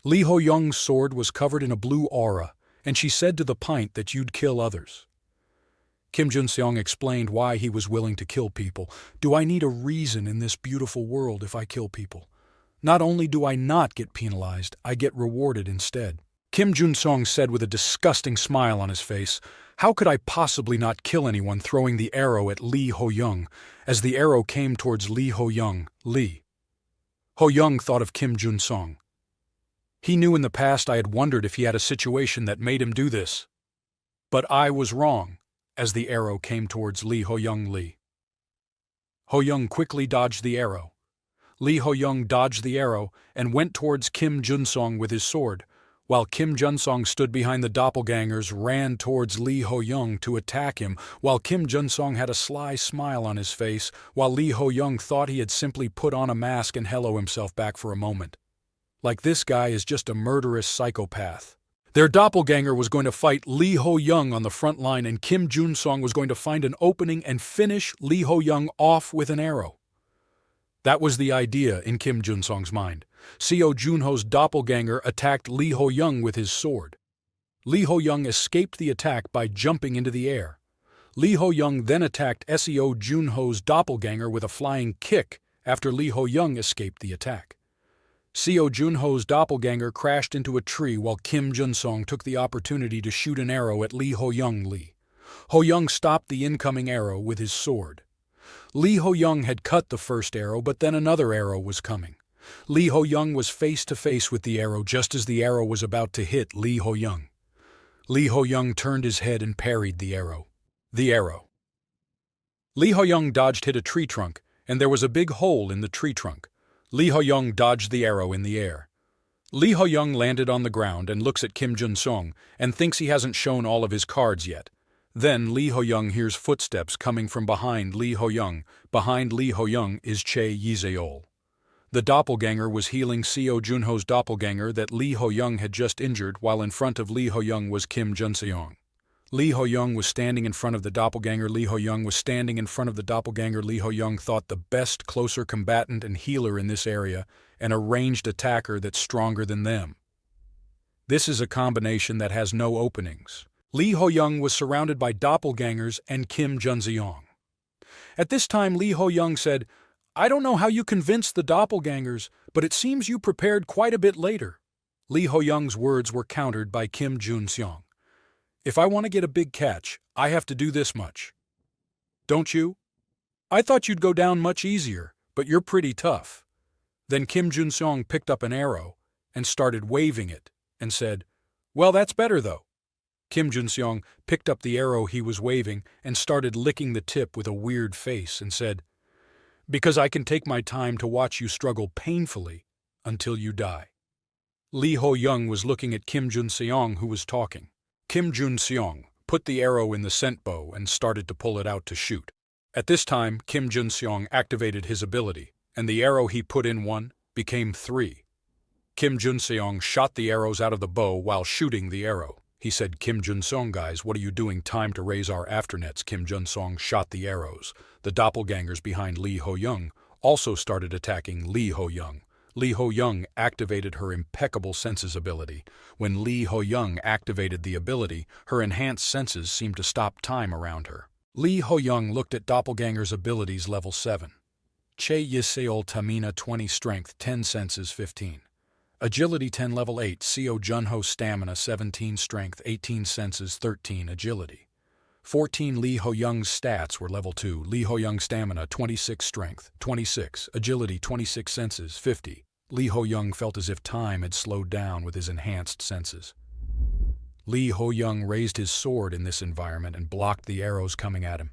Lee Ho-young's sword was covered in a blue aura, and she said to the pint that you'd kill others. Kim Jun-seong explained why he was willing to kill people. Do I need a reason in this beautiful world if I kill people? Not only do I not get penalized, I get rewarded instead. Kim Jun-song said with a disgusting smile on his face, how could I possibly not kill anyone throwing the arrow at Lee Ho-young? As the arrow came towards Lee Ho-young, Lee Ho-young thought of Kim Jun-song. He knew in the past I had wondered if he had a situation that made him do this. But I was wrong. As the arrow came towards Lee Ho-young, Lee Ho-young quickly dodged the arrow. Lee Ho-young dodged the arrow and went towards Kim Jun-song with his sword, while Kim Jun-song stood behind the doppelgangers, ran towards Lee Ho-young to attack him, while Kim Jun-song had a sly smile on his face, while Lee Ho-young thought he had simply put on a mask and hello himself back for a moment. Like this guy is just a murderous psychopath. Their doppelganger was going to fight Lee Ho-young on the front line, and Kim Jun-song was going to find an opening and finish Lee Ho-young off with an arrow. That was the idea in Kim Jun-song's mind. Seo Junho's doppelganger attacked Lee Ho-young with his sword. Lee Ho-young escaped the attack by jumping into the air. Lee Ho-young then attacked Seo Junho's doppelganger with a flying kick after Lee Ho-young escaped the attack. Seo Junho's doppelganger crashed into a tree while Kim Jun-song took the opportunity to shoot an arrow at Lee Ho-young. Lee Ho-young stopped the incoming arrow with his sword. Lee Ho-young had cut the first arrow, but then another arrow was coming. Lee Ho-young was face to face with the arrow just as the arrow was about to hit Lee Ho-young. Lee Ho-young turned his head and parried the arrow. Lee Ho-young dodged hit a tree trunk, and there was a big hole in the tree trunk. Lee Ho-young dodged the arrow in the air. Lee Ho-young landed on the ground and looks at Kim Jun-song and thinks he hasn't shown all of his cards yet. Then Lee Ho-young hears footsteps coming from behind Lee Ho-young. Behind Lee Ho-young is Chae Yi-seol. The doppelganger was healing Seo Junho's doppelganger that Lee Ho-young had just injured, while in front of Lee Ho-young was Kim Jun-seong. Lee Ho-young was standing in front of the doppelganger. Lee Ho-young thought the best closer combatant and healer in this area, and a ranged attacker that's stronger than them. This is a combination that has no openings. Lee Ho-young was surrounded by doppelgangers and Kim Jun-seong. At this time, Lee Ho-young said, I don't know how you convinced the doppelgangers, but it seems you prepared quite a bit later. Lee Ho-young's words were countered by Kim Jun-seong. If I want to get a big catch, I have to do this much. Don't you? I thought you'd go down much easier, but you're pretty tough. Then Kim Jun-seong picked up an arrow and started waving it and said, Well, that's better though. Kim Jun-seong picked up the arrow he was waving and started licking the tip with a weird face and said, Because I can take my time to watch you struggle painfully until you die. Lee Ho-young was looking at Kim Jun-seong, who was talking. Kim Jun-seong put the arrow in the scent bow and started to pull it out to shoot. At this time, Kim Jun-seong activated his ability, and the arrow he put in 1 became 3. Kim Jun-seong shot the arrows out of the bow while shooting the arrow. He said, Kim Jun-seong, guys, what are you doing? Time to raise our afternets. Kim Jun-seong shot the arrows. The doppelgangers behind Lee Ho-young also started attacking Lee Ho-young. Lee Ho-young activated her impeccable senses ability. When Lee Ho-young activated the ability, her enhanced senses seemed to stop time around her. Lee Ho-young looked at doppelganger's abilities level 7. Chae Yi-seol Tamina 20 strength 10 senses 15. Agility 10 level 8. Seo Junho stamina 17 strength 18 senses 13 agility. 14 Lee Ho-young's stats were level 2. Lee Ho-young stamina 26 strength 26 agility 26 senses 50. Lee Ho-young felt as if time had slowed down with his enhanced senses. Lee Ho-young raised his sword in this environment and blocked the arrows coming at him.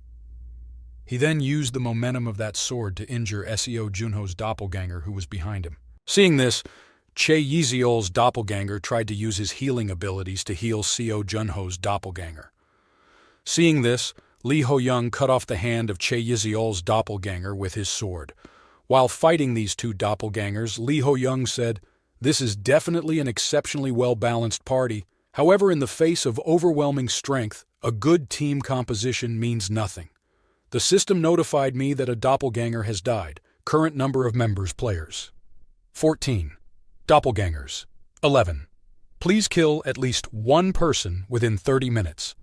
He then used the momentum of that sword to injure Seo Junho's doppelganger who was behind him. Seeing this, Chae Yi-seol's doppelganger tried to use his healing abilities to heal Seo Junho's doppelganger. Seeing this, Lee Ho-young cut off the hand of Chae Yi-seol's doppelganger with his sword. While fighting these two doppelgangers, Lee Ho-young said, This is definitely an exceptionally well-balanced party. However, in the face of overwhelming strength, a good team composition means nothing. The system notified me that a doppelganger has died. Current number of members players. 14. Doppelgangers. 11. Please kill at least one person within 30 minutes.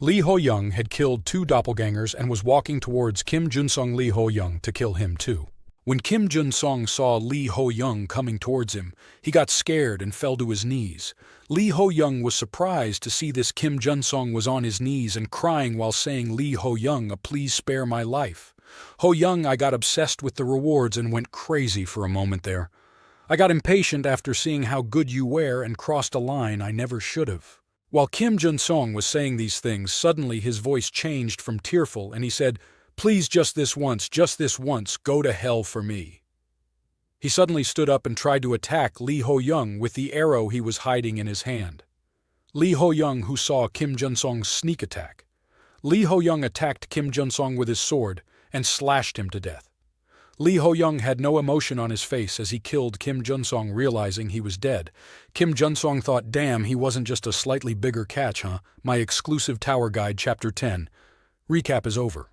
Lee Ho-young had killed 2 doppelgangers and was walking towards Kim Jun-sung Lee Ho-young to kill him too. When Kim Jun-sung saw Lee Ho-young coming towards him, he got scared and fell to his knees. Lee Ho-young was surprised to see this Kim Jun-sung was on his knees and crying while saying, "Lee Ho-young, please spare my life." "Ho-young, I got obsessed with the rewards and went crazy for a moment there. I got impatient after seeing how good you were and crossed a line I never should have." While Kim Jun-sung was saying these things, suddenly his voice changed from tearful and he said, "Please, just this once, go to hell for me." He suddenly stood up and tried to attack Lee Ho-young with the arrow he was hiding in his hand. Lee Ho-young, who saw Kim Jun-sung's sneak attack. Lee Ho-young attacked Kim Jun-sung with his sword and slashed him to death. Lee Ho-young had no emotion on his face as he killed Kim Jun-sung, realizing he was dead. Kim Jun-sung thought, "Damn, he wasn't just a slightly bigger catch, huh?" My exclusive Tower Guide Chapter 10. Recap is over.